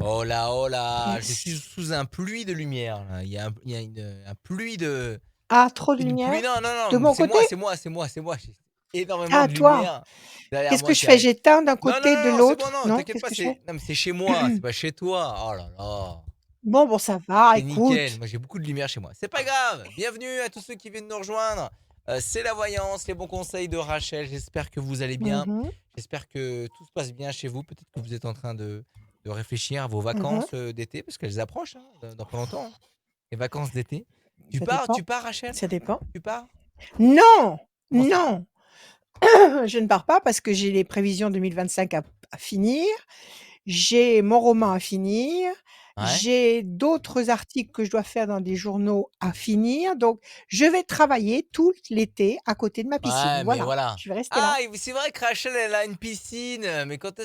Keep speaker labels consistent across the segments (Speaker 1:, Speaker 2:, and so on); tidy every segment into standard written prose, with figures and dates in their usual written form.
Speaker 1: Oh là, je suis
Speaker 2: Merci.
Speaker 1: sous un pluie de lumière là. Il y a un pluie de
Speaker 2: Ah, trop de
Speaker 1: une pluie
Speaker 2: lumière?
Speaker 1: non,
Speaker 2: De
Speaker 1: non, non,
Speaker 2: mon côté?
Speaker 1: c'est moi. J'ai énormément
Speaker 2: Ah,
Speaker 1: de
Speaker 2: toi?
Speaker 1: lumière derrière
Speaker 2: Qu'est-ce que
Speaker 1: moi
Speaker 2: je
Speaker 1: qui
Speaker 2: fais?
Speaker 1: arrive.
Speaker 2: J'éteins d'un
Speaker 1: Non, non,
Speaker 2: côté, de
Speaker 1: non, non, c'est bon,
Speaker 2: l'autre?
Speaker 1: non,
Speaker 2: Non?
Speaker 1: t'inquiète
Speaker 2: Qu'est-ce
Speaker 1: pas,
Speaker 2: que je fais?
Speaker 1: c'est non, mais c'est chez moi, c'est pas chez toi. Oh là là,
Speaker 2: Bon, ça va,
Speaker 1: c'est nickel.
Speaker 2: écoute.
Speaker 1: Moi, j'ai beaucoup de lumière chez moi. C'est pas grave. Bienvenue à tous ceux qui viennent nous rejoindre. C'est la voyance, les bons conseils de Rachel. J'espère que vous allez bien.
Speaker 2: Mmh.
Speaker 1: J'espère que tout se passe bien chez vous. Peut-être que vous êtes en train de réfléchir à vos
Speaker 2: Mmh.
Speaker 1: vacances d'été, parce qu'elles approchent hein, dans pas longtemps, hein, les vacances d'été.
Speaker 2: Ça dépend,
Speaker 1: Tu pars, Rachel?
Speaker 2: ça dépend.
Speaker 1: Tu pars?
Speaker 2: Non!
Speaker 1: Comment ça?
Speaker 2: Non! Je ne pars pas parce que j'ai les prévisions 2025 à finir, j'ai mon roman à finir,
Speaker 1: Ouais.
Speaker 2: j'ai d'autres articles que je dois faire dans des journaux à finir, donc je vais travailler tout l'été à côté de ma piscine.
Speaker 1: Ouais, mais
Speaker 2: Voilà,
Speaker 1: voilà.
Speaker 2: je vais rester là.
Speaker 1: Ah, c'est vrai que Rachel, elle a une piscine. Mais toute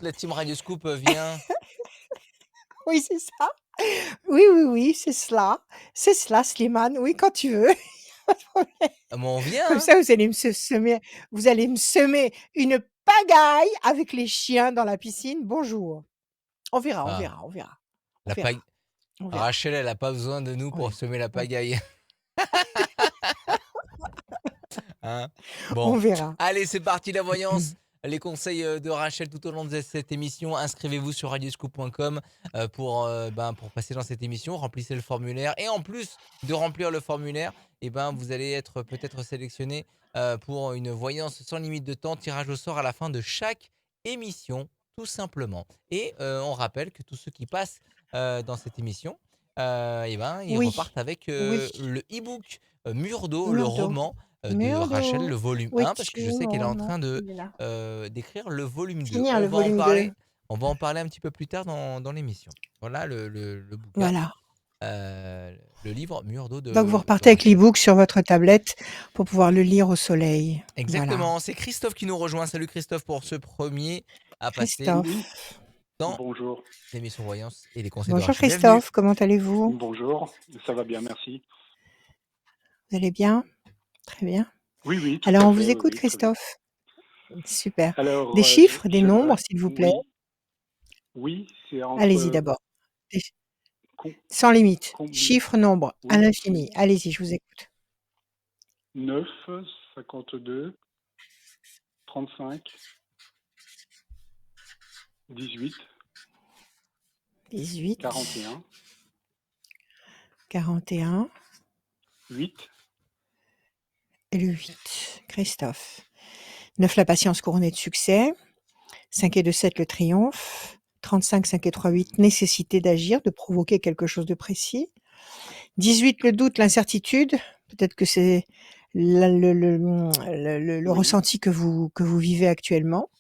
Speaker 1: la team Radio Scoop vient?
Speaker 2: Oui, c'est ça. Oui, oui, oui, c'est cela Slimane, oui, quand tu veux, pas de problème.
Speaker 1: Ah, mais on vient,
Speaker 2: Comme
Speaker 1: hein.
Speaker 2: ça, vous allez me semer une pagaille avec les chiens dans la piscine, bonjour. On verra, on
Speaker 1: Ah,
Speaker 2: verra, on verra, on
Speaker 1: la
Speaker 2: verra,
Speaker 1: pag
Speaker 2: on verra,
Speaker 1: Rachel, elle a pas besoin de nous
Speaker 2: on
Speaker 1: pour
Speaker 2: verra,
Speaker 1: semer la
Speaker 2: on
Speaker 1: pagaille, hein?
Speaker 2: on
Speaker 1: Bon,
Speaker 2: verra.
Speaker 1: allez, c'est parti la voyance. Les conseils, de Rachel tout au long de cette émission. Inscrivez-vous sur radioscoop.com, pour passer dans cette émission. Remplissez le formulaire et en plus de remplir le formulaire et ben, vous allez être peut-être sélectionné, pour une voyance sans limite de temps. Tirage au sort à la fin de chaque émission, tout simplement et on rappelle que tous ceux qui passent, dans cette émission, ils
Speaker 2: Oui,
Speaker 1: repartent avec,
Speaker 2: oui,
Speaker 1: le e-book, Mur d'eau, le
Speaker 2: Murdo,
Speaker 1: roman de Rachel,
Speaker 2: Murdo,
Speaker 1: le volume
Speaker 2: où
Speaker 1: 1, parce que
Speaker 2: es-tu
Speaker 1: je sais qu'elle est
Speaker 2: mon
Speaker 1: en train de,
Speaker 2: il est là.
Speaker 1: d'écrire le volume 2.
Speaker 2: Finir le volume 2.
Speaker 1: On va en parler un petit peu plus tard dans l'émission. Voilà le bouquin,
Speaker 2: Voilà.
Speaker 1: le livre Mur d'eau
Speaker 2: Donc vous
Speaker 1: de
Speaker 2: repartez avec
Speaker 1: Rachel.
Speaker 2: l'e-book sur votre tablette pour pouvoir le lire au soleil. Voilà.
Speaker 1: Exactement, c'est Christophe qui nous rejoint. Salut Christophe pour ce premier à passer
Speaker 2: Christophe.
Speaker 3: Oui,
Speaker 1: dans
Speaker 3: bonjour.
Speaker 1: l'émission Voyance et les conseils de
Speaker 2: Bonjour
Speaker 1: Rachel. Bienvenue.
Speaker 2: Christophe, comment allez-vous?
Speaker 3: Bonjour, ça va bien, merci.
Speaker 2: Vous allez bien? Très bien.
Speaker 3: Oui, oui, tout
Speaker 2: Alors
Speaker 3: à
Speaker 2: on
Speaker 3: fait,
Speaker 2: vous
Speaker 3: oui,
Speaker 2: écoute
Speaker 3: oui, très bien.
Speaker 2: Christophe. Super. Des
Speaker 3: Alors,
Speaker 2: chiffres, des nombres,
Speaker 3: j'aimerais,
Speaker 2: s'il vous plaît?
Speaker 3: oui, oui, c'est
Speaker 2: Allez-y
Speaker 3: entre
Speaker 2: d'abord. Des ch
Speaker 3: com-
Speaker 2: Sans limite.
Speaker 3: combien,
Speaker 2: Chiffres, nombres, à
Speaker 3: oui,
Speaker 2: l'infini. Allez-y, je vous écoute.
Speaker 3: 9, 52, 35, 18,
Speaker 2: 18,
Speaker 3: 41,
Speaker 2: 41
Speaker 3: 8,
Speaker 2: et le 8. Christophe. 9, la patience couronnée de succès. 5 et 2, 7, le triomphe. 35, 5 et 3, 8, nécessité d'agir, de provoquer quelque chose de précis. 18, le doute, l'incertitude. Peut-être que c'est le
Speaker 3: oui,
Speaker 2: ressenti que vous vivez actuellement.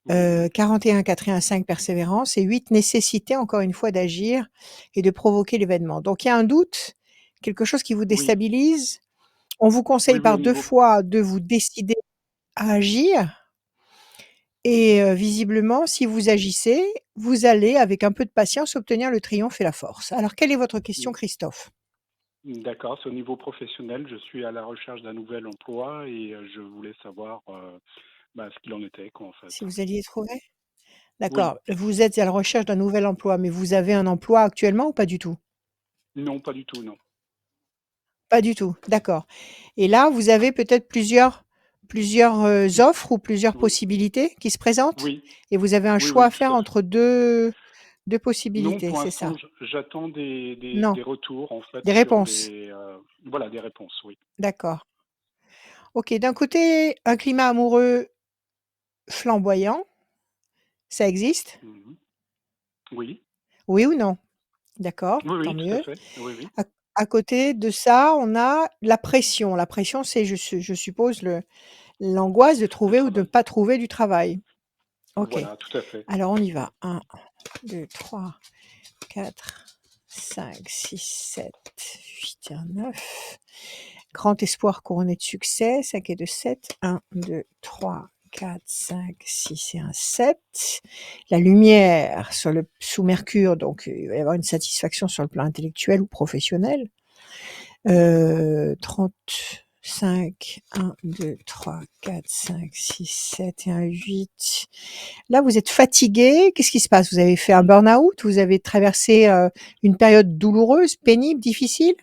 Speaker 3: oui,
Speaker 2: 41, 4 et 1, 5, persévérance. Et 8, nécessité, encore une fois, d'agir et de provoquer l'événement. Donc il y a un doute, quelque chose qui vous
Speaker 3: oui,
Speaker 2: déstabilise. On vous
Speaker 3: oui,
Speaker 2: conseille
Speaker 3: oui,
Speaker 2: par
Speaker 3: au
Speaker 2: 2
Speaker 3: niveau,
Speaker 2: fois de vous décider à agir et visiblement, si vous agissez, vous allez, avec un peu de patience, obtenir le triomphe et la force. Alors quelle est votre question Christophe?
Speaker 3: d'accord, c'est au niveau professionnel, je suis à la recherche d'un nouvel emploi et je voulais savoir ce qu'il en était, quoi, en fait.
Speaker 2: Si vous alliez trouver?
Speaker 3: Oui,
Speaker 2: D'accord. Vous êtes à la recherche d'un nouvel emploi, mais vous avez un emploi actuellement ou pas du tout?
Speaker 3: non, pas du tout, non.
Speaker 2: Pas du tout, d'accord. Et là, vous avez peut-être plusieurs, offres ou plusieurs
Speaker 3: Oui,
Speaker 2: possibilités qui se présentent?
Speaker 3: oui,
Speaker 2: Et vous avez un
Speaker 3: oui,
Speaker 2: choix
Speaker 3: oui,
Speaker 2: à
Speaker 3: tout
Speaker 2: faire
Speaker 3: à fait.
Speaker 2: entre deux
Speaker 3: Non,
Speaker 2: possibilités,
Speaker 3: pour
Speaker 2: c'est
Speaker 3: l'instant,
Speaker 2: ça?
Speaker 3: j'attends
Speaker 2: Non,
Speaker 3: des retours, en fait,
Speaker 2: des
Speaker 3: sur
Speaker 2: réponses?
Speaker 3: voilà, des réponses, oui.
Speaker 2: D'accord. OK, d'un côté, un climat amoureux flamboyant, ça existe?
Speaker 3: Mhm. Oui,
Speaker 2: Oui ou non? D'accord,
Speaker 3: oui,
Speaker 2: tant
Speaker 3: oui, tout à
Speaker 2: mieux.
Speaker 3: fait. Oui, oui,
Speaker 2: À à côté de ça, on a la pression. La pression, c'est je suppose l'angoisse de
Speaker 3: le
Speaker 2: trouver ou de ne
Speaker 3: travail.
Speaker 2: pas trouver du travail. OK.
Speaker 3: Voilà, tout à fait.
Speaker 2: Alors on y va. 1, 2, 3, 4, 5, 6, 7, 8 et un 9. Grand espoir couronné de succès, 5 et 2, 7. 1, 2, 3, 4, 5, 6 et un 7. La lumière sous Mercure, donc il va y avoir une satisfaction sur le plan intellectuel ou professionnel. 30. 5, 1, 2, 3, 4, 5, 6, 7 et un 8. Là, vous êtes fatigué. Qu'est-ce qui se passe? Vous avez fait un burn-out? Vous avez traversé une période douloureuse, pénible, difficile?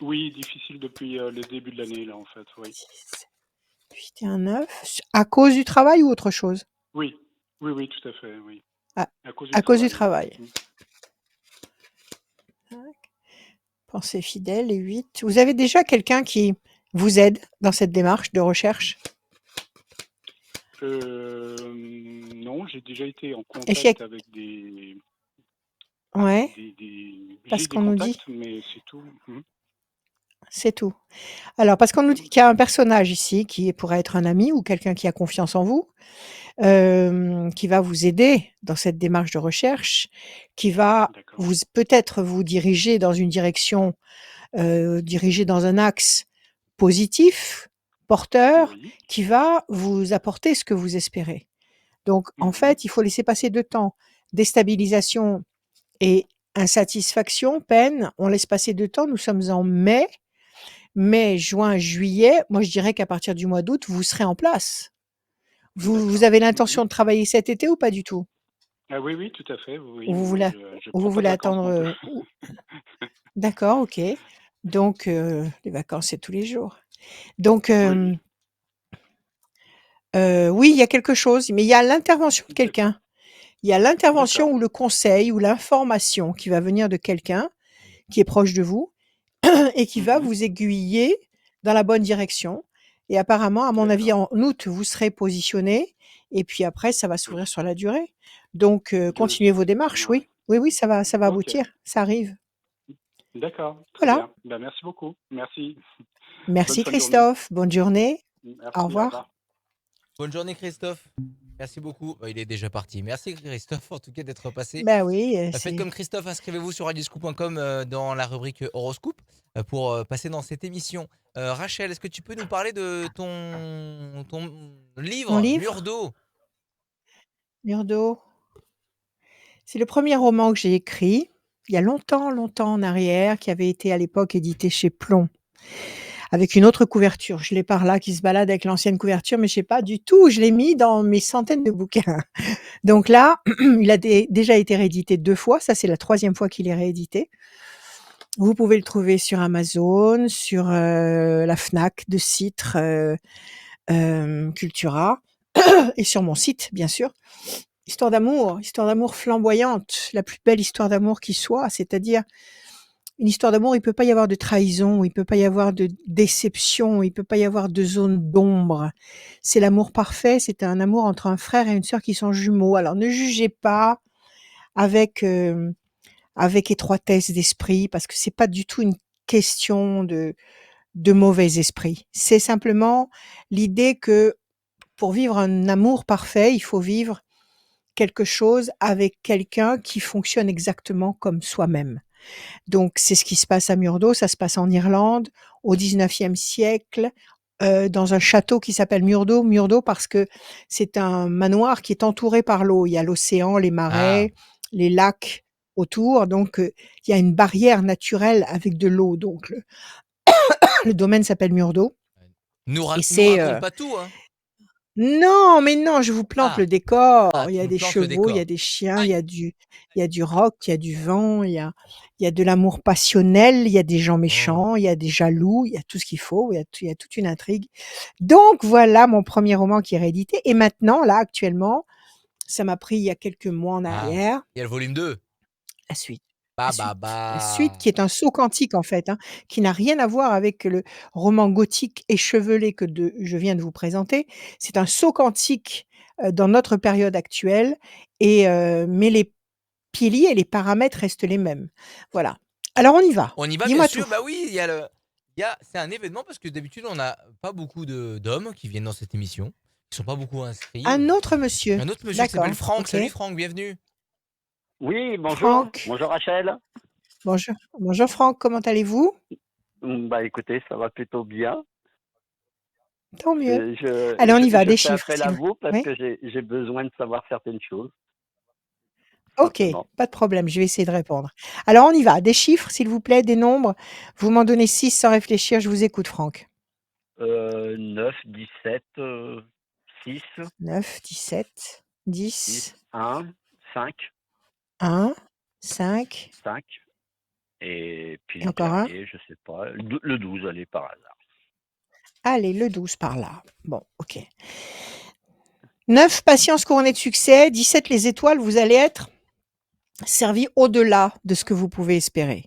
Speaker 3: Oui, difficile depuis le début de l'année, là, en fait, oui.
Speaker 2: 6, 8 et un 9. À cause du travail ou autre chose?
Speaker 3: Oui, oui, oui, tout à fait, oui.
Speaker 2: À,
Speaker 3: À cause du
Speaker 2: à cause du
Speaker 3: travail.
Speaker 2: travail. Pensée fidèle et 8. Vous avez déjà quelqu'un qui vous aide dans cette démarche de recherche?
Speaker 3: Non, j'ai déjà été en
Speaker 2: Est-ce qu'il y
Speaker 3: contact avec des...
Speaker 2: a... Ouais,
Speaker 3: J'ai
Speaker 2: parce
Speaker 3: des
Speaker 2: qu'on nous dit,
Speaker 3: contacts, mais c'est tout.
Speaker 2: c'est tout. Alors, parce qu'on nous dit qu'il y a un personnage ici qui pourrait être un ami ou quelqu'un qui a confiance en vous, qui va vous aider dans cette démarche de recherche, qui va
Speaker 3: D'accord.
Speaker 2: vous peut-être vous diriger dans une direction, diriger dans un axe positif, porteur,
Speaker 3: Oui.
Speaker 2: qui va vous apporter ce que vous espérez. Donc, en
Speaker 3: Mhm.
Speaker 2: fait, il faut laisser passer 2 temps. Déstabilisation et insatisfaction, peine, on laisse passer 2 temps. Nous sommes en mai. Mai, juin, juillet. Moi, je dirais qu'à partir du mois d'août, vous serez en place. Vous
Speaker 3: D'accord.
Speaker 2: avez
Speaker 3: Mhm.
Speaker 2: l'intention de travailler cet été ou pas du tout?
Speaker 3: Ah oui, oui, tout à fait.
Speaker 2: Ou
Speaker 3: Oui,
Speaker 2: vous
Speaker 3: oui, oui,
Speaker 2: voulez
Speaker 3: je
Speaker 2: ou
Speaker 3: prends
Speaker 2: vous
Speaker 3: pas de
Speaker 2: voulez
Speaker 3: vacances
Speaker 2: attendre,
Speaker 3: non plus.
Speaker 2: ou d'accord, OK. Donc, les vacances, c'est tous les jours. Donc,
Speaker 3: Oui, oui.
Speaker 2: oui, il y a quelque chose, mais il y a l'intervention de
Speaker 3: D'accord.
Speaker 2: quelqu'un. Il y a l'intervention
Speaker 3: D'accord.
Speaker 2: ou le conseil ou l'information qui va venir de quelqu'un qui est proche de vous et qui va
Speaker 3: Mhm.
Speaker 2: vous aiguiller dans la bonne direction. Et apparemment, à mon avis,
Speaker 3: D'accord.
Speaker 2: en août, vous serez positionné et puis après, ça va s'ouvrir
Speaker 3: Oui.
Speaker 2: sur la durée. Donc,
Speaker 3: Je...
Speaker 2: continuez vos démarches,
Speaker 3: Ouais.
Speaker 2: oui. Oui, oui, ça va
Speaker 3: Ok.
Speaker 2: aboutir, ça arrive.
Speaker 3: D'accord. Très
Speaker 2: Voilà.
Speaker 3: bien. Ben, merci beaucoup. Merci. Bonne
Speaker 2: Merci
Speaker 3: fin de journée.
Speaker 2: Christophe, bonne journée, au
Speaker 3: Merci. Au
Speaker 2: revoir.
Speaker 3: revoir.
Speaker 1: Bonne journée Christophe. Merci beaucoup. Bah, il est déjà parti. Merci Christophe en tout cas d'être passé.
Speaker 2: Ben oui,
Speaker 1: Faites comme
Speaker 2: c'est
Speaker 1: Christophe, inscrivez-vous sur radioscoop.com dans la rubrique horoscope pour passer dans cette émission. Rachel, est-ce que tu peux nous parler de ton
Speaker 2: mon
Speaker 1: livre Mur
Speaker 2: livre,
Speaker 1: d'eau?
Speaker 2: Murdo. C'est le premier roman que j'ai écrit, il y a longtemps, longtemps en arrière, qui avait été à l'époque édité chez Plon, avec une autre couverture. Je l'ai par là qui se balade avec l'ancienne couverture, mais je sais pas du tout où je l'ai mis dans mes centaines de bouquins. Donc là, il a déjà été réédité 2 fois, ça c'est la 3e fois qu'il est réédité. Vous pouvez le trouver sur Amazon, sur, la Fnac de Citres, Cultura et sur mon site, bien sûr. Histoire d'amour flamboyante, la plus belle histoire d'amour qui soit, c'est-à-dire une histoire d'amour, il peut pas y avoir de trahison, il peut pas y avoir de déception, il peut pas y avoir de zone d'ombre. C'est l'amour parfait, c'est un amour entre un frère et une sœur qui sont jumeaux. Alors ne jugez pas avec, avec étroitesse d'esprit parce que c'est pas du tout une question de mauvais esprit. C'est simplement l'idée que pour vivre un amour parfait, il faut vivre quelque chose avec quelqu'un qui fonctionne exactement comme soi-même. Donc c'est ce qui se passe à Murdo, ça se passe en Irlande au 19e siècle, dans un château qui s'appelle Murdo. Murdo parce que c'est un manoir qui est entouré par l'eau. Il y a l'océan, les
Speaker 1: Ah,
Speaker 2: marais, les lacs autour, donc il y a une barrière naturelle avec de l'eau, donc le domaine s'appelle Murdo et
Speaker 1: nous
Speaker 2: c'est,
Speaker 1: raconte pas tout, hein.
Speaker 2: non, mais non, je vous plante
Speaker 1: Ah,
Speaker 2: le décor. Il y
Speaker 1: tu
Speaker 2: a
Speaker 1: nous
Speaker 2: des
Speaker 1: plantes le
Speaker 2: chevaux, il y a
Speaker 1: décor.
Speaker 2: des chiens,
Speaker 1: Aïe.
Speaker 2: il y a du rock, il y a du vent, il y a de l'amour passionnel, il y a des gens
Speaker 1: Oh.
Speaker 2: méchants, il y a des jaloux, il y a tout ce qu'il faut, il y a toute une intrigue. Donc voilà mon premier roman qui est réédité et maintenant, là, actuellement, ça m'a pris il y a quelques mois en
Speaker 1: Ah,
Speaker 2: arrière,
Speaker 1: il y a le volume 2.
Speaker 2: la suite. La
Speaker 1: Bah, bah,
Speaker 2: suite. La suite
Speaker 1: bah.
Speaker 2: qui est un saut quantique en fait, hein, qui n'a rien à voir avec le roman gothique échevelé je viens de vous présenter. C'est un saut quantique, dans notre période actuelle et mais les piliers et les paramètres restent les mêmes. Voilà. Alors on y va.
Speaker 1: On y va bien
Speaker 2: Dis-moi tout.
Speaker 1: sûr, bah oui, c'est un événement parce que d'habitude on n'a pas beaucoup d'hommes qui viennent dans cette émission, qui sont pas beaucoup inscrits.
Speaker 2: Un autre monsieur.
Speaker 1: Un autre monsieur qui s'appelle
Speaker 2: D'accord,
Speaker 1: Franck.
Speaker 2: OK.
Speaker 1: Salut Franck, bienvenue.
Speaker 4: Oui, bonjour.
Speaker 2: Franck.
Speaker 4: Bonjour Rachel.
Speaker 2: Bonjour. Bonjour Franck, comment allez-vous?
Speaker 4: Bah écoutez, ça va plutôt bien.
Speaker 2: Tant mieux.
Speaker 4: Je,
Speaker 2: Allez, on y va,
Speaker 4: je
Speaker 2: des
Speaker 4: fais
Speaker 2: chiffres
Speaker 4: appel
Speaker 2: s'il
Speaker 4: à
Speaker 2: vous
Speaker 4: vous parce
Speaker 2: oui?
Speaker 4: que j'ai besoin de savoir certaines choses,
Speaker 2: OK,
Speaker 4: simplement.
Speaker 2: pas de problème, je vais essayer de répondre. Alors on y va, des chiffres s'il vous plaît, des nombres. Vous m'en donnez 6 sans réfléchir, je vous écoute Franck.
Speaker 4: 9, 17, 6,
Speaker 2: 9, 17,
Speaker 4: 10,
Speaker 2: 10,
Speaker 4: 1, 5,
Speaker 2: 1, 5,
Speaker 4: 5. Et puis
Speaker 2: et
Speaker 4: le
Speaker 2: encore un.
Speaker 4: dernier, je sais pas, le 12, allez, par hasard.
Speaker 2: Allez, le 12 par là. Bon, ok. 9, patience couronnée de succès. 17, les étoiles, vous allez être servi au-delà de ce que vous pouvez espérer.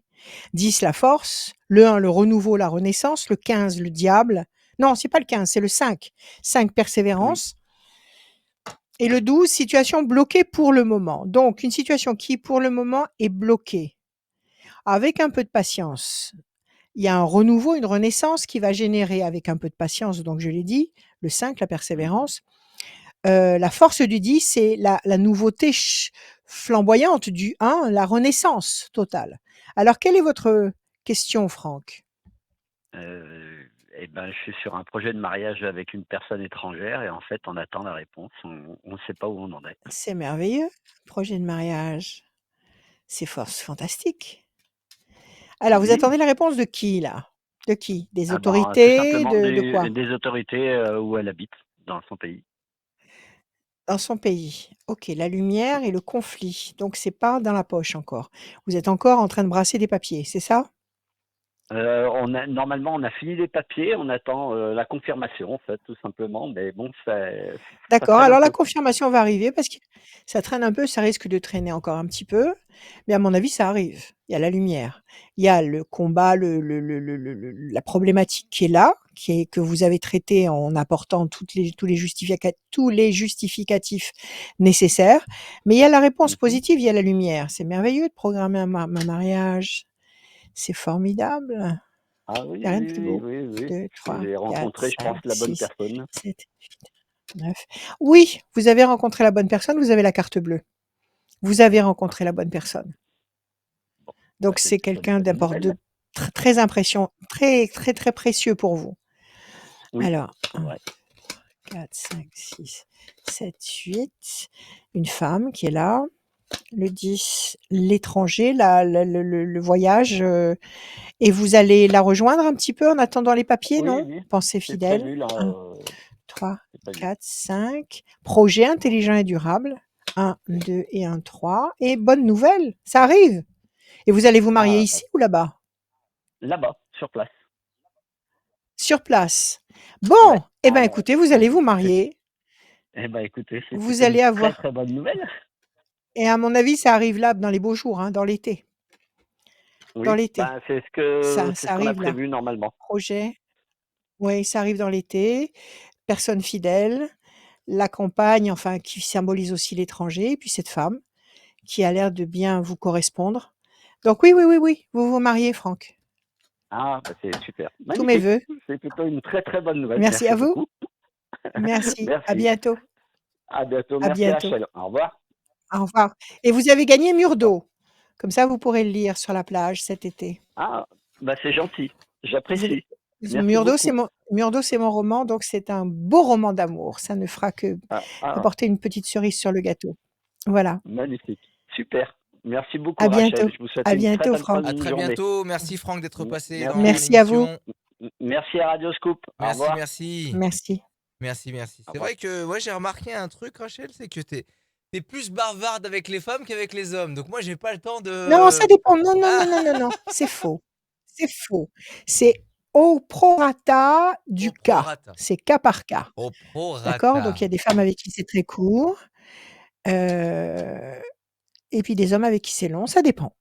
Speaker 2: 10, la force. Le 1, le renouveau, la renaissance. Le 15, le diable. Non, c'est pas le 15, c'est le 5. 5,
Speaker 4: Oui.
Speaker 2: persévérance. Et le 12, situation bloquée pour le moment. Donc, une situation qui, pour le moment, est bloquée. Avec un peu de patience, il y a un renouveau, une renaissance qui va générer, avec un peu de patience, donc je l'ai dit, le 5, la
Speaker 4: Mhm.
Speaker 2: persévérance. La force du 10, c'est la nouveauté flamboyante du 1, la renaissance totale. Alors, quelle est votre question, Franck?
Speaker 4: Eh ben, je suis sur un projet de mariage avec une personne étrangère et en fait, on attend la réponse. On ne sait pas où on en est.
Speaker 2: C'est merveilleux. Projet de mariage. C'est fantastique. Alors, vous
Speaker 4: Oui.
Speaker 2: attendez la réponse de qui, là? De qui? Des
Speaker 4: Ah ben, tout
Speaker 2: autorités?
Speaker 4: simplement
Speaker 2: De quoi?
Speaker 4: des autorités où elle habite, dans son pays.
Speaker 2: Dans son pays. OK, la lumière et le conflit. Donc c'est pas dans la poche encore. Vous êtes encore en train de brasser des papiers, c'est ça?
Speaker 4: Normalement, on a fini les papiers, on attend la confirmation, en fait, tout simplement. Mais bon, ça
Speaker 2: D'accord,
Speaker 4: traîne un
Speaker 2: alors la
Speaker 4: peu.
Speaker 2: confirmation va arriver parce que ça traîne un peu, ça risque de traîner encore un petit peu, mais à mon avis, ça arrive. Il y a la lumière. Il y a le combat, la problématique qui est là, que vous avez traité en apportant tous les justificatifs nécessaires, mais il y a la réponse
Speaker 4: Mhm.
Speaker 2: positive, il y a la lumière. C'est merveilleux de programmer un mariage. C'est formidable.
Speaker 4: Ah
Speaker 2: Il y a
Speaker 4: oui,
Speaker 2: rien de
Speaker 4: oui,
Speaker 2: plus
Speaker 4: oui,
Speaker 2: beau.
Speaker 4: oui, oui.
Speaker 2: 2, 3,
Speaker 4: J'ai
Speaker 2: 4,
Speaker 4: rencontré, je
Speaker 2: 5,
Speaker 4: pense, la bonne
Speaker 2: 6,
Speaker 4: personne.
Speaker 2: 7, 8, 9. Oui, vous avez rencontré la bonne personne, vous avez la carte bleue. Vous avez
Speaker 4: Ah,
Speaker 2: rencontré la bonne personne.
Speaker 4: bon, bah,
Speaker 2: Donc
Speaker 4: c'est
Speaker 2: c'est
Speaker 4: plutôt une
Speaker 2: quelqu'un
Speaker 4: bonne
Speaker 2: de
Speaker 4: nouvelle.
Speaker 2: très impression, très, très, très précieux pour vous.
Speaker 4: Oui,
Speaker 2: Alors,
Speaker 4: c'est
Speaker 2: 1,
Speaker 4: vrai.
Speaker 2: 4, 5, 6, 7, 8. Une femme qui est là. Le 10, l'étranger, le voyage. Et vous allez la rejoindre un petit peu en attendant les papiers,
Speaker 4: Oui,
Speaker 2: non?
Speaker 4: oui,
Speaker 2: Pensée
Speaker 4: c'est
Speaker 2: fidèle.
Speaker 4: prévu, là.
Speaker 2: 1, 3,
Speaker 4: C'est prévu.
Speaker 2: 4, 5. Projet intelligent et durable. 1, 2 et 1, 3. Et bonne nouvelle, ça arrive. Et vous allez vous marier
Speaker 4: Ah, bah,
Speaker 2: ici ou là-bas?
Speaker 4: là-bas, sur place.
Speaker 2: Sur place.
Speaker 4: Ouais.
Speaker 2: Bon, eh ben
Speaker 4: Ah,
Speaker 2: écoutez, vous allez vous marier.
Speaker 4: eh ben, écoutez, c'est
Speaker 2: Vous
Speaker 4: plutôt une
Speaker 2: allez
Speaker 4: très,
Speaker 2: avoir
Speaker 4: très bonne nouvelle.
Speaker 2: et à mon avis, ça arrive là dans les beaux jours, hein, dans l'été. Dans
Speaker 4: Oui,
Speaker 2: l'été.
Speaker 4: ben, c'est
Speaker 2: Ça
Speaker 4: ce qu'on a
Speaker 2: arrive là.
Speaker 4: prévu normalement.
Speaker 2: Projet. Oui, ça arrive dans l'été. Personne fidèle, la compagne, enfin qui symbolise aussi l'étranger, et puis cette femme qui a l'air de bien vous correspondre. Donc oui, oui, oui, oui, vous vous mariez, Franck.
Speaker 4: Ah, bah, c'est super.
Speaker 2: Tous mes
Speaker 4: Magnifique.
Speaker 2: vœux.
Speaker 4: C'est plutôt une très, très bonne nouvelle.
Speaker 2: Merci
Speaker 4: Merci
Speaker 2: à vous.
Speaker 4: beaucoup.
Speaker 2: Merci. À
Speaker 4: Merci.
Speaker 2: bientôt.
Speaker 4: À bientôt.
Speaker 2: À
Speaker 4: Merci,
Speaker 2: bientôt.
Speaker 4: Rachel. Au revoir.
Speaker 2: Au revoir. Et vous avez gagné Mur
Speaker 4: Au revoir.
Speaker 2: d'eau. Comme ça, vous pourrez le lire sur la plage cet été.
Speaker 4: Ah, bah, c'est gentil.
Speaker 2: Vous avez...
Speaker 4: J'apprécie. Merci beaucoup.
Speaker 2: Mur d'eau, c'est mon roman, donc c'est un beau roman d'amour. Ça ne fera que
Speaker 4: Ah, ah,
Speaker 2: apporter une petite cerise sur le gâteau. Voilà.
Speaker 4: magnifique. Super. Merci
Speaker 2: À
Speaker 4: beaucoup, Rachel.
Speaker 2: bientôt.
Speaker 4: Je vous souhaite
Speaker 2: À
Speaker 4: une très
Speaker 2: bientôt,
Speaker 4: bonne fin
Speaker 1: À
Speaker 2: Franck.
Speaker 4: de
Speaker 1: très
Speaker 4: journée.
Speaker 1: bientôt. Merci Franck d'être passé dans
Speaker 4: Merci.
Speaker 2: Merci à vous.
Speaker 1: l'émission.
Speaker 4: Merci à Radio Scoop. Au
Speaker 1: Merci,
Speaker 4: revoir.
Speaker 1: merci.
Speaker 2: Merci.
Speaker 1: Merci, merci.
Speaker 4: Au
Speaker 1: C'est
Speaker 4: revoir.
Speaker 1: vrai que ouais, j'ai remarqué un truc, Rachel, c'est que t'es plus bavarde avec les femmes qu'avec les hommes. Donc moi, j'ai pas le temps
Speaker 2: Non, ça
Speaker 1: de.
Speaker 2: dépend. Non, non,
Speaker 1: Ah,
Speaker 2: non, non, non, non. C'est faux. C'est faux. C'est au prorata
Speaker 1: au
Speaker 2: du cas.
Speaker 1: prorata.
Speaker 2: C'est cas par cas.
Speaker 1: Au
Speaker 2: D'accord? Donc il y
Speaker 1: prorata.
Speaker 2: a des femmes avec qui c'est très court, heu et puis des hommes avec qui c'est long, ça dépend.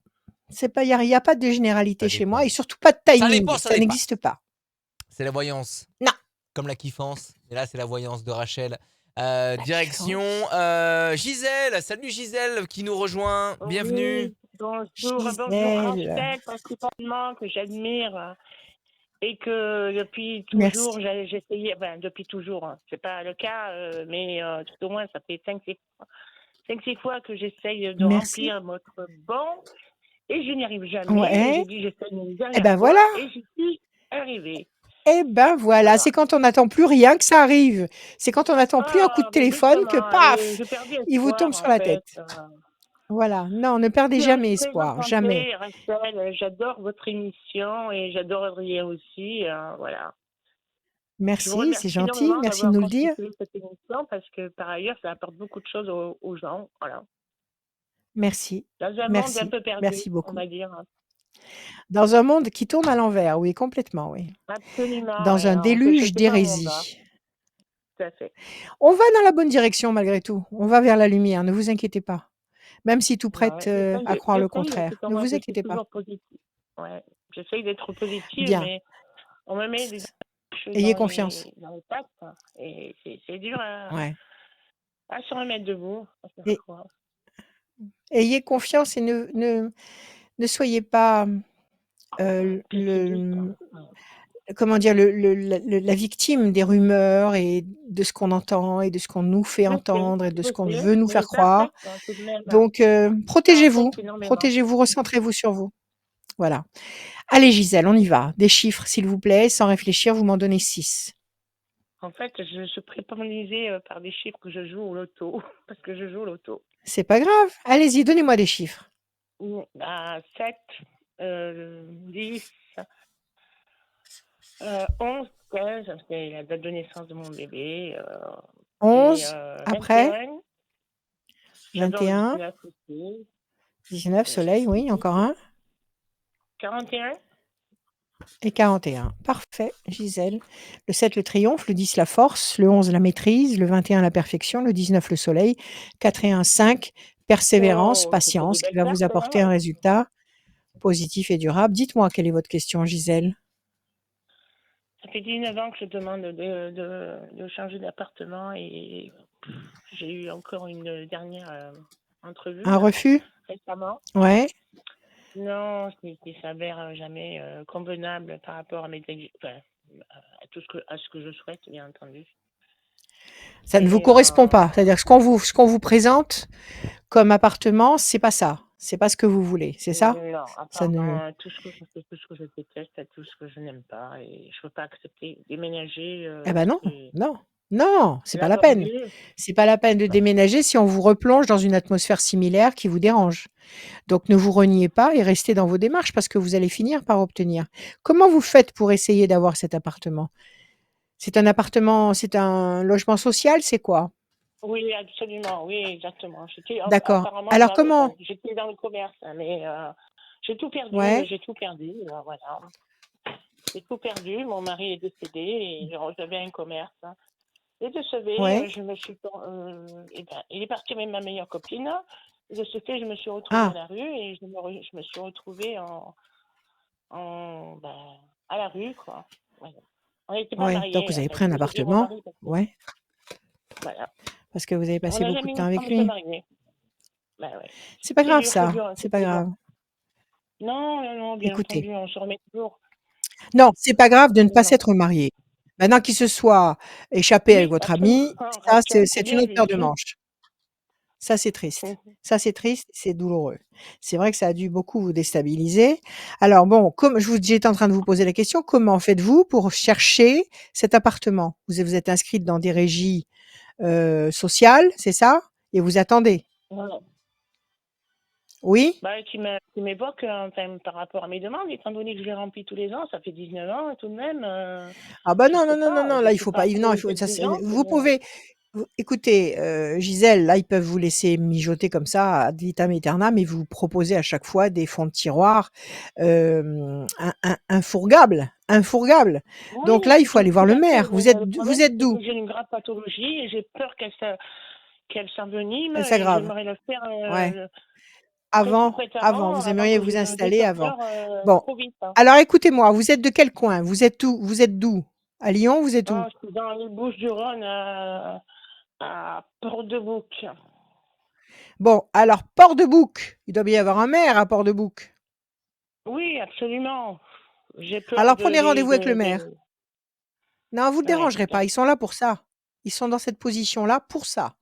Speaker 2: C'est pas il y a pas de généralité
Speaker 1: Ça
Speaker 2: chez moi et
Speaker 1: dépend.
Speaker 2: surtout pas de
Speaker 1: Ça dépend,
Speaker 2: timing,
Speaker 1: ça
Speaker 2: ça
Speaker 1: dépend.
Speaker 2: n'existe pas.
Speaker 1: C'est la voyance.
Speaker 2: Non.
Speaker 1: Comme la kiffance. Et là, c'est la voyance de Rachel.
Speaker 2: La
Speaker 1: Direction
Speaker 2: kiffance.
Speaker 1: Gisèle. Salut Gisèle qui nous rejoint. Bienvenue.
Speaker 5: Oui, bonjour
Speaker 2: Gisèle,
Speaker 5: Rachel, principalement que j'admire et que depuis toujours,
Speaker 2: merci.
Speaker 5: j'essayais, enfin depuis toujours, hein, c'est pas le cas, mais tout au moins ça fait 5-6 fois que j'essaye de
Speaker 2: Merci.
Speaker 5: remplir votre banc et je n'y arrive jamais. Et
Speaker 2: Ouais.
Speaker 5: j'ai dit j'essaye une
Speaker 2: Et
Speaker 5: dernière
Speaker 2: ben
Speaker 5: fois
Speaker 2: voilà.
Speaker 5: et j'y suis arrivée.
Speaker 2: Et ben voilà,
Speaker 5: Voilà.
Speaker 2: c'est quand on n'attend plus rien que ça arrive. C'est quand on n'attend plus un coup de
Speaker 5: Ah, ben
Speaker 2: téléphone que
Speaker 5: justement, et
Speaker 2: paf,
Speaker 5: j'ai perdu
Speaker 2: il vous tombe
Speaker 5: espoir
Speaker 2: sur
Speaker 5: en
Speaker 2: la
Speaker 5: fait.
Speaker 2: tête. Voilà. Non, ne perdez
Speaker 5: Je suis
Speaker 2: jamais
Speaker 5: très
Speaker 2: espoir, jamais.
Speaker 5: enchantée, Rachel. J'adore votre émission et j'adorerais aussi. Voilà. Je vous
Speaker 2: Merci,
Speaker 5: remercie
Speaker 2: c'est gentil.
Speaker 5: énormément
Speaker 2: Merci de
Speaker 5: d'avoir
Speaker 2: nous le dire.
Speaker 5: constitué cette émission parce que par ailleurs, ça apporte beaucoup de choses aux gens. Voilà.
Speaker 2: Merci,
Speaker 5: Dans un monde un
Speaker 2: merci,
Speaker 5: peu perdu,
Speaker 2: merci
Speaker 5: on
Speaker 2: beaucoup.
Speaker 5: va dire.
Speaker 2: Dans un monde qui tourne à l'envers, oui, complètement, oui.
Speaker 5: Absolument,
Speaker 2: Dans
Speaker 5: ouais,
Speaker 2: un
Speaker 5: on sait, je
Speaker 2: déluge
Speaker 5: sais pas où on va.
Speaker 2: d'hérésie.
Speaker 5: Tout à fait.
Speaker 2: On va dans la bonne direction malgré tout. On va vers la lumière, ne vous inquiétez pas. Même si tout prête
Speaker 5: Ouais,
Speaker 2: à croire le
Speaker 5: j'essaye,
Speaker 2: contraire.
Speaker 5: c'est
Speaker 2: Ne
Speaker 5: moi,
Speaker 2: vous
Speaker 5: je suis
Speaker 2: inquiétez pas.
Speaker 5: toujours positive. Ouais, j'essaye d'être positive,
Speaker 2: Bien.
Speaker 5: mais on me met des choses
Speaker 2: Ayez confiance.
Speaker 5: dans les pattes, quoi. Et c'est dur
Speaker 2: Ouais.
Speaker 5: à se remettre debout à chaque
Speaker 2: Et
Speaker 5: fois.
Speaker 2: ayez confiance et ne soyez pas
Speaker 5: Pessimiste, quoi.
Speaker 2: comment dire, la victime des rumeurs et de ce qu'on entend et de ce qu'on nous fait entendre et de
Speaker 5: Je
Speaker 2: ce qu'on
Speaker 5: sais,
Speaker 2: veut nous
Speaker 5: mais
Speaker 2: faire
Speaker 5: ça
Speaker 2: croire.
Speaker 5: affecte hein, tout de même.
Speaker 2: Donc,
Speaker 5: Ça affecte énormément.
Speaker 2: protégez-vous, recentrez-vous sur vous. Voilà. Allez, Gisèle, on y va. Des chiffres, s'il vous plaît, sans réfléchir, vous m'en donnez 6.
Speaker 5: En fait, je suis préponisée par des chiffres que je joue au loto, parce que je joue au loto.
Speaker 2: C'est pas grave. Allez-y, donnez-moi des chiffres.
Speaker 5: 7, 10, 11, 15, c'est la date de naissance de mon bébé.
Speaker 2: 11, après
Speaker 5: 21. J'adore le
Speaker 2: 21,
Speaker 5: 19 aussi.
Speaker 2: 19, soleil, oui, encore un.
Speaker 5: 41.
Speaker 2: Et 41. Parfait, Gisèle. Le 7, le triomphe, le 10, la force, le 11, la maîtrise, le 21, la perfection, le 19, le soleil, 4 et 1, 5, persévérance,
Speaker 5: Oh, c'est pas des
Speaker 2: patience, qui
Speaker 5: belles
Speaker 2: va vous
Speaker 5: cartes,
Speaker 2: apporter
Speaker 5: hein.
Speaker 2: un résultat positif et durable. Dites-moi, quelle est votre question, Gisèle?
Speaker 5: Ça fait 19 ans que je demande de changer d'appartement et j'ai eu encore une dernière entrevue
Speaker 2: Un
Speaker 5: là,
Speaker 2: refus?
Speaker 5: récemment.
Speaker 2: Ouais.
Speaker 5: Non, qui s'avère jamais convenable par rapport à à ce que je souhaite, bien entendu.
Speaker 2: Ça ne vous
Speaker 5: Et
Speaker 2: correspond pas. C'est-à-dire que ce qu'on vous présente comme appartement, c'est pas ça. C'est pas ce que vous voulez, c'est ça?
Speaker 5: non,
Speaker 2: Ça ne...
Speaker 5: apparemment, tout ce que je fais, tout ce que je déteste, tout ce que je n'aime pas, et je peux pas accepter déménager.
Speaker 2: Eh ben non,
Speaker 5: C'est
Speaker 2: non, non, c'est pas la peine.
Speaker 5: laborieux.
Speaker 2: C'est pas la peine de déménager si on vous replonge dans une atmosphère similaire qui vous dérange. Donc ne vous reniez pas et restez dans vos démarches parce que vous allez finir par obtenir. Comment vous faites pour essayer d'avoir cet appartement? C'est un appartement, c'est un logement social, c'est quoi?
Speaker 5: Oui, absolument, oui, exactement.
Speaker 2: D'accord.
Speaker 5: Apparemment,
Speaker 2: Alors comment?
Speaker 5: j'étais dans le commerce, hein, mais j'ai tout perdu,
Speaker 2: Ouais,
Speaker 5: voilà. J'ai tout perdu, mon mari est décédé et j'avais un commerce. Hein. Et de ce fait,
Speaker 2: ouais.
Speaker 5: il est parti avec ma meilleure copine. Et de ce fait, je me suis retrouvée à
Speaker 2: Ah,
Speaker 5: la rue et je me suis retrouvée à la rue, quoi. Voilà. On n'était pas
Speaker 2: ouais. Donc
Speaker 5: mariés,
Speaker 2: vous
Speaker 5: en
Speaker 2: avez
Speaker 5: fait.
Speaker 2: pris un
Speaker 5: Je veux dire mon
Speaker 2: appartement.
Speaker 5: mari parce que,
Speaker 2: Ouais.
Speaker 5: voilà.
Speaker 2: Parce que vous avez
Speaker 5: On
Speaker 2: passé
Speaker 5: n'a
Speaker 2: beaucoup
Speaker 5: jamais
Speaker 2: de
Speaker 5: eu
Speaker 2: temps
Speaker 5: le
Speaker 2: avec
Speaker 5: temps de se
Speaker 2: lui.
Speaker 5: marier. Ben ouais.
Speaker 2: C'est pas grave
Speaker 5: C'est
Speaker 2: ça.
Speaker 5: dur,
Speaker 2: C'est
Speaker 5: c'est
Speaker 2: pas
Speaker 5: très dur.
Speaker 2: grave.
Speaker 5: Non, bien
Speaker 2: Écoutez.
Speaker 5: entendu, on se remet toujours.
Speaker 2: Non, c'est pas grave de ne pas
Speaker 5: Non.
Speaker 2: s'être marié. Maintenant qu'il se soit échappé avec
Speaker 5: Oui,
Speaker 2: votre
Speaker 5: absolument.
Speaker 2: ami, ça
Speaker 5: C'est
Speaker 2: c'est une
Speaker 5: bien
Speaker 2: autre
Speaker 5: vu.
Speaker 2: paire de manches. Ça, c'est triste.
Speaker 5: Mhm.
Speaker 2: Ça, c'est triste, c'est douloureux. C'est vrai que ça a dû beaucoup vous déstabiliser. Alors bon, comme j'étais en train de vous poser la question, comment faites-vous pour chercher cet appartement? Vous êtes inscrite dans des régies, sociales, c'est ça? Et vous attendez?
Speaker 5: Voilà.
Speaker 2: Oui?
Speaker 5: Qui m'évoque enfin, par rapport à mes demandes, étant donné que je les remplis tous les ans, ça fait 19 ans tout de même.
Speaker 2: Ah bah
Speaker 5: Je
Speaker 2: non, non,
Speaker 5: sais
Speaker 2: non, non,
Speaker 5: pas,
Speaker 2: non,
Speaker 5: je
Speaker 2: là, il
Speaker 5: suis
Speaker 2: faut
Speaker 5: pas
Speaker 2: pas non, il
Speaker 5: très
Speaker 2: faut ça c'est
Speaker 5: exigeante,
Speaker 2: vous
Speaker 5: mais
Speaker 2: pouvez écoutez, Gisèle, là, ils peuvent vous laisser mijoter comme ça ad vitam aeternam et vous proposer à chaque fois des fonds de tiroir, infourgables.
Speaker 5: oui,
Speaker 2: Donc là, il faut aller voir
Speaker 5: tout
Speaker 2: le
Speaker 5: à fait.
Speaker 2: maire.
Speaker 5: Mais le
Speaker 2: Vous
Speaker 5: problème,
Speaker 2: êtes
Speaker 5: c'est
Speaker 2: d'où?
Speaker 5: que j'ai une grave pathologie et j'ai peur qu'elle s'envenime
Speaker 2: Elle
Speaker 5: et
Speaker 2: s'aggrave.
Speaker 5: j'aimerais le faire
Speaker 2: Ouais. Avant, vous
Speaker 5: avant
Speaker 2: aimeriez
Speaker 5: que
Speaker 2: vous
Speaker 5: je me
Speaker 2: installer avant.
Speaker 5: détériore
Speaker 2: Bon,
Speaker 5: trop vite. Hein.
Speaker 2: alors écoutez-moi, vous êtes de quel coin? Vous êtes d'où? À Lyon, vous êtes où?
Speaker 5: Je suis dans les Bouches-du-Rhône à Port-de-Bouc.
Speaker 2: Bon, alors Port-de-Bouc, il doit bien y avoir un maire à Port-de-Bouc.
Speaker 5: Oui, absolument. J'ai peur
Speaker 2: Alors prenez rendez-vous avec le maire.
Speaker 5: de...
Speaker 2: Non, vous ne le
Speaker 5: Ouais,
Speaker 2: dérangerez pas, ils sont là pour ça. Ils sont dans cette position-là pour ça.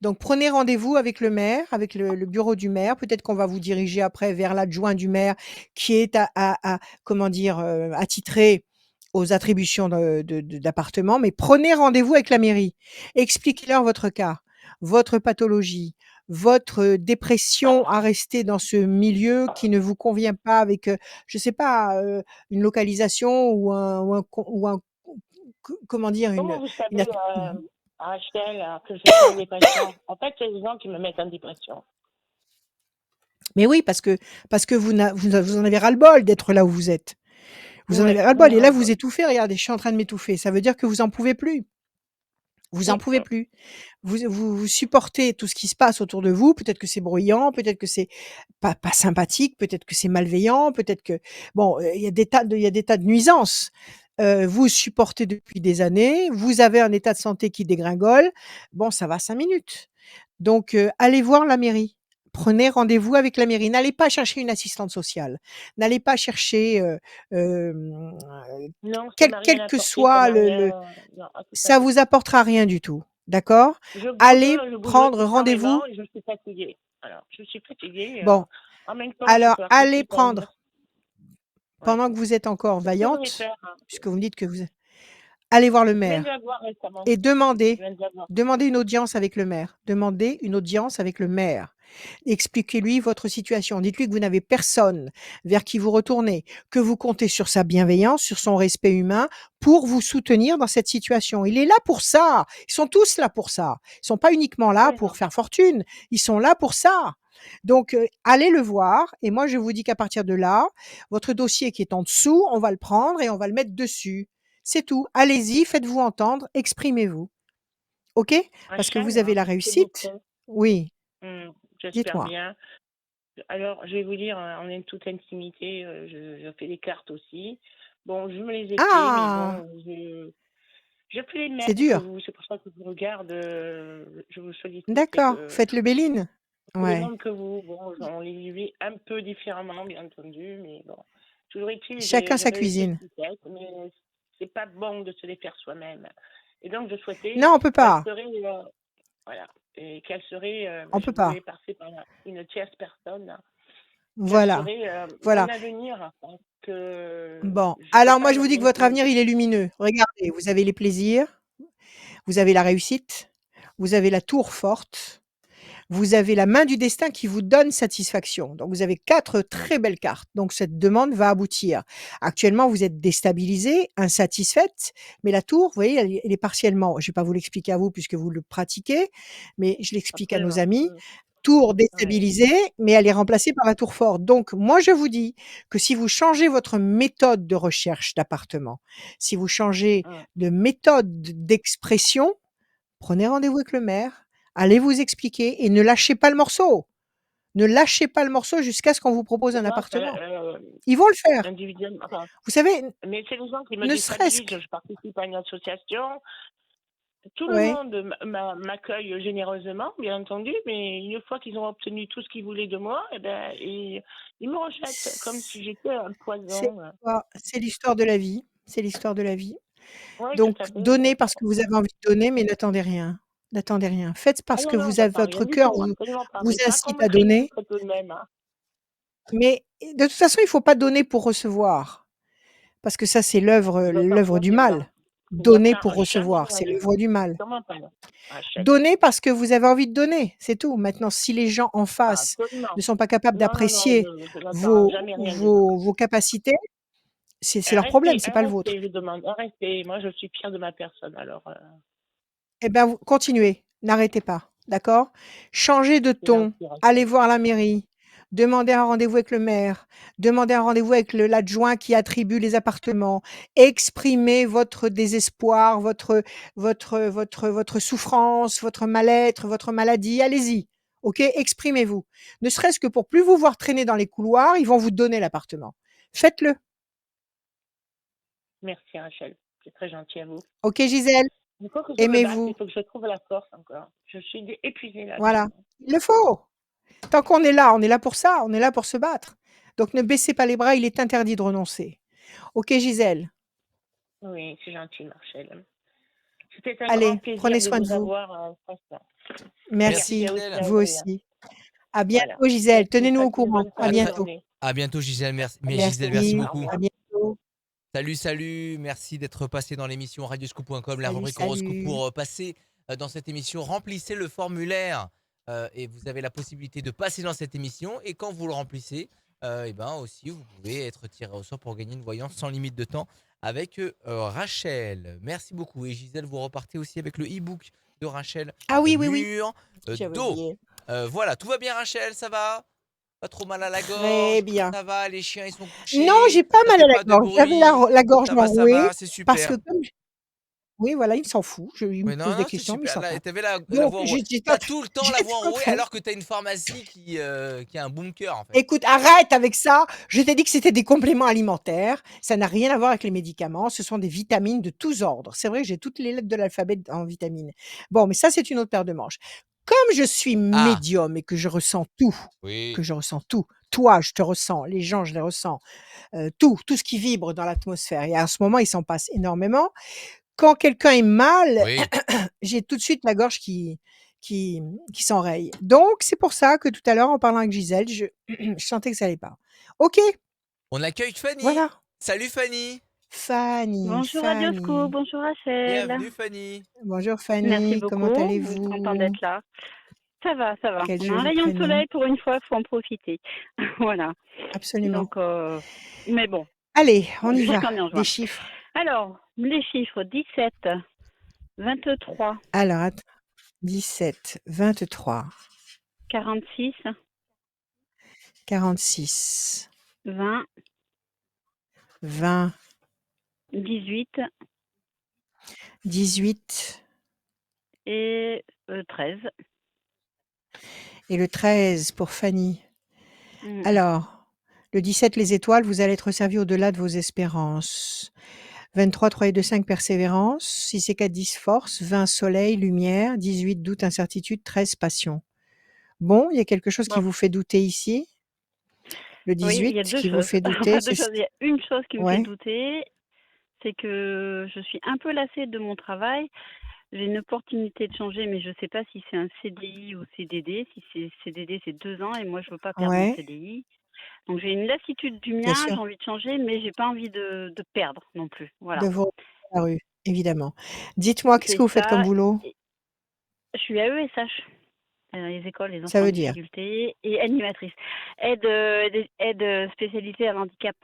Speaker 2: Donc prenez rendez-vous avec le maire, avec le bureau du maire. Peut-être qu'on va vous diriger après vers l'adjoint du maire qui est comment dire, attitré aux attributions d'appartements. Mais prenez rendez-vous avec la mairie. Expliquez-leur votre cas, votre pathologie, votre dépression à rester dans ce milieu qui ne vous convient pas avec, je sais pas, une localisation ou un comment dire,
Speaker 5: Comment vous
Speaker 2: une
Speaker 5: savez,
Speaker 2: at-
Speaker 5: Rachel, que je suis en dépression? En fait, c'est les gens qui me mettent en dépression.
Speaker 2: Mais oui, parce que vous en avez ras-le-bol d'être là où vous êtes. Vous en avez
Speaker 5: Ouais, j'en
Speaker 2: ras-le-bol.
Speaker 5: ai
Speaker 2: Et là, vous
Speaker 5: ras-le-bol.
Speaker 2: étouffez. Regardez, je suis en train de m'étouffer. Ça veut dire que vous en pouvez plus. Vous en pouvez plus. Vous supportez tout ce qui se passe autour de vous. Peut-être que c'est bruyant, peut-être que c'est pas sympathique, peut-être que c'est malveillant, peut-être que bon, il y a il y a des tas de nuisances. Vous supportez depuis des années, vous avez un état de santé qui dégringole. Bon, ça va 5 minutes. Donc, allez voir la mairie. Prenez rendez-vous avec la mairie. N'allez pas chercher une assistante sociale. N'allez pas chercher, hem,
Speaker 5: Non, ça m'a rien
Speaker 2: quel que
Speaker 5: apporté, ça
Speaker 2: soit
Speaker 5: m'a
Speaker 2: le
Speaker 5: rien non, tout à
Speaker 2: ça
Speaker 5: fait.
Speaker 2: vous apportera rien du tout, d'accord? Allez
Speaker 5: Je bouge
Speaker 2: prendre
Speaker 5: énormément
Speaker 2: rendez-vous.
Speaker 5: et je suis fatiguée. Alors, je suis fatiguée,
Speaker 2: Bon,
Speaker 5: en même temps, j'ai
Speaker 2: alors
Speaker 5: peur. Qu'est-ce
Speaker 2: allez
Speaker 5: que ça veut dire?
Speaker 2: prendre
Speaker 5: Ouais.
Speaker 2: pendant que vous êtes encore
Speaker 5: C'est ce que je vais
Speaker 2: vaillante,
Speaker 5: faire, hein.
Speaker 2: puisque vous me dites que vous allez voir le
Speaker 5: Je viens de
Speaker 2: maire
Speaker 5: la voir récemment.
Speaker 2: et
Speaker 5: Je
Speaker 2: demandez
Speaker 5: viens de la voir.
Speaker 2: demandez une audience avec le maire. Demandez une audience avec le maire. Expliquez-lui votre situation. Dites-lui que vous n'avez personne vers qui vous retourner, que vous comptez sur sa bienveillance, sur son respect humain pour vous soutenir dans cette situation. Il est là pour ça. Ils sont tous là pour ça. Ils sont pas uniquement là
Speaker 5: Oui, non.
Speaker 2: pour faire fortune. Ils sont là pour ça. Donc, allez le voir et moi je vous dis qu'à partir de là, votre dossier qui est en dessous, on va le prendre et on va le mettre dessus. C'est tout. Allez-y, faites-vous entendre, exprimez-vous. OK? Parce que vous
Speaker 5: Rachel,
Speaker 2: avez la
Speaker 5: s'il vous
Speaker 2: réussite.
Speaker 5: plaît.
Speaker 2: Oui,
Speaker 5: J'espère
Speaker 2: dites-moi.
Speaker 5: bien. Alors, je vais vous dire, en toute intimité, je fais des cartes aussi. Bon, je me les ai fait, mais
Speaker 2: Ah!
Speaker 5: bon, j'ai plus les mêmes
Speaker 2: C'est
Speaker 5: que
Speaker 2: dur.
Speaker 5: vous. C'est pour ça que je vous regarde, je vous sollicite et
Speaker 2: D'accord,
Speaker 5: que
Speaker 2: faites le Béline.
Speaker 5: pour les
Speaker 2: Ouais.
Speaker 5: mêmes que vous. Bon, on les vit un peu différemment, bien entendu, mais bon. Toujours est-il,
Speaker 2: Chacun
Speaker 5: j'ai
Speaker 2: sa
Speaker 5: réussi
Speaker 2: cuisine.
Speaker 5: peut-être, mais c'est pas bon de se les faire soi-même. Et donc, je souhaitais
Speaker 2: Non, on peut
Speaker 5: quelle
Speaker 2: pas.
Speaker 5: serait, voilà, et quelle serait,
Speaker 2: On
Speaker 5: je
Speaker 2: peut pas.
Speaker 5: voulais passer par une tierce personne. Quel
Speaker 2: Voilà.
Speaker 5: serait
Speaker 2: Voilà.
Speaker 5: mon avenir? Parce que
Speaker 2: Bon,
Speaker 5: je peux
Speaker 2: alors
Speaker 5: pas
Speaker 2: moi je vous dis que votre
Speaker 5: maintenir.
Speaker 2: avenir, il est lumineux. Regardez, vous avez les plaisirs, vous avez la réussite, vous avez la tour forte, vous avez la main du destin qui vous donne satisfaction. Donc vous avez 4 très belles cartes. Donc cette demande va aboutir. Actuellement, vous êtes déstabilisée, insatisfaite, mais la tour, vous voyez, elle est partiellement, je vais pas vous l'expliquer à vous puisque vous le pratiquez, mais je l'explique à nos
Speaker 5: Absolument.
Speaker 2: amis. Tour
Speaker 5: Ouais.
Speaker 2: déstabilisée, mais elle est remplacée par la tour forte. Donc moi, je vous dis que si vous changez votre méthode de recherche d'appartement, si vous changez
Speaker 5: Mm.
Speaker 2: de méthode d'expression, prenez rendez-vous avec le maire, allez vous expliquer et ne lâchez pas le morceau. Ne lâchez pas le morceau jusqu'à ce qu'on vous propose un
Speaker 5: Non,
Speaker 2: appartement. Ils vont le faire.
Speaker 5: individuellement. Enfin,
Speaker 2: Vous savez,
Speaker 5: mais c'est les gens qui me
Speaker 2: ne serait-ce
Speaker 5: déstabilisent.
Speaker 2: que
Speaker 5: Je participe à une association. Tout le
Speaker 2: ouais,
Speaker 5: monde m'accueille généreusement, bien entendu, mais une fois qu'ils ont obtenu tout ce qu'ils voulaient de moi, eh ben, ils me rejettent comme si j'étais un poison.
Speaker 2: c'est l'histoire de la vie, c'est l'histoire de la vie.
Speaker 5: Oui, tout
Speaker 2: Donc
Speaker 5: à fait.
Speaker 2: donnez parce que vous avez envie de donner, mais n'attendez rien. N'attendez rien. Faites
Speaker 5: Ah
Speaker 2: parce
Speaker 5: non,
Speaker 2: que
Speaker 5: non,
Speaker 2: vous avez
Speaker 5: j'attends rien
Speaker 2: votre
Speaker 5: du
Speaker 2: cœur
Speaker 5: tout, absolument pas.
Speaker 2: vous
Speaker 5: Mais pas qu'on
Speaker 2: incite
Speaker 5: me
Speaker 2: à
Speaker 5: crédite
Speaker 2: donner,
Speaker 5: tout de même.
Speaker 2: mais de toute façon, il faut pas donner pour recevoir. Parce que ça, c'est
Speaker 5: Je dois faire
Speaker 2: l'œuvre
Speaker 5: quoi,
Speaker 2: du
Speaker 5: Sylvain?
Speaker 2: mal.
Speaker 5: Je dois
Speaker 2: Donner
Speaker 5: faire
Speaker 2: pour
Speaker 5: changer
Speaker 2: recevoir,
Speaker 5: ma
Speaker 2: c'est
Speaker 5: vie.
Speaker 2: l'œuvre du mal.
Speaker 5: Comment pas, Rachel?
Speaker 2: Donnez parce que vous avez envie de donner, c'est tout. Maintenant, si les gens en
Speaker 5: Ah,
Speaker 2: face
Speaker 5: absolument.
Speaker 2: ne sont pas capables
Speaker 5: Non, non, non,
Speaker 2: d'apprécier
Speaker 5: je n'attends jamais rien des autres.
Speaker 2: vos capacités, c'est
Speaker 5: Un
Speaker 2: leur problème,
Speaker 5: respect,
Speaker 2: c'est
Speaker 5: un
Speaker 2: pas le vôtre.
Speaker 5: respect, je demande, un respect. Moi, je suis fière de ma personne, alors
Speaker 2: Eh ben, vous continuez, n'arrêtez pas, d'accord? Changez de
Speaker 5: c'est
Speaker 2: ton,
Speaker 5: gentil,
Speaker 2: allez
Speaker 5: Rachel.
Speaker 2: voir la mairie, demandez un rendez-vous avec le maire, demandez un rendez-vous avec l'adjoint qui attribue les appartements, exprimez votre désespoir, votre souffrance, votre mal-être, votre maladie, allez-y, OK? Exprimez-vous. Ne serait-ce que pour plus vous voir traîner dans les couloirs, ils vont vous donner l'appartement. Faites-le,
Speaker 5: Merci, Rachel. C'est très gentil à vous.
Speaker 2: OK Gisèle?
Speaker 5: Il faut que je me batte, il
Speaker 2: Aimez-vous.
Speaker 5: faut que je trouve la force encore. Je suis épuisée là
Speaker 2: Voilà,
Speaker 5: actuellement.
Speaker 2: il le faut. Tant qu'on est là pour ça, on est là pour se battre. Donc ne baissez pas les bras, il est interdit de renoncer. OK Gisèle?
Speaker 5: Oui, c'est gentil, Rachel. C'était un grand
Speaker 2: Allez,
Speaker 5: plaisir
Speaker 2: prenez
Speaker 5: de
Speaker 2: soin de
Speaker 5: vous
Speaker 2: vous.
Speaker 5: avoir, franchement.
Speaker 1: Merci
Speaker 2: Merci,
Speaker 5: Merci
Speaker 1: Gisèle.
Speaker 5: à
Speaker 2: vous
Speaker 5: vous.
Speaker 2: aussi. À
Speaker 5: Voilà.
Speaker 2: bientôt Gisèle,
Speaker 5: Merci,
Speaker 2: tenez-nous au
Speaker 5: passez une
Speaker 2: courant.
Speaker 5: bonne
Speaker 2: À
Speaker 5: fin
Speaker 1: À
Speaker 5: de
Speaker 1: très
Speaker 2: bientôt.
Speaker 5: journée.
Speaker 1: à bientôt Gisèle, merci mais Gisèle, merci
Speaker 2: Merci,
Speaker 5: Au
Speaker 1: beaucoup.
Speaker 2: à
Speaker 5: revoir.
Speaker 2: bientôt.
Speaker 1: Salut, salut, merci d'être passé dans l'émission radioscoop.com, la
Speaker 2: Salut,
Speaker 1: rubrique horoscope.
Speaker 2: salut.
Speaker 1: Pour passer dans cette émission, remplissez le formulaire et vous avez la possibilité de passer dans cette émission. Et quand vous le remplissez, et ben aussi vous pouvez être tiré au sort pour gagner une voyance sans limite de temps avec Rachel. Merci beaucoup. Et Gisèle, vous repartez aussi avec le e-book de Rachel,
Speaker 2: Ah oui, oui, oui,
Speaker 1: Mur
Speaker 2: j'avais
Speaker 1: d'eau.
Speaker 2: oublié.
Speaker 1: Voilà, tout va bien Rachel, ça va? Pas trop mal à la gorge?
Speaker 2: Très bien.
Speaker 1: Ça va, les chiens ils sont
Speaker 2: Non,
Speaker 1: couchés?
Speaker 2: j'ai pas
Speaker 1: Ça
Speaker 2: mal
Speaker 1: fait
Speaker 2: à la
Speaker 1: pas de
Speaker 2: gorge. J'avais
Speaker 1: bruit?
Speaker 2: la gorge
Speaker 1: Ça
Speaker 2: enrouée
Speaker 1: va, c'est
Speaker 2: parce que
Speaker 1: super.
Speaker 2: oui, voilà, il s'en fout. Il me
Speaker 1: Mais non,
Speaker 2: pose des
Speaker 1: non, c'est
Speaker 2: questions, mais il
Speaker 1: super.
Speaker 2: s'en
Speaker 1: Là,
Speaker 2: fout.
Speaker 1: t'avais la
Speaker 2: Donc,
Speaker 1: voix enrouée.
Speaker 2: j'étais
Speaker 1: T'as tout le temps la voix
Speaker 2: en
Speaker 1: enrouée
Speaker 2: train.
Speaker 1: alors que t'as une pharmacie qui a un bunker en fait.
Speaker 2: Écoute, arrête avec ça. Je t'ai dit que c'était des compléments alimentaires. Ça n'a rien à voir avec les médicaments. Ce sont des vitamines de tous ordres. C'est vrai que j'ai toutes les lettres de l'alphabet en vitamines. Bon, mais ça, c'est une autre paire de manches. Comme je suis
Speaker 1: Ah,
Speaker 2: médium et que je ressens tout,
Speaker 1: oui.
Speaker 2: toi, je te ressens, les gens, je les ressens, tout ce qui vibre dans l'atmosphère. Et en ce moment, il s'en passe énormément. Quand quelqu'un est mal,
Speaker 1: Oui.
Speaker 2: j'ai tout de suite la gorge qui qui s'enraye. Donc c'est pour ça que tout à l'heure, en parlant avec Gisèle, je je sentais que ça allait pas. OK,
Speaker 1: On accueille Fanny.
Speaker 2: voilà.
Speaker 1: Salut Fanny.
Speaker 5: Bonjour Radioscoop,
Speaker 2: Fanny.
Speaker 5: bonjour Rachel.
Speaker 1: Bienvenue Fanny.
Speaker 2: Bonjour
Speaker 5: Merci
Speaker 2: Fanny, comment
Speaker 5: beaucoup, content
Speaker 2: allez-vous?
Speaker 5: d'être là. Ça va, ça va.
Speaker 2: Quel
Speaker 5: On a un
Speaker 2: joli
Speaker 5: rayon de
Speaker 2: prénom.
Speaker 5: soleil pour une fois, il faut en profiter. Voilà.
Speaker 2: Absolument.
Speaker 5: Donc, mais bon,
Speaker 2: Allez, on y va.
Speaker 5: jusqu'en est en
Speaker 2: Des
Speaker 5: juin.
Speaker 2: chiffres.
Speaker 5: Alors, les chiffres 17, 23,
Speaker 2: Alors, attends. 17, 23,
Speaker 5: 46,
Speaker 2: 46,
Speaker 5: 20,
Speaker 2: 20,
Speaker 5: 18
Speaker 2: 18
Speaker 5: et 13.
Speaker 2: et le 13 pour Fanny.
Speaker 5: Mm.
Speaker 2: Alors, le 17, les étoiles, vous allez être servi au-delà de vos espérances. 23, 3 et 2, 5, persévérance. 6 et 4, 10, force. 20, soleil, lumière. 18, doute, incertitude. 13, passion. Bon, il y a quelque chose qui
Speaker 5: Bon,
Speaker 2: vous fait douter ici? Le
Speaker 5: oui, il y a
Speaker 2: 18
Speaker 5: deux
Speaker 2: qui vous
Speaker 5: choses.
Speaker 2: fait douter,
Speaker 5: Enfin, deux choses. Il y a une chose qui me fait
Speaker 2: ouais,
Speaker 5: douter, c'est que je suis un peu lassée de mon travail. J'ai une opportunité de changer, mais je ne sais pas si c'est un CDI ou CDD. Si c'est CDD, c'est 2 ans et moi, je ne veux pas perdre mon
Speaker 2: ouais,
Speaker 5: CDI. Donc, j'ai une lassitude du
Speaker 2: bien
Speaker 5: mien,
Speaker 2: sûr,
Speaker 5: j'ai envie de changer, mais j'ai pas envie de perdre non plus.
Speaker 2: de
Speaker 5: Voilà,
Speaker 2: vous la rue, évidemment. Dites-moi, qu'est-ce que
Speaker 5: c'est
Speaker 2: vous faites comme
Speaker 5: ça.
Speaker 2: boulot?
Speaker 5: Et je suis AESH, les écoles, les
Speaker 2: Ça
Speaker 5: enfants en
Speaker 2: veut dire?
Speaker 5: difficulté, et animatrice. Aide spécialisée à l'handicap.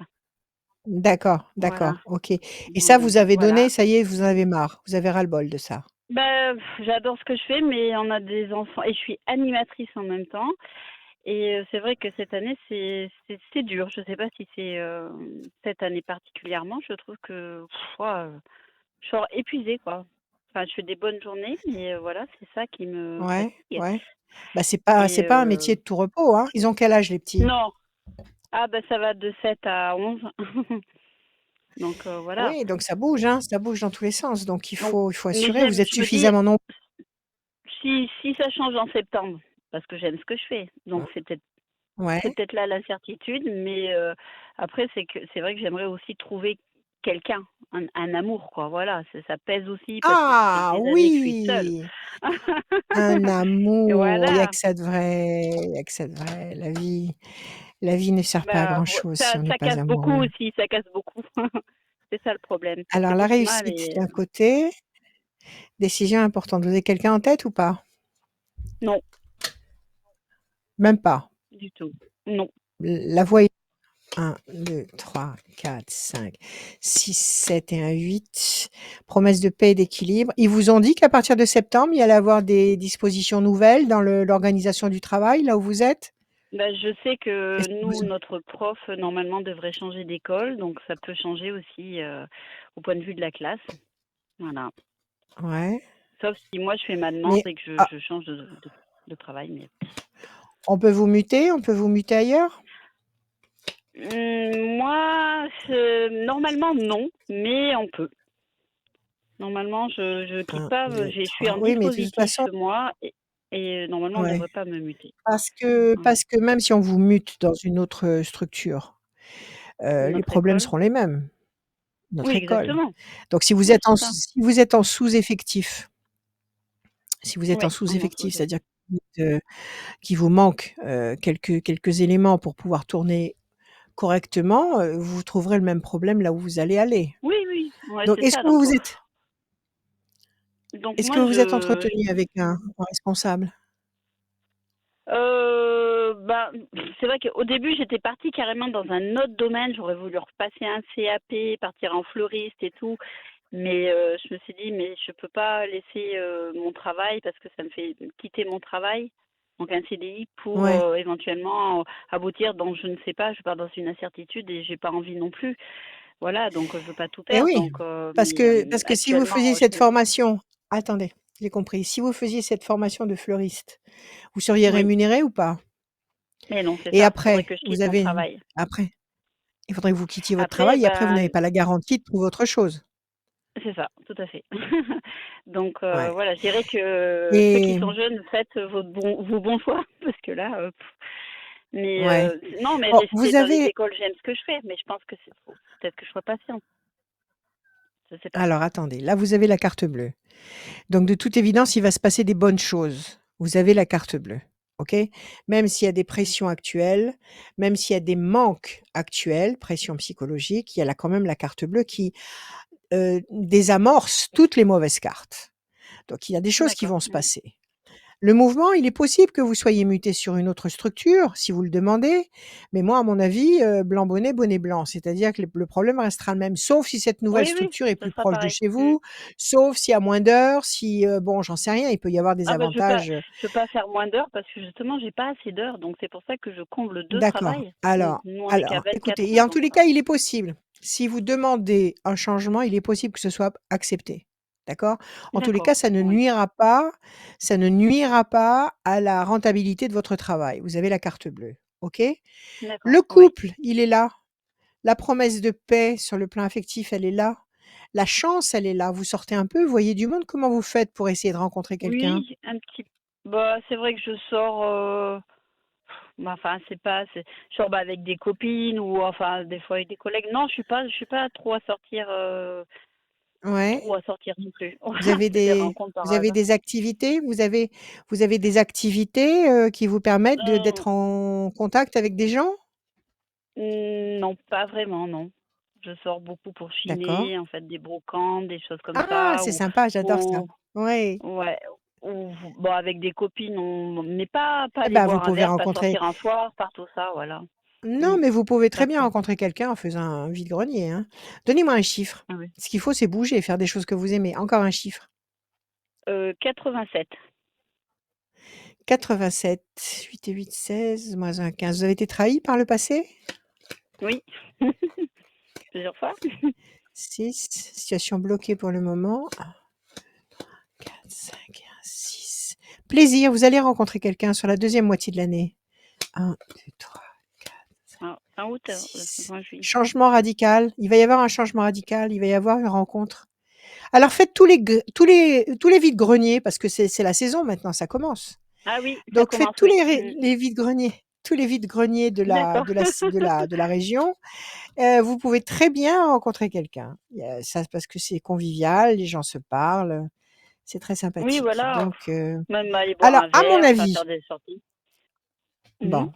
Speaker 2: D'accord,
Speaker 5: Voilà.
Speaker 2: OK. Et ça, vous avez donné,
Speaker 5: Voilà.
Speaker 2: ça y est, vous en avez marre, vous avez ras-le-bol de ça?
Speaker 5: Ben, j'adore ce que je fais, mais on a des enfants et je suis animatrice en même temps. Et c'est vrai que cette année, c'est dur. Je ne sais pas si c'est cette année particulièrement. Je trouve que je sors épuisée, quoi. Enfin, je fais des bonnes journées, mais voilà, c'est ça qui me
Speaker 2: Ouais,
Speaker 5: fatigue.
Speaker 2: ouais. Bah, c'est
Speaker 5: Et
Speaker 2: pas un métier de tout repos, hein. Ils ont quel âge les petits?
Speaker 5: non, ah ben ça va de 7 à 11. Donc voilà.
Speaker 2: Oui, donc ça bouge, hein, ça bouge dans tous les sens, donc
Speaker 5: Donc,
Speaker 2: il faut
Speaker 5: mais
Speaker 2: assurer. Vous êtes
Speaker 5: je me dis,
Speaker 2: suffisamment nombreux.
Speaker 5: si ça change en septembre, parce que j'aime ce que je fais, donc
Speaker 2: Ouais.
Speaker 5: c'est peut-être là l'incertitude, mais après c'est vrai que j'aimerais aussi trouver quelqu'un, un amour, quoi. Voilà, ça pèse aussi parce que ça fait
Speaker 2: Ah
Speaker 5: des années que je suis seule.
Speaker 2: oui! Un
Speaker 5: Et
Speaker 2: amour, il y a
Speaker 5: voilà.
Speaker 2: que ça de vrai, il y a que ça de vrai. La vie ne sert pas à
Speaker 5: Bah,
Speaker 2: grand
Speaker 5: ouais,
Speaker 2: chose si on n'est
Speaker 5: ça
Speaker 2: pas
Speaker 5: casse beaucoup
Speaker 2: amoureux.
Speaker 5: aussi, ça casse beaucoup. C'est ça le problème. Ça
Speaker 2: Alors
Speaker 5: fait
Speaker 2: la
Speaker 5: beaucoup mal
Speaker 2: réussite
Speaker 5: et
Speaker 2: d'un côté, décision importante. Vous avez quelqu'un en tête ou pas?
Speaker 5: non,
Speaker 2: Même pas?
Speaker 5: du tout. Non.
Speaker 2: La voie est 1, 2, 3, 4, 5, 6, 7 et un 8. Promesse de paix et d'équilibre. Ils vous ont dit qu'à partir de septembre, il y allait avoir des dispositions nouvelles dans l'organisation du travail, là où vous êtes?
Speaker 5: Bah, je sais que
Speaker 2: Est-ce que
Speaker 5: nous,
Speaker 2: vous
Speaker 5: notre prof, normalement, devrait changer d'école, donc ça peut changer aussi au point de vue de la classe. Voilà.
Speaker 2: ouais,
Speaker 5: Sauf si moi, je fais ma demande
Speaker 2: mais
Speaker 5: et que
Speaker 2: ah,
Speaker 5: je change de travail. Mais
Speaker 2: on peut vous muter? On peut vous muter ailleurs?
Speaker 5: moi, normalement, non, mais on peut. Normalement, je quitte
Speaker 2: 1,
Speaker 5: pas,
Speaker 2: 2,
Speaker 5: je suis
Speaker 2: 3.
Speaker 5: en
Speaker 2: Oui, mais de toute
Speaker 5: dispositif,
Speaker 2: façon,
Speaker 5: moi, et normalement, on ne
Speaker 2: ouais,
Speaker 5: devrait pas me muter. Voilà.
Speaker 2: parce que même si on vous mute dans une autre, structure, les
Speaker 5: Notre
Speaker 2: problèmes
Speaker 5: école.
Speaker 2: seront les mêmes,
Speaker 5: Oui,
Speaker 2: notre école.
Speaker 5: exactement.
Speaker 2: Donc
Speaker 5: Bah, c'est ça.
Speaker 2: si vous êtes en sous-effectif, si vous êtes en
Speaker 5: Oui, on en
Speaker 2: sous-effectif,
Speaker 5: sous-effectif.
Speaker 2: c'est-à-dire qu'il vous manque, quelques éléments pour pouvoir tourner correctement, vous trouverez le même problème là où vous allez aller.
Speaker 5: Oui, oui, ouais,
Speaker 2: Donc
Speaker 5: c'est ça. Donc
Speaker 2: est-ce que
Speaker 5: moi,
Speaker 2: vous vous êtes entretenu avec un responsable?
Speaker 5: Bah, c'est vrai qu'au début, j'étais partie carrément dans un autre domaine. J'aurais voulu repasser un CAP, partir en fleuriste et tout. Mais je me suis dit, mais je peux pas laisser mon travail parce que ça me fait quitter mon travail, donc un CDI, pour
Speaker 2: Ouais.
Speaker 5: éventuellement aboutir dans je ne sais pas, je pars dans une incertitude et j'ai pas envie non plus. Voilà, donc je veux pas tout
Speaker 2: Eh
Speaker 5: perdre.
Speaker 2: oui,
Speaker 5: Donc,
Speaker 2: parce que si vous
Speaker 5: actuellement,
Speaker 2: faisiez cette
Speaker 5: je...
Speaker 2: formation, attendez, j'ai compris. Si vous faisiez cette formation de fleuriste, vous seriez
Speaker 5: Oui,
Speaker 2: rémunéré ou pas?
Speaker 5: mais non, c'est
Speaker 2: Et
Speaker 5: ça. Faudrait
Speaker 2: après,
Speaker 5: que je
Speaker 2: vous
Speaker 5: quitte mon
Speaker 2: avez
Speaker 5: travail.
Speaker 2: après, il faudrait que vous quittiez votre
Speaker 5: Après,
Speaker 2: travail et après vous n'avez
Speaker 5: ben,
Speaker 2: pas la garantie de trouver autre chose.
Speaker 5: c'est ça, tout à fait. Donc
Speaker 2: Ouais.
Speaker 5: voilà, je dirais que ceux qui
Speaker 2: Et
Speaker 5: sont jeunes, faites vos bons choix, parce que là, mais
Speaker 2: ouais.
Speaker 5: non, mais
Speaker 2: Bon,
Speaker 5: rester
Speaker 2: vous
Speaker 5: dans les
Speaker 2: avez
Speaker 5: écoles, j'aime ce que je fais, mais je pense que faut peut-être que je sois patiente, je sais pas.
Speaker 2: alors attendez, là vous avez la carte bleue. Donc de toute évidence, il va se passer des bonnes choses. Vous avez la carte bleue, OK? Même s'il y a des pressions actuelles, même s'il y a des manques actuels, pression psychologique, il y a là quand même la carte bleue qui, désamorce toutes les mauvaises cartes. Donc il y a des choses qui
Speaker 5: D'accord.
Speaker 2: vont se passer. Le mouvement, il est possible que vous soyez muté sur une autre structure, si vous le demandez, mais moi, à mon avis, blanc bonnet, bonnet blanc. C'est-à-dire que le problème restera le même, sauf si cette nouvelle
Speaker 5: Oui, oui,
Speaker 2: structure est
Speaker 5: ça
Speaker 2: plus
Speaker 5: sera
Speaker 2: proche de
Speaker 5: pareil.
Speaker 2: chez
Speaker 5: Mm.
Speaker 2: vous, sauf s'il y a moins d'heures, si, bon, j'en sais rien, il peut y avoir des
Speaker 5: Ah ben
Speaker 2: avantages,
Speaker 5: je veux pas faire moins d'heures parce que justement j'ai pas assez d'heures, donc c'est pour ça que je comble deux
Speaker 2: d'accord.
Speaker 5: travails.
Speaker 2: Alors
Speaker 5: Nous on est qu'à
Speaker 2: alors,
Speaker 5: 24
Speaker 2: écoutez et
Speaker 5: heures,
Speaker 2: en tous
Speaker 5: donc
Speaker 2: les cas, il est possible. Si vous demandez un changement, il est possible que ce soit accepté. D'accord? En tous les
Speaker 5: d'accord.
Speaker 2: cas,
Speaker 5: Oui,
Speaker 2: ça ne nuira pas à la rentabilité de votre travail. Vous avez la carte bleue, OK?
Speaker 5: d'accord.
Speaker 2: Le
Speaker 5: Oui,
Speaker 2: couple, il est là. La promesse de paix sur le plan affectif, elle est là. La chance, elle est là. Vous sortez un peu, vous voyez du monde. Comment vous faites pour essayer de rencontrer quelqu'un?
Speaker 5: oui, un petit. Bah c'est vrai que je sors. Bah, enfin, je sors bah, avec des copines ou enfin des fois avec des collègues. Non, je suis pas
Speaker 2: Ouais.
Speaker 5: trop à sortir non plus.
Speaker 2: Vous avez
Speaker 5: C'est des
Speaker 2: des
Speaker 5: rencontres par
Speaker 2: vous avez
Speaker 5: hasard.
Speaker 2: des activités? Vous avez des activités, qui vous permettent de
Speaker 5: Euh,
Speaker 2: d'être en contact avec des gens?
Speaker 5: non, pas vraiment, non. Je sors beaucoup pour
Speaker 2: D'accord.
Speaker 5: chiner, en fait, des brocantes, des choses comme
Speaker 2: Ah,
Speaker 5: ça,
Speaker 2: c'est sympa, j'adore ça.
Speaker 5: ou
Speaker 2: Oui.
Speaker 5: ouais, ou bon avec des copines, mais pas
Speaker 2: Eh
Speaker 5: aller
Speaker 2: ben, vous
Speaker 5: boire un
Speaker 2: pouvez
Speaker 5: verre, pas
Speaker 2: rencontrer
Speaker 5: sortir un soir, par tout ça, voilà.
Speaker 2: non,
Speaker 5: Mm,
Speaker 2: mais vous pouvez
Speaker 5: pas
Speaker 2: très bien
Speaker 5: trop.
Speaker 2: rencontrer quelqu'un en faisant un vide-grenier, hein. Donnez-moi un chiffre.
Speaker 5: Ah oui.
Speaker 2: Ce qu'il faut, c'est bouger, faire des choses que vous aimez. Encore un chiffre.
Speaker 5: 87.
Speaker 2: 87, 8 et 8, 16, moins 1, 15. Vous avez été trahi par le passé?
Speaker 5: Oui. Plusieurs fois.
Speaker 2: 6, situation bloquée pour le moment. 4, 5, 6. Plaisir, vous allez rencontrer quelqu'un sur la deuxième moitié de l'année. 1, 2, 3,
Speaker 5: Ah, fin août,
Speaker 2: 6.
Speaker 5: juin, juillet.
Speaker 2: Changement radical. Il va y avoir un changement radical. Il va y avoir une rencontre. Alors faites tous les vides-greniers parce que c'est la saison maintenant, ça commence.
Speaker 5: Ah oui, ça
Speaker 2: Donc faites
Speaker 5: commence, oui. Mm.
Speaker 2: les vides-greniers, tous les vides-greniers
Speaker 5: D'accord.
Speaker 2: de la région. Vous pouvez très bien rencontrer quelqu'un. Ça parce que c'est convivial, les gens se parlent, c'est très
Speaker 5: Oui,
Speaker 2: sympathique.
Speaker 5: voilà.
Speaker 2: Donc
Speaker 5: Même aller boire
Speaker 2: alors
Speaker 5: un
Speaker 2: à mon
Speaker 5: verre, enfin
Speaker 2: avis
Speaker 5: faire des sorties. Mhm.
Speaker 2: bon,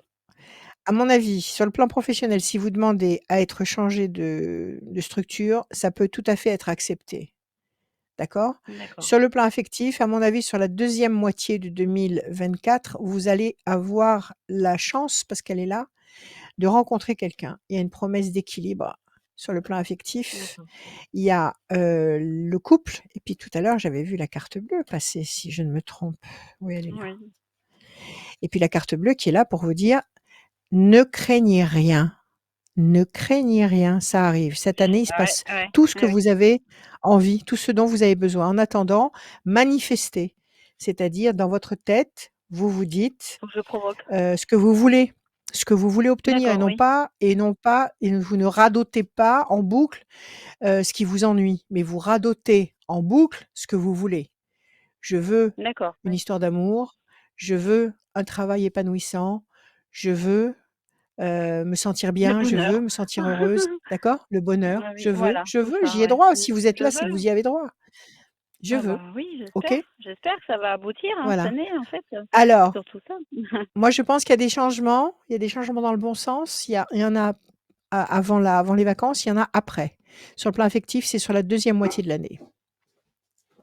Speaker 2: à mon avis, sur le plan professionnel, si vous demandez à être changé de structure, ça peut tout à fait être accepté. D'accord?
Speaker 5: D'accord.
Speaker 2: Sur le plan affectif, à mon avis, sur la deuxième moitié de 2024, vous allez avoir la chance, parce qu'elle est là, de rencontrer quelqu'un. Il y a une promesse d'équilibre sur le plan affectif.
Speaker 5: D'accord.
Speaker 2: Il y a, le couple et puis tout à l'heure, j'avais vu la carte bleue passer, si je ne me trompe. Oui, elle est là.
Speaker 5: Oui.
Speaker 2: Et puis la carte bleue qui est là pour vous dire: «Ne craignez rien, ne craignez rien, ça arrive. Cette année, il se
Speaker 5: Ouais,
Speaker 2: passe
Speaker 5: ouais,
Speaker 2: tout ce que
Speaker 5: ouais, oui.
Speaker 2: vous avez envie, tout ce dont vous avez besoin. En attendant, manifestez. C'est-à-dire dans votre tête, vous vous dites,
Speaker 5: Faut que je provoque.
Speaker 2: ce que vous voulez obtenir
Speaker 5: D'accord, oui.
Speaker 2: et vous ne radotez pas en boucle, ce qui vous ennuie, mais vous radotez en boucle ce que vous voulez. Je veux
Speaker 5: D'accord,
Speaker 2: une
Speaker 5: oui.
Speaker 2: histoire d'amour, je veux un travail épanouissant, je veux me sentir
Speaker 5: Le
Speaker 2: bien, je veux
Speaker 5: bonheur.
Speaker 2: me sentir heureuse, d'accord? Le bonheur,
Speaker 5: Ah oui, voilà, tout ça,
Speaker 2: j'y ai
Speaker 5: ouais.
Speaker 2: droit. Si vous êtes
Speaker 5: Je
Speaker 2: là, c'est que vous
Speaker 5: veux.
Speaker 2: y avez droit. Je
Speaker 5: Ah
Speaker 2: veux,
Speaker 5: bah oui,
Speaker 2: OK?
Speaker 5: j'espère. J'espère que ça va aboutir, hein, cette
Speaker 2: Voilà.
Speaker 5: année, en fait,
Speaker 2: Alors,
Speaker 5: sur tout ça.
Speaker 2: moi, je pense qu'il y a des changements, il y a des changements dans le bon sens. Il y en a avant les vacances, il y en a après. Sur le plan affectif, c'est sur la deuxième moitié de l'année.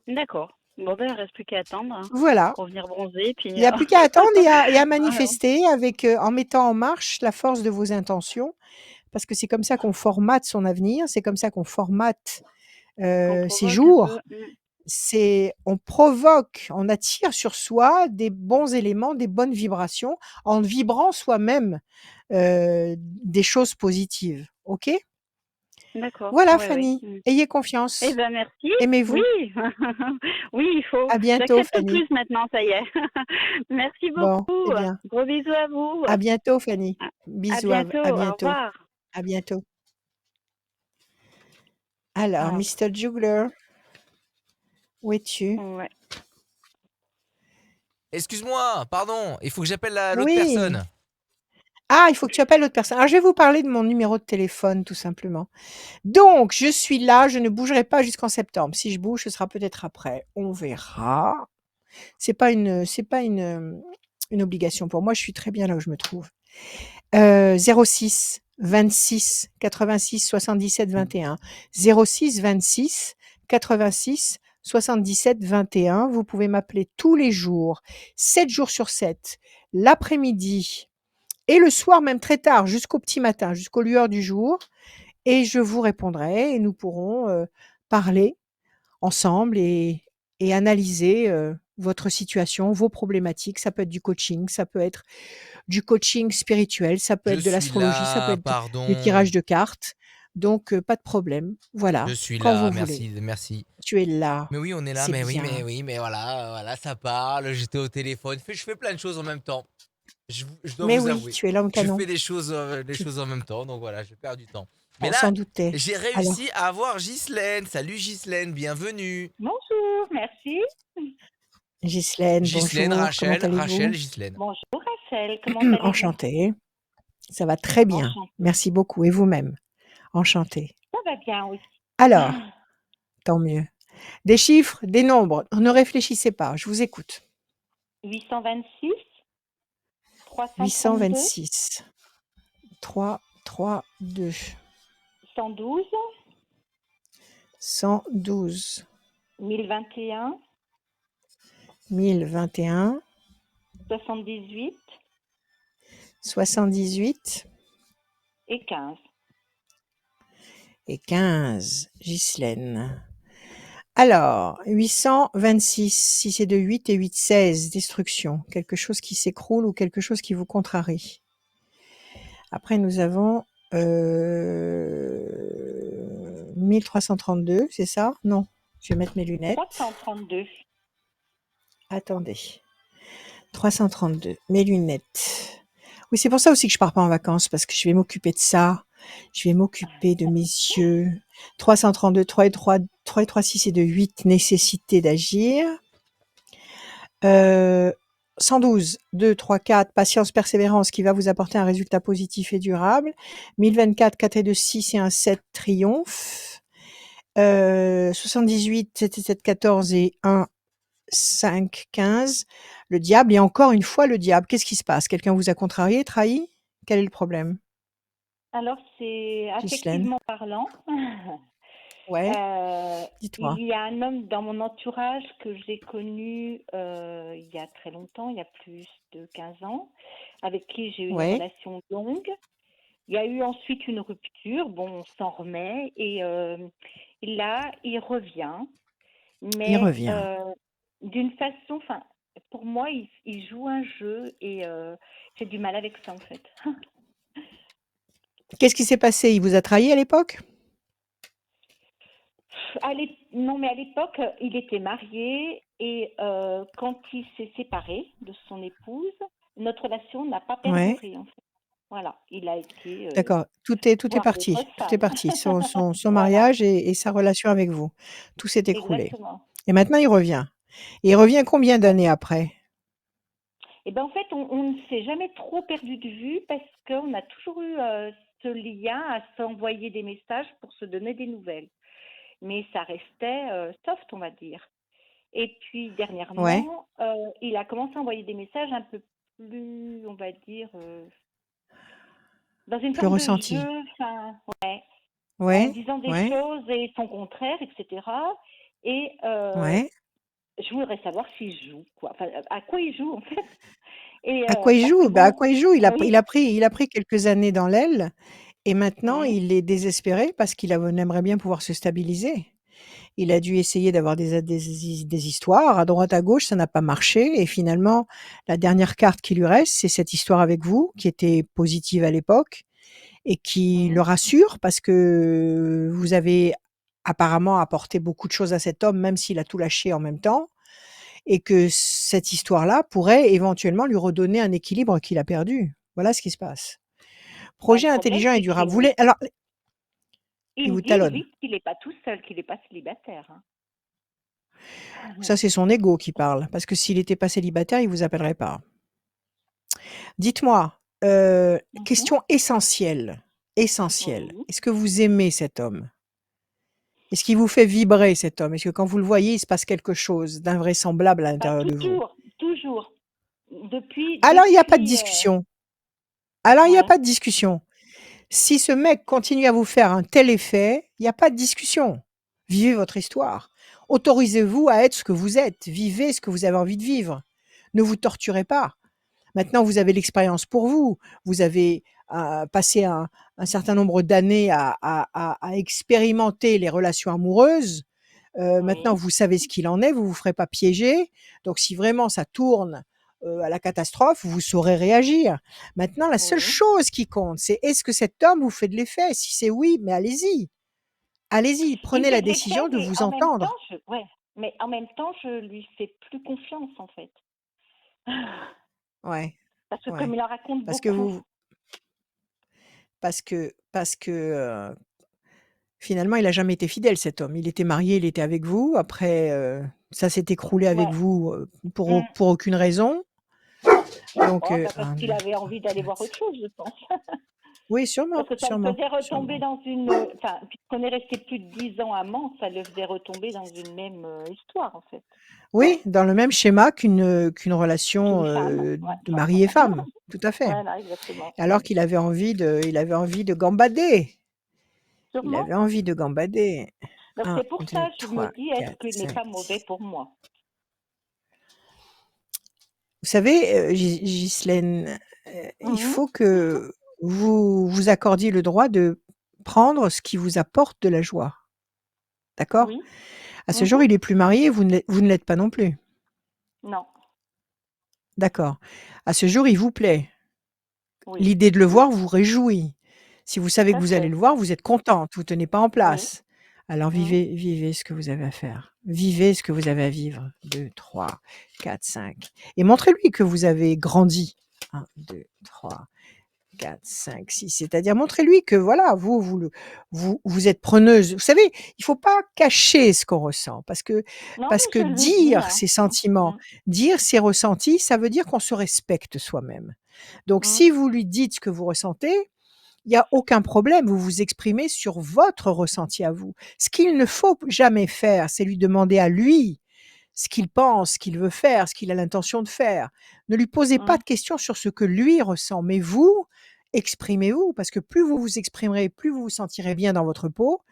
Speaker 5: D'accord. Bon, ben, il reste plus qu'à attendre, hein,
Speaker 2: Voilà.
Speaker 5: pour venir bronzer, puis
Speaker 2: Il n'y a plus qu'à attendre et à
Speaker 5: voilà.
Speaker 2: manifester avec, en mettant en marche la force de vos intentions, parce que c'est comme ça qu'on formate son avenir, c'est comme ça qu'on formate,
Speaker 5: Qu'on
Speaker 2: ses
Speaker 5: provoque un peu.
Speaker 2: jours. On provoque, on attire sur soi des bons éléments, des bonnes vibrations, en vibrant soi-même, des choses positives. OK?
Speaker 5: D'accord,
Speaker 2: Voilà
Speaker 5: ouais, ouais.
Speaker 2: Fanny, ayez
Speaker 5: Eh
Speaker 2: confiance.
Speaker 5: ben, merci.
Speaker 2: Aimez-vous.
Speaker 5: Oui, oui, il faut.
Speaker 2: À bientôt
Speaker 5: J'accepte
Speaker 2: Fanny.
Speaker 5: plus maintenant, ça y est. Merci
Speaker 2: Bon,
Speaker 5: beaucoup.
Speaker 2: c'est bien.
Speaker 5: Gros bisous à vous.
Speaker 2: À bientôt Fanny.
Speaker 5: À
Speaker 2: Bisous,
Speaker 5: bientôt.
Speaker 2: à
Speaker 5: Au
Speaker 2: bientôt.
Speaker 5: revoir.
Speaker 2: À bientôt. Alors,
Speaker 5: Ah,
Speaker 2: Mr. Juggler, où es-tu?
Speaker 5: ouais.
Speaker 1: Excuse-moi, pardon, il faut que j'appelle l'autre
Speaker 2: Oui.
Speaker 1: personne.
Speaker 2: Ah, il faut que tu appelles l'autre personne. Alors, je vais vous parler de mon numéro de téléphone, tout simplement. Donc, je suis là, je ne bougerai pas jusqu'en septembre. Si je bouge, ce sera peut-être après. On verra. C'est pas une obligation pour moi. Je suis très bien là où je me trouve. 06 26 86 77 21. 06 26 86 77 21. Vous pouvez m'appeler tous les jours, 7 jours sur 7, l'après-midi et le soir, même très tard, jusqu'au petit matin, jusqu'aux lueurs du jour. Et je vous répondrai et nous pourrons parler ensemble et analyser votre situation, vos problématiques. Ça peut être du coaching, ça peut être du coaching spirituel, ça peut
Speaker 1: Je
Speaker 2: être de
Speaker 1: suis
Speaker 2: l'astrologie, ça peut
Speaker 1: là,
Speaker 2: être du
Speaker 1: pardon.
Speaker 2: tirage de cartes. Donc, pas de problème. Voilà,
Speaker 1: Je suis
Speaker 2: quand
Speaker 1: là,
Speaker 2: vous voulez.
Speaker 1: merci, merci.
Speaker 2: Tu es là,
Speaker 1: Mais oui, on est là,
Speaker 2: c'est
Speaker 1: mais oui,
Speaker 2: bien.
Speaker 1: mais voilà, voilà, ça parle, j'étais au téléphone, je fais plein de choses en même temps. Je dois
Speaker 2: Mais
Speaker 1: vous
Speaker 2: oui,
Speaker 1: avouer.
Speaker 2: tu es l'homme
Speaker 1: Je
Speaker 2: canon.
Speaker 1: fais des choses en même temps, donc voilà, je perds du temps. Mais
Speaker 2: On
Speaker 1: là,
Speaker 2: s'en doutait.
Speaker 1: j'ai
Speaker 2: Alors,
Speaker 1: réussi à avoir Ghislaine. Salut Ghislaine, bienvenue.
Speaker 6: Bonjour, merci.
Speaker 2: Ghislaine,
Speaker 1: Ghislaine,
Speaker 2: bonjour, comment
Speaker 1: Rachel,
Speaker 2: allez-vous?
Speaker 1: Ghislaine.
Speaker 6: Bonjour Rachel, comment allez-vous?
Speaker 2: Enchantée. Ça va très bien.
Speaker 6: Enchantée.
Speaker 2: Merci beaucoup. Et vous-même? Enchantée.
Speaker 6: Ça va bien aussi.
Speaker 2: Alors, tant mieux. Des chiffres, des nombres. Ne réfléchissez pas, je vous écoute.
Speaker 6: 826, 332,
Speaker 2: 826, 3, 3, 2,
Speaker 6: 112,
Speaker 2: 112,
Speaker 6: 1021,
Speaker 2: 1021,
Speaker 6: 78
Speaker 2: 78
Speaker 6: et 15.
Speaker 2: et 15. Ghislaine. Alors, 826, si c'est de 8 et 8, 16, destruction. Quelque chose qui s'écroule ou quelque chose qui vous contrarie. Après, nous avons 1332, c'est ça? Non, je vais mettre mes lunettes.
Speaker 6: 332.
Speaker 2: Attendez. 332, mes lunettes. Oui, c'est pour ça aussi que je pars pas en vacances, parce que je vais m'occuper de ça. Je vais m'occuper de mes yeux. 332, 3 et 3, 3 et 3, 6 et de 8, nécessité d'agir. 112, 2, 3, 4, patience, persévérance qui va vous apporter un résultat positif et durable. 1024, 4 et 2, 6 et un 7, triomphe. 78, 7 et 7, 14 et 1, 5, 15. Le diable, et encore une fois le diable. Qu'est-ce qui se passe? Quelqu'un vous a contrarié, trahi? Quel est le problème?
Speaker 6: Alors c'est
Speaker 2: Ghislaine.
Speaker 6: affectivement parlant.
Speaker 2: Ouais, dites-moi.
Speaker 6: Il y a un homme dans mon entourage que j'ai connu il y a très longtemps, il y a plus de 15 ans, avec qui j'ai eu une
Speaker 2: Ouais,
Speaker 6: relation longue. Il y a eu ensuite une rupture, bon, on s'en remet, et là, il revient,
Speaker 2: il
Speaker 6: mais
Speaker 2: revient.
Speaker 6: d'une façon, enfin, pour moi, il joue un jeu et j'ai du mal avec ça en fait.
Speaker 2: Qu'est-ce qui s'est passé? Il vous a trahi à l'époque?
Speaker 6: Non, mais à l'époque, il était marié et quand il s'est séparé de son épouse, notre relation n'a pas
Speaker 2: Ouais,
Speaker 6: perduré en fait. Voilà, il a été
Speaker 2: d'accord. Tout est
Speaker 6: voir
Speaker 2: parti.
Speaker 6: d'autres
Speaker 2: Tout est
Speaker 6: femmes.
Speaker 2: parti. Son
Speaker 6: Voilà,
Speaker 2: mariage et sa relation avec vous. Tout s'est écroulé.
Speaker 6: exactement.
Speaker 2: Et maintenant, il revient. Et il revient combien d'années après?
Speaker 6: Et ben en fait, on ne s'est jamais trop perdu de vue parce qu'on a toujours eu ce lien à s'envoyer des messages pour se donner des nouvelles. Mais ça restait soft, on va dire. Et puis
Speaker 2: Ouais,
Speaker 6: dernièrement, il a commencé à envoyer des messages un peu plus, on va dire, dans une
Speaker 2: plus
Speaker 6: forme de
Speaker 2: ressenti.
Speaker 6: jeu, enfin, ouais, en
Speaker 2: Ouais,
Speaker 6: disant des
Speaker 2: ouais,
Speaker 6: choses et son contraire, etc. Et
Speaker 2: ouais.
Speaker 6: je voudrais savoir s'il joue, quoi. Enfin, à quoi il joue, en fait. Et
Speaker 2: À quoi il
Speaker 6: parce que
Speaker 2: joue? Bah, à
Speaker 6: bon,
Speaker 2: quoi il joue?
Speaker 6: oui,
Speaker 2: Il a pris quelques années dans l'aile et maintenant
Speaker 6: mmh,
Speaker 2: il est désespéré parce qu'il aimerait bien pouvoir se stabiliser. Il a dû essayer d'avoir des histoires à droite, à gauche, ça n'a pas marché et finalement, la dernière carte qui lui reste, c'est cette histoire avec vous, qui était positive à l'époque et qui
Speaker 6: mmh,
Speaker 2: le rassure parce que vous avez apparemment apporté beaucoup de choses à cet homme, même s'il a tout lâché en même temps et que cette histoire-là pourrait éventuellement lui redonner un équilibre qu'il a perdu. Voilà ce qui se passe.
Speaker 6: bah, le
Speaker 2: Projet
Speaker 6: problème,
Speaker 2: intelligent et
Speaker 6: c'est
Speaker 2: durable.
Speaker 6: qu'il
Speaker 2: Vous
Speaker 6: me
Speaker 2: voulez alors il
Speaker 6: il me
Speaker 2: vous
Speaker 6: dit,
Speaker 2: talonne.
Speaker 6: lui, qu'il est pas tout seul, qu'il est pas célibataire, hein.
Speaker 2: Ça, c'est son ego qui parle, parce que s'il était pas célibataire, il vous appellerait pas. Dites-moi,
Speaker 6: Mmh.
Speaker 2: question essentielle, essentielle.
Speaker 6: Oui.
Speaker 2: Est-ce que vous aimez cet homme? Est-ce qu'il vous fait vibrer cet homme? Est-ce que quand vous le voyez, il se passe quelque chose d'invraisemblable à
Speaker 6: Bah,
Speaker 2: l'intérieur de vous?
Speaker 6: toujours, toujours.
Speaker 2: Alors il y a pas de
Speaker 6: Depuis,
Speaker 2: discussion. Alors il y a
Speaker 6: ouais,
Speaker 2: pas de discussion. Si ce mec continue à vous faire un tel effet, il y a pas de discussion. Vivez votre histoire. Autorisez-vous à être ce que vous êtes. Vivez ce que vous avez envie de vivre. Ne vous torturez pas. Maintenant, vous avez l'expérience pour vous. Vous avez passé un certain nombre d'années à expérimenter les relations amoureuses. Maintenant,
Speaker 6: oui,
Speaker 2: vous savez ce qu'il en est, vous vous ferez pas piéger. Donc, si vraiment ça tourne à la catastrophe, vous saurez réagir. Maintenant, la seule
Speaker 6: oui.
Speaker 2: chose qui compte, c'est est-ce que cet homme vous fait de l'effet? Si c'est oui, mais allez-y. Allez-y,
Speaker 6: Il me
Speaker 2: prenez
Speaker 6: fait
Speaker 2: la
Speaker 6: de l'effet,
Speaker 2: décision de
Speaker 6: mais
Speaker 2: vous
Speaker 6: en même temps,
Speaker 2: entendre.
Speaker 6: ouais, mais en même temps, je lui fais plus confiance, en fait.
Speaker 2: Ouais,
Speaker 6: Parce que comme
Speaker 2: ouais.
Speaker 6: il en raconte
Speaker 2: Parce que
Speaker 6: beaucoup.
Speaker 2: vous, finalement, il a jamais été fidèle cet homme. Il était marié, il était avec vous. Après, ça s'est écroulé avec
Speaker 6: Ouais.
Speaker 2: vous,
Speaker 6: Mmh.
Speaker 2: pour aucune raison. Donc,
Speaker 6: Oh, bah, parce qu'il avait envie d'aller voir
Speaker 2: 4.
Speaker 6: autre chose, je pense.
Speaker 2: Oui,
Speaker 6: Parce
Speaker 2: sûrement,
Speaker 6: que ça le
Speaker 2: sûrement,
Speaker 6: faisait retomber
Speaker 2: sûrement.
Speaker 6: dans une, enfin, puisqu'on est resté plus de 10 ans amants, ça le faisait retomber dans une même histoire, en fait.
Speaker 2: Oui, dans le même schéma qu'une relation,
Speaker 6: Qu'une femme, ouais,
Speaker 2: de
Speaker 6: enfin,
Speaker 2: mari et femme, tout à fait.
Speaker 6: voilà, exactement.
Speaker 2: Alors qu'il avait envie de gambader. Il
Speaker 6: Sûrement.
Speaker 2: avait envie de gambader.
Speaker 6: Donc
Speaker 2: 1,
Speaker 6: c'est pour
Speaker 2: 2,
Speaker 6: ça, je me
Speaker 2: 3,
Speaker 6: dis, est-ce
Speaker 2: 4,
Speaker 6: qu'il n'est
Speaker 2: 5.
Speaker 6: pas mauvais pour moi?
Speaker 2: Vous savez, Ghislaine, il
Speaker 6: Mhm.
Speaker 2: faut que vous vous accordiez le droit de prendre ce qui vous apporte de la joie. D'accord?
Speaker 6: Oui.
Speaker 2: À ce
Speaker 6: Mhm.
Speaker 2: jour, il est plus marié, vous ne l'êtes pas non plus.
Speaker 6: Non.
Speaker 2: D'accord. À ce jour, il vous plaît.
Speaker 6: Oui.
Speaker 2: L'idée de le voir vous réjouit. Si vous savez
Speaker 6: Tout
Speaker 2: que
Speaker 6: à
Speaker 2: vous allez
Speaker 6: fait.
Speaker 2: le voir, vous êtes contente, vous tenez pas en
Speaker 6: Oui.
Speaker 2: place. Alors
Speaker 6: Mhm.
Speaker 2: vivez ce que vous avez à faire. Vivez ce que vous avez à vivre. 2, 3, 4, 5. Et montrez-lui que vous avez grandi. 1, 2, 3, 4, 5, 6. C'est-à-dire montrez-lui que voilà, vous êtes preneuse. Vous savez, il faut pas cacher ce qu'on ressent
Speaker 6: Non,
Speaker 2: parce que
Speaker 6: mais je lui dis,
Speaker 2: dire
Speaker 6: hein.
Speaker 2: ses sentiments,
Speaker 6: Mhm.
Speaker 2: dire ses ressentis, ça veut dire qu'on se respecte soi-même. Donc
Speaker 6: Mhm.
Speaker 2: si vous lui dites ce que vous ressentez, il y a aucun problème, vous vous exprimez sur votre ressenti à vous. Ce qu'il ne faut jamais faire, c'est lui demander à lui ce qu'il pense, ce qu'il veut faire, ce qu'il a l'intention de faire. Ne lui posez pas
Speaker 6: Mhm.
Speaker 2: de questions sur ce que lui ressent, mais vous, exprimez-vous, parce que plus vous vous exprimerez, plus vous vous sentirez bien dans votre peau,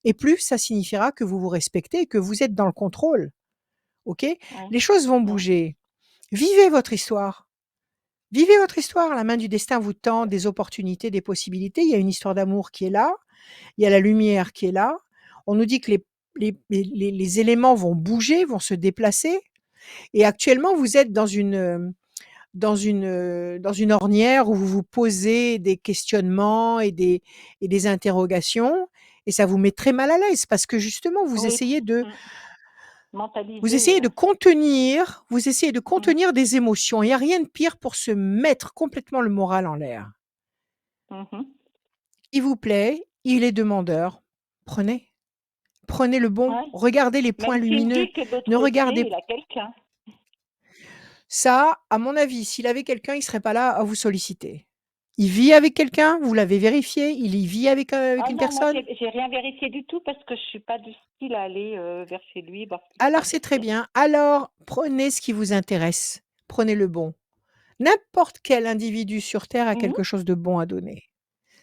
Speaker 2: et plus ça signifiera que vous vous respectez et que vous êtes dans le contrôle. OK?
Speaker 6: Oui.
Speaker 2: Les choses vont
Speaker 6: Oui.
Speaker 2: bouger. Vivez votre histoire. Vivez votre histoire. La main du destin vous tend des opportunités, des possibilités. Il y a une histoire d'amour qui est là. Il y a la lumière qui est là. On nous dit que les éléments vont bouger, vont se déplacer. Et actuellement, vous êtes dans une ornière où vous vous posez des questionnements et des interrogations et ça vous met très mal à l'aise parce que justement
Speaker 6: Oui. Mhm.
Speaker 2: vous
Speaker 6: Mentaliser.
Speaker 2: essayez de contenir
Speaker 6: Mhm.
Speaker 2: des émotions. Il y a rien de pire pour se mettre complètement le moral en l'air.
Speaker 6: Mhm.
Speaker 2: Il vous plaît, il est demandeur, prenez. Prenez le bon,
Speaker 6: Ouais.
Speaker 2: regardez les
Speaker 6: Même
Speaker 2: points
Speaker 6: s'il me
Speaker 2: lumineux.
Speaker 6: dit que de l'autre
Speaker 2: Ne
Speaker 6: côté,
Speaker 2: regardez
Speaker 6: il a quelqu'un.
Speaker 2: ça, à mon avis, s'il avait quelqu'un, il serait pas là à vous solliciter. Il vit avec quelqu'un, vous l'avez vérifié, il y vit avec
Speaker 6: Ah
Speaker 2: une
Speaker 6: non, moi,
Speaker 2: personne?
Speaker 6: j'ai rien vérifié du tout parce que je suis pas du style à aller vers chez lui, voir ce qui se
Speaker 2: Alors
Speaker 6: passe.
Speaker 2: c'est très bien. Alors prenez ce qui vous intéresse, prenez le bon. N'importe quel individu sur terre a
Speaker 6: Mhm.
Speaker 2: quelque chose de bon à donner.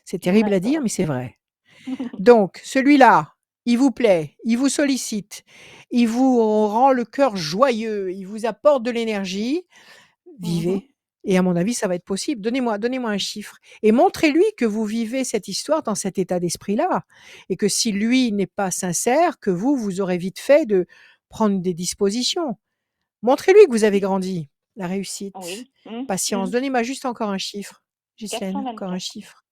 Speaker 2: C'est terrible
Speaker 6: Ouais,
Speaker 2: à
Speaker 6: c'est
Speaker 2: dire,
Speaker 6: vrai.
Speaker 2: mais c'est vrai. Donc celui-là, il vous plaît, il vous sollicite, il vous rend le cœur joyeux, il vous apporte de l'énergie,
Speaker 6: Mhm.
Speaker 2: vivez et à mon avis, ça va être possible. Donnez-moi un chiffre et montrez-lui que vous vivez cette histoire dans cet état d'esprit-là et que si lui n'est pas sincère, que vous aurez vite fait de prendre des dispositions. Montrez-lui que vous avez grandi. La réussite,
Speaker 6: Oui. Mhm.
Speaker 2: patience.
Speaker 6: Mhm.
Speaker 2: Donnez-moi juste encore un chiffre. Ghislaine, encore un
Speaker 6: 424.
Speaker 2: chiffre.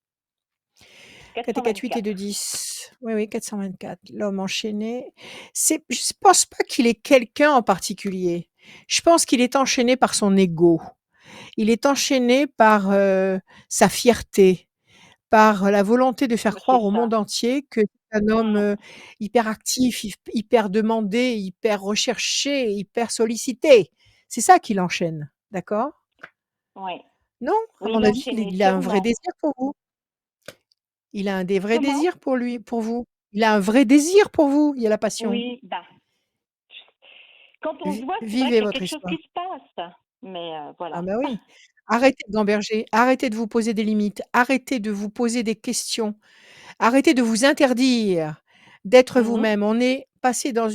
Speaker 2: 4 et 4, 8 et
Speaker 6: 424.
Speaker 2: 2, 10. Oui, oui, 424. L'homme enchaîné. Je ne pense pas qu'il est quelqu'un en particulier. Je pense qu'il est enchaîné par son ego. Il est enchaîné par sa fierté, par la volonté de faire
Speaker 6: C'est
Speaker 2: croire au
Speaker 6: ça.
Speaker 2: monde entier que c'est un homme
Speaker 6: Mhm.
Speaker 2: hyper actif, hyper demandé, hyper recherché, hyper sollicité. C'est ça qui l'enchaîne, d'accord?
Speaker 6: Oui.
Speaker 2: Non, à
Speaker 6: Oui,
Speaker 2: mon avis,
Speaker 6: l'enchaîner,
Speaker 2: il a un vrai
Speaker 6: sûrement.
Speaker 2: désir pour vous. Il a un des vrais
Speaker 6: Comment?
Speaker 2: désirs pour vous. Il a un vrai désir pour vous, il y a la passion.
Speaker 6: Oui, quand on se voit, c'est vrai
Speaker 2: Vivez
Speaker 6: qu'il y a
Speaker 2: votre
Speaker 6: quelque chose
Speaker 2: histoire.
Speaker 6: qui se passe. Mais
Speaker 2: Ah
Speaker 6: voilà.
Speaker 2: bah oui. Arrêtez de gamberger, arrêtez de vous poser des limites, arrêtez de vous poser des questions, arrêtez de vous interdire d'être
Speaker 6: Mhm.
Speaker 2: vous-même. On est passé dans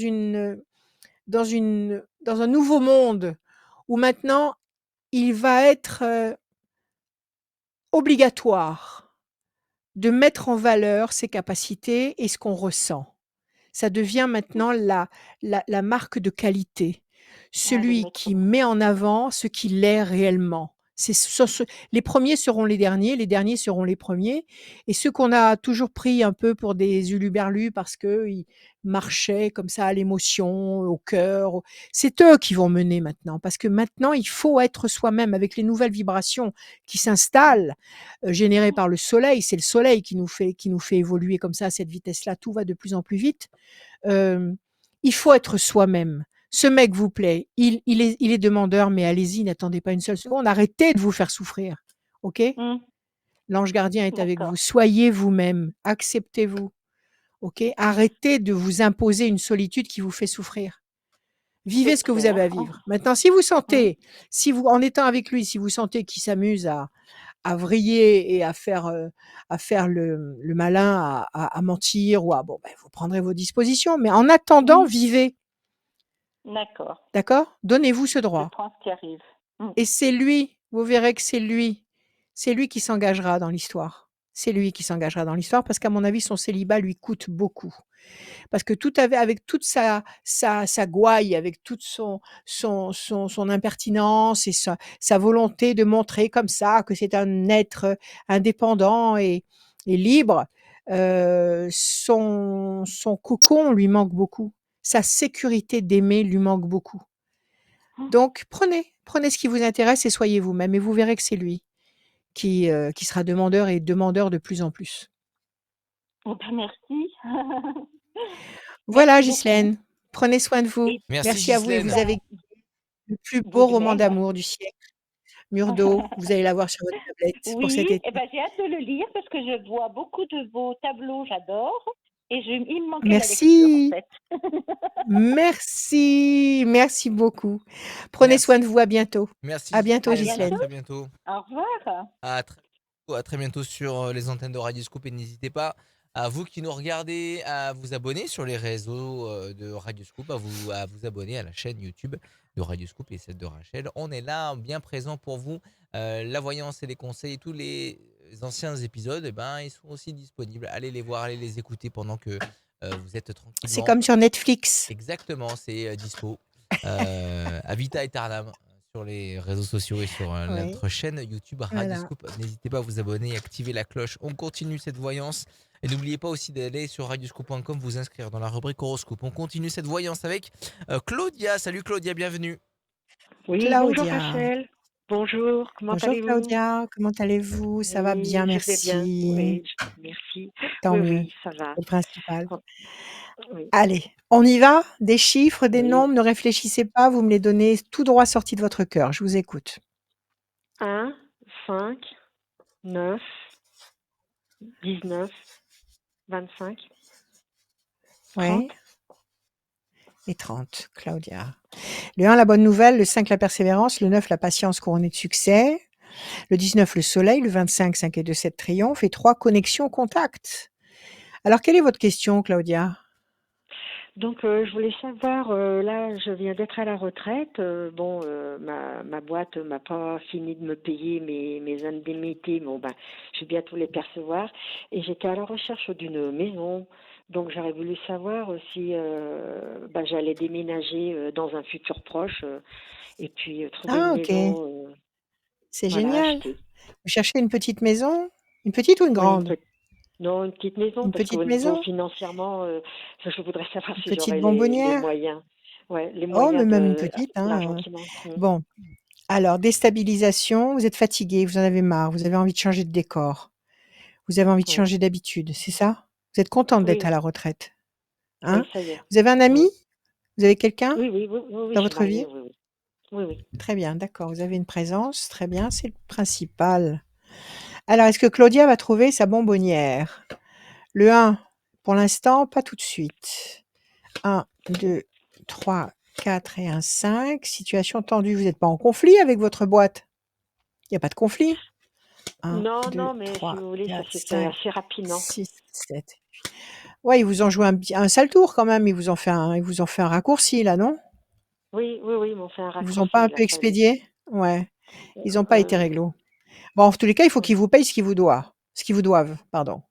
Speaker 2: un nouveau monde où maintenant il va être, obligatoire de mettre en valeur ses capacités et ce qu'on ressent. Ça devient maintenant la marque de qualité.
Speaker 6: Ah, de le
Speaker 2: Celui
Speaker 6: mettre
Speaker 2: qui met en avant ce qu'il est réellement. Les premiers seront les derniers seront les premiers et ceux qu'on a toujours pris un peu pour des huluberlus parce qu'ils marchaient comme ça à l'émotion, au cœur, c'est eux qui vont mener maintenant parce que maintenant il faut être soi-même avec les nouvelles vibrations qui s'installent, générées par le soleil. C'est le soleil qui nous fait évoluer comme ça à cette vitesse-là. Tout va de plus en plus vite. Hem, il faut être soi-même. Ce mec vous plaît, il est demandeur, mais allez-y, n'attendez pas une seule seconde. Arrêtez de vous faire souffrir, OK?
Speaker 6: Mhm.
Speaker 2: L'ange gardien est avec vous.
Speaker 6: D'accord.
Speaker 2: Soyez vous-même, acceptez-vous, OK? Arrêtez de vous imposer une solitude qui vous fait souffrir.
Speaker 6: C'est
Speaker 2: Vivez ce que vous
Speaker 6: clair.
Speaker 2: avez à vivre. Maintenant, si vous
Speaker 6: Mhm.
Speaker 2: sentez, si vous en étant avec lui, si vous sentez qu'il s'amuse à vriller et à faire le malin, à mentir ou bon, ben, vous prendrez vos dispositions, mais en attendant,
Speaker 6: Mhm.
Speaker 2: vivez.
Speaker 6: D'accord.
Speaker 2: D'accord? Donnez-vous ce
Speaker 6: Je
Speaker 2: droit
Speaker 6: prends ce qui arrive. Mhm.
Speaker 2: et c'est lui, vous verrez que c'est lui qui s'engagera dans l'histoire. C'est lui qui s'engagera dans l'histoire parce qu'à mon avis, son célibat lui coûte beaucoup. Parce que avec toute sa gouaille, avec toute son impertinence et sa volonté de montrer comme ça que c'est un être indépendant et libre, son cocon lui manque beaucoup. Sa sécurité d'aimer lui manque beaucoup. Donc prenez ce qui vous intéresse et soyez vous-même et vous verrez que c'est lui qui sera demandeur et demandeur de plus en plus.
Speaker 6: Eh ben, merci.
Speaker 2: Voilà
Speaker 6: Merci beaucoup.
Speaker 2: Ghislaine, prenez soin de vous.
Speaker 6: Et
Speaker 1: Merci
Speaker 2: Merci à vous et
Speaker 1: Ghislaine.
Speaker 2: vous avez
Speaker 6: ben,
Speaker 2: le plus
Speaker 6: vous
Speaker 2: beau
Speaker 6: de
Speaker 2: roman
Speaker 6: même.
Speaker 2: d'amour du siècle. Mur d'eau, vous allez l'avoir sur votre tablette pour
Speaker 6: Oui,
Speaker 2: cet été.
Speaker 6: eh ben, j'ai hâte de le lire parce que je vois beaucoup de vos tableaux, j'adore. Et il me manquait la lecture, en
Speaker 2: Merci,
Speaker 6: fait.
Speaker 2: merci beaucoup. Prenez soin
Speaker 1: Merci.
Speaker 2: de vous, à bientôt.
Speaker 1: Merci
Speaker 2: À bientôt
Speaker 6: À
Speaker 1: Ghislaine. À
Speaker 6: bientôt.
Speaker 2: Ghislaine.
Speaker 1: très bientôt.
Speaker 6: Au revoir.
Speaker 1: À très bientôt sur les antennes de Radioscoop et n'hésitez pas à vous qui nous regardez à vous abonner sur les réseaux de Radioscoop, à vous abonner à la chaîne YouTube de Radioscoop et celle de Rachel. On est là, bien présent pour vous. La voyance et les conseils, tous les anciens épisodes, eh ben, ils sont aussi disponibles. Allez les voir, allez les écouter pendant que vous êtes
Speaker 2: C'est
Speaker 1: tranquillement.
Speaker 2: comme sur Netflix.
Speaker 1: Exactement, c'est dispo à vita aeternam sur les réseaux sociaux et sur
Speaker 2: Oui,
Speaker 1: notre chaîne YouTube
Speaker 2: voilà.
Speaker 1: Radioscoop. N'hésitez pas à vous abonner et activer la cloche. On continue cette voyance. Et n'oubliez pas aussi d'aller sur radioscoop.com vous inscrire dans la rubrique horoscope. On continue cette voyance avec Claudia. Salut Claudia, bienvenue.
Speaker 7: Oui, bonjour
Speaker 2: Claudia.
Speaker 7: Rachel. Bonjour, comment
Speaker 2: Bonjour
Speaker 7: allez-vous?
Speaker 2: Claudia, comment allez-vous? Ça va bien,
Speaker 7: Oui, je vais bien.
Speaker 2: merci.
Speaker 7: Oui, merci.
Speaker 2: Tant
Speaker 7: Oui,
Speaker 2: mieux,
Speaker 7: oui, ça va.
Speaker 2: c'est le principal.
Speaker 7: Oh, oui,
Speaker 2: Allez, on y va? Des chiffres, des
Speaker 7: oui.
Speaker 2: nombres, ne réfléchissez pas, vous me les donnez tout droit sortis de votre cœur. Je vous écoute.
Speaker 7: 1, 5, 9, 19, 25, 30.
Speaker 2: Oui, et 30, Claudia. Le 1, la bonne nouvelle, le 5, la persévérance, le 9, la patience couronnée de succès, le 19, le soleil, le 25, 5 et 2, 7, triomphe, et 3, connexion, contact. Alors, quelle est votre question, Claudia?
Speaker 7: Donc, je voulais savoir, là, je viens d'être à la retraite. Bon, ma boîte m'a pas fini de me payer mes indemnités. Bon, ben, je vais bientôt les percevoir. Et j'étais à la recherche d'une maison. Donc, j'aurais voulu savoir si ben, j'allais déménager dans un futur proche et puis trouver une
Speaker 2: Ah, ok.
Speaker 7: maison,
Speaker 2: C'est
Speaker 7: voilà,
Speaker 2: génial.
Speaker 7: acheter.
Speaker 2: Vous cherchez une petite maison? Une petite ou une
Speaker 7: Oui,
Speaker 2: grande?
Speaker 7: non, une petite maison,
Speaker 2: Une
Speaker 7: parce qu'au
Speaker 2: petite
Speaker 7: niveau
Speaker 2: maison?
Speaker 7: financièrement, je voudrais savoir
Speaker 2: Une
Speaker 7: si
Speaker 2: petite
Speaker 7: j'aurais les
Speaker 2: bonbonnière?
Speaker 7: moyens. Ouais, les
Speaker 2: Oh, mais
Speaker 7: moyens
Speaker 2: même une
Speaker 7: de
Speaker 2: petite,
Speaker 7: l'argent
Speaker 2: hein.
Speaker 7: qui manque.
Speaker 2: Bon, alors, déstabilisation, vous êtes fatigué, vous en avez marre, vous avez envie de changer de décor, vous avez envie de
Speaker 7: Oui,
Speaker 2: changer d'habitude, c'est ça? Vous êtes contente d'être
Speaker 7: oui,
Speaker 2: à la retraite,
Speaker 7: oui,
Speaker 2: hein?
Speaker 7: ça y est.
Speaker 2: Vous avez un ami?
Speaker 7: Oui,
Speaker 2: Vous avez quelqu'un
Speaker 7: oui, oui, oui, oui, oui,
Speaker 2: dans
Speaker 7: je suis
Speaker 2: votre
Speaker 7: mariée,
Speaker 2: vie?
Speaker 7: oui, oui. Oui, oui.
Speaker 2: Très bien, d'accord, vous avez une présence, très bien, c'est le principal. Alors, est-ce que Claudia va trouver sa bonbonnière? Le 1, pour l'instant, pas tout de suite. 1, 2, 3, 4 et un 5. Situation tendue, vous n'êtes pas en conflit avec votre boîte? Il n'y a pas de conflit? 1,
Speaker 7: Non,
Speaker 2: 2,
Speaker 7: non, mais si
Speaker 2: 3,
Speaker 7: vous voulez, ça
Speaker 2: 4,
Speaker 7: s'est fait
Speaker 2: 5,
Speaker 7: assez rapidement.
Speaker 2: 6, 7. Ouais, ils vous ont joué un sale tour quand même, ils vous ont fait un raccourci là, non?
Speaker 7: Oui, oui, oui, ils m'ont fait un
Speaker 2: Ils vous ont pas
Speaker 7: raccourci,
Speaker 2: un
Speaker 7: il a
Speaker 2: peu
Speaker 7: fallu.
Speaker 2: expédié? Ouais, ils n'ont pas été
Speaker 7: Euh,
Speaker 2: réglo. Bon, en tous les cas, il faut
Speaker 7: oui,
Speaker 2: qu'ils vous payent ce qu'ils vous doivent, pardon.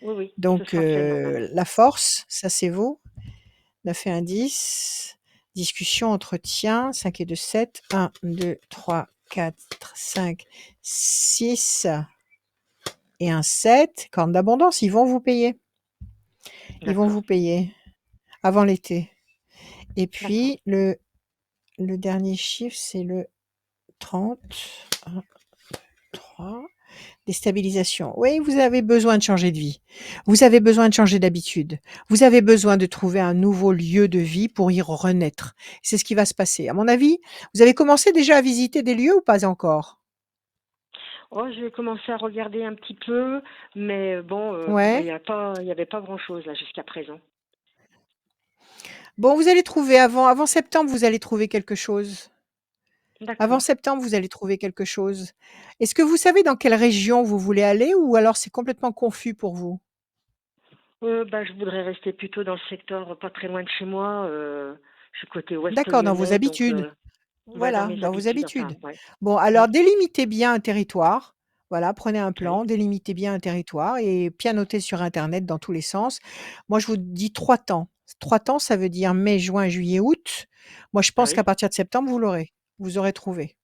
Speaker 7: oui, oui, ce
Speaker 2: Donc
Speaker 7: sera fait normalement.
Speaker 2: la force, ça c'est vous. On a fait un 10. Discussion, entretien, 5 et 2, 7. 1, 2, 3, 4, 5, 6 et un 7. Corne d'abondance, ils vont vous payer. Ils vont
Speaker 7: D'accord,
Speaker 2: vous payer avant l'été. Et
Speaker 7: d'accord.
Speaker 2: puis, le dernier chiffre, c'est le 30. 1, 3. Déstabilisation. Oui, vous avez besoin de changer de vie. Vous avez besoin de changer d'habitude. Vous avez besoin de trouver un nouveau lieu de vie pour y renaître. C'est ce qui va se passer. À mon avis, vous avez commencé déjà à visiter des lieux ou pas encore?
Speaker 7: Oh, j'ai commencé à regarder un petit peu, mais bon, bah,
Speaker 2: Ouais.
Speaker 7: il y avait pas grand-chose là jusqu'à présent.
Speaker 2: Bon, vous allez trouver avant septembre, vous allez trouver quelque chose. Avant
Speaker 7: D'accord.
Speaker 2: septembre, vous allez trouver quelque chose. Est-ce que vous savez dans quelle région vous voulez aller ou alors c'est complètement confus pour vous?
Speaker 7: Bah, je voudrais rester plutôt dans le secteur pas très loin de chez moi. Je suis côté ouest
Speaker 2: D'accord, dans vos
Speaker 7: lyonnais, donc
Speaker 2: habitudes.
Speaker 7: ouais, dans
Speaker 2: Voilà,
Speaker 7: mes
Speaker 2: dans vos
Speaker 7: habitudes, enfin,
Speaker 2: habitudes.
Speaker 7: ouais.
Speaker 2: Bon,
Speaker 7: Mm,
Speaker 2: alors délimitez bien un territoire. Voilà, prenez un
Speaker 7: oui,
Speaker 2: plan, délimitez bien un territoire et pianotez sur internet dans tous les sens. Moi, je vous dis 3 temps. 3 temps, ça veut dire mai, juin, juillet, août. Moi, je pense qu'à
Speaker 7: oui,
Speaker 2: partir de septembre, vous l'aurez. Vous aurez trouvé.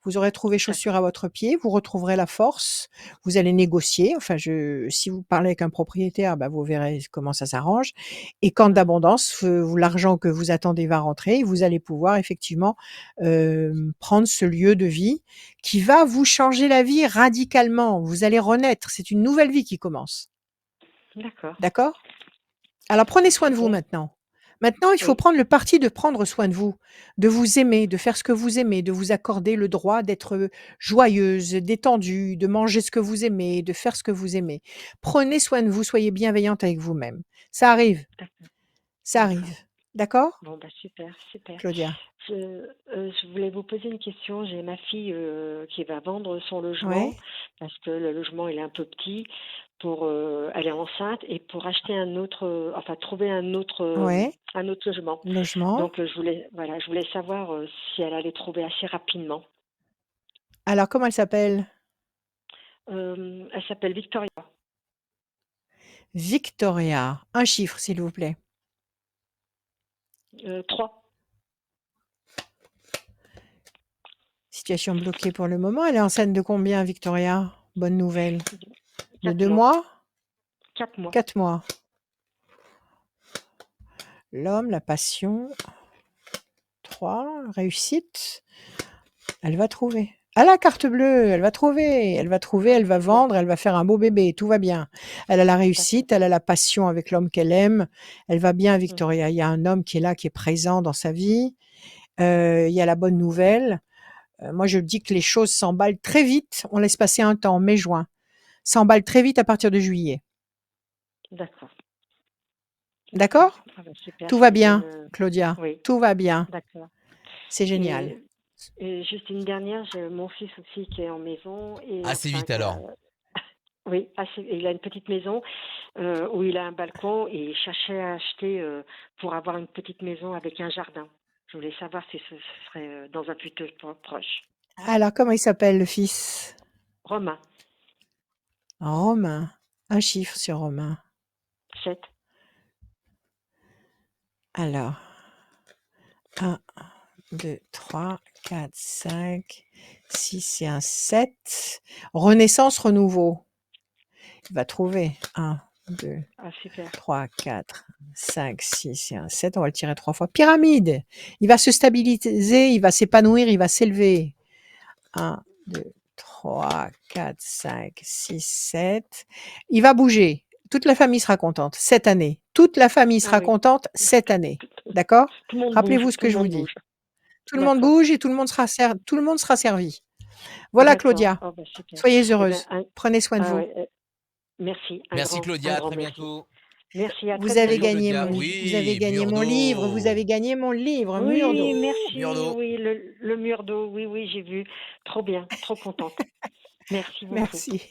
Speaker 2: Vous aurez trouvé chaussure
Speaker 7: d'accord.
Speaker 2: à votre pied, vous retrouverez la force, vous allez négocier. Enfin, si vous parlez avec un propriétaire, bah, vous verrez comment ça s'arrange. Et quand
Speaker 7: Mm,
Speaker 2: d'abondance, l'argent que vous attendez va rentrer et vous allez pouvoir effectivement prendre ce lieu de vie qui va vous changer la vie radicalement. Vous allez renaître. C'est une nouvelle vie qui commence.
Speaker 7: d'accord.
Speaker 2: D'accord? Alors prenez soin de vous
Speaker 7: Super.
Speaker 2: maintenant. Maintenant, il faut
Speaker 7: Oui,
Speaker 2: prendre le parti de prendre soin de vous, de vous aimer, de faire ce que vous aimez, de vous accorder le droit d'être joyeuse, détendue, de manger ce que vous aimez, de faire ce que vous aimez. Prenez soin de vous, soyez bienveillante avec vous-même. Ça arrive,
Speaker 7: d'accord,
Speaker 2: ça
Speaker 7: d'accord.
Speaker 2: arrive. D'accord,
Speaker 7: Bon, bah super, super.
Speaker 2: Claudia?
Speaker 7: Je voulais vous poser une question. J'ai ma fille qui va vendre son logement
Speaker 2: Ouais,
Speaker 7: parce que le logement il est un peu petit pour elle est enceinte et pour acheter un autre, enfin trouver
Speaker 2: ouais,
Speaker 7: un autre logement.
Speaker 2: logement.
Speaker 7: Donc je voulais savoir si elle allait trouver assez rapidement.
Speaker 2: Alors comment elle s'appelle?
Speaker 7: Elle s'appelle Victoria.
Speaker 2: Victoria. Un chiffre, s'il vous plaît.
Speaker 7: 3,
Speaker 2: Situation bloquée pour le moment. Elle est enceinte de combien, Victoria? Bonne nouvelle. De
Speaker 7: 4
Speaker 2: 2
Speaker 7: mois.
Speaker 2: mois?
Speaker 7: 4 mois.
Speaker 2: 4 mois. L'homme, la passion. 3, réussite. Elle va trouver. Ah la carte bleue, elle va trouver, elle va trouver,
Speaker 7: Ah,
Speaker 2: elle va
Speaker 7: bon,
Speaker 2: vendre, elle va faire un beau bébé, tout va bien. Elle a la
Speaker 7: d'accord.
Speaker 2: réussite, elle a la passion avec l'homme qu'elle aime. Elle va bien,
Speaker 7: Mm,
Speaker 2: Victoria. Il y a un homme qui est là, qui est présent dans sa vie. Il y a la bonne nouvelle. Moi, je dis que les choses s'emballent très vite. On laisse passer un temps, mai-juin. S'emballent très vite à partir de juillet.
Speaker 7: d'accord. D'accord.
Speaker 2: D'accord?
Speaker 7: Ah, bah, super,
Speaker 2: Tout
Speaker 7: c'est
Speaker 2: va
Speaker 7: une
Speaker 2: bien,
Speaker 7: bonne.
Speaker 2: Claudia.
Speaker 7: Oui,
Speaker 2: Tout va bien.
Speaker 7: d'accord.
Speaker 2: C'est génial.
Speaker 7: Et, et juste une dernière, j'ai mon fils aussi qui est en maison et
Speaker 1: Assez
Speaker 7: enfin
Speaker 1: vite
Speaker 7: qui a,
Speaker 1: alors.
Speaker 7: Oui, il a une petite maison où il a un balcon et il cherchait à acheter pour avoir une petite maison avec un jardin. Je voulais savoir si ce serait dans un futur proche.
Speaker 2: Alors, comment il s'appelle le fils?
Speaker 7: Romain,
Speaker 2: Romain. Un chiffre sur Romain.
Speaker 7: 7.
Speaker 2: Alors, 1, 2, 3, 4, 5, 6 et un 7. Renaissance, renouveau. Il va trouver 1, 2,
Speaker 7: Ah, super.
Speaker 2: 3, 4, 5, 6 et un 7. On va le tirer 3 fois. Pyramide. Il va se stabiliser, il va s'épanouir, il va s'élever. 1, 2, 3, 4, 5, 6, 7. Il va bouger. Toute la famille sera contente cette année. Toute la famille
Speaker 7: Ah
Speaker 2: sera
Speaker 7: oui,
Speaker 2: contente cette année. D'accord?
Speaker 7: tout le monde bouge,
Speaker 2: Rappelez-vous ce
Speaker 7: tout
Speaker 2: que
Speaker 7: le
Speaker 2: je vous
Speaker 7: monde
Speaker 2: dis.
Speaker 7: bouge.
Speaker 2: Tout le monde
Speaker 7: D'accord,
Speaker 2: bouge et tout le monde sera servi. Voilà,
Speaker 7: d'accord.
Speaker 2: Claudia.
Speaker 7: Oh, bah, super.
Speaker 2: Soyez
Speaker 7: Eh ben,
Speaker 2: heureuse. Prenez soin de
Speaker 7: ah
Speaker 2: vous.
Speaker 7: ouais, merci,
Speaker 1: Merci
Speaker 7: un
Speaker 1: Claudia, à
Speaker 7: grand
Speaker 1: très
Speaker 7: merci.
Speaker 1: bientôt.
Speaker 7: Merci, à très
Speaker 2: Vous avez
Speaker 1: Salut
Speaker 7: bientôt.
Speaker 2: gagné
Speaker 1: Claudia.
Speaker 2: vous avez
Speaker 1: Oui,
Speaker 2: gagné mon livre. Vous avez
Speaker 1: Murdo.
Speaker 2: gagné mon livre, Mur
Speaker 7: Oui,
Speaker 2: d'eau.
Speaker 7: merci,
Speaker 1: Murdo.
Speaker 7: oui, le mur d'eau, oui, oui, j'ai vu. Trop bien, trop contente. Merci beaucoup.
Speaker 2: Merci.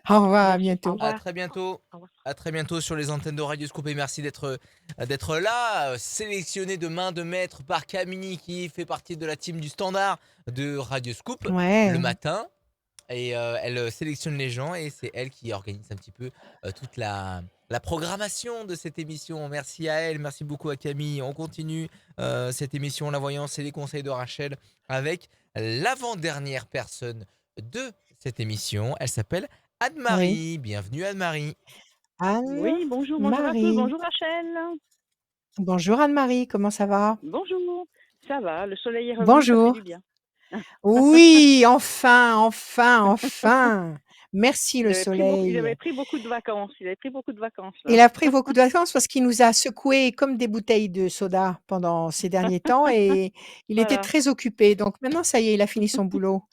Speaker 2: Au revoir, à
Speaker 7: Merci. Au
Speaker 2: bientôt.
Speaker 1: À
Speaker 7: revoir.
Speaker 1: très bientôt.
Speaker 7: Au revoir.
Speaker 1: À très bientôt sur les antennes de Radioscoop et merci d'être là, sélectionné de main de maître par Camille qui fait partie de la team du standard de Radioscoop le
Speaker 2: Ouais.
Speaker 1: matin. Et elle sélectionne les gens et c'est elle qui organise un petit peu toute la programmation de cette émission. Merci à elle, merci beaucoup à Camille. On continue cette émission La Voyance et les conseils de Rachel avec l'avant-dernière personne de cette émission. Elle s'appelle
Speaker 2: Oui.
Speaker 1: Anne-Marie. Bienvenue Anne-Marie.
Speaker 8: Oui, bonjour à tous,
Speaker 2: Anne-Marie.
Speaker 8: bonjour Rachel.
Speaker 2: Bonjour Anne-Marie, comment ça va?
Speaker 8: Bonjour, ça va, le soleil est revenu, ça fait
Speaker 2: Bonjour.
Speaker 8: du bien.
Speaker 2: Oui, enfin, enfin, enfin. Merci le
Speaker 8: Il
Speaker 2: soleil.
Speaker 8: avait pris beaucoup de vacances, il là.
Speaker 2: Il a pris beaucoup de vacances parce qu'il nous a secoués comme des bouteilles de soda pendant ces derniers temps et il était
Speaker 8: Voilà.
Speaker 2: très occupé. Donc maintenant, ça y est, il a fini son boulot.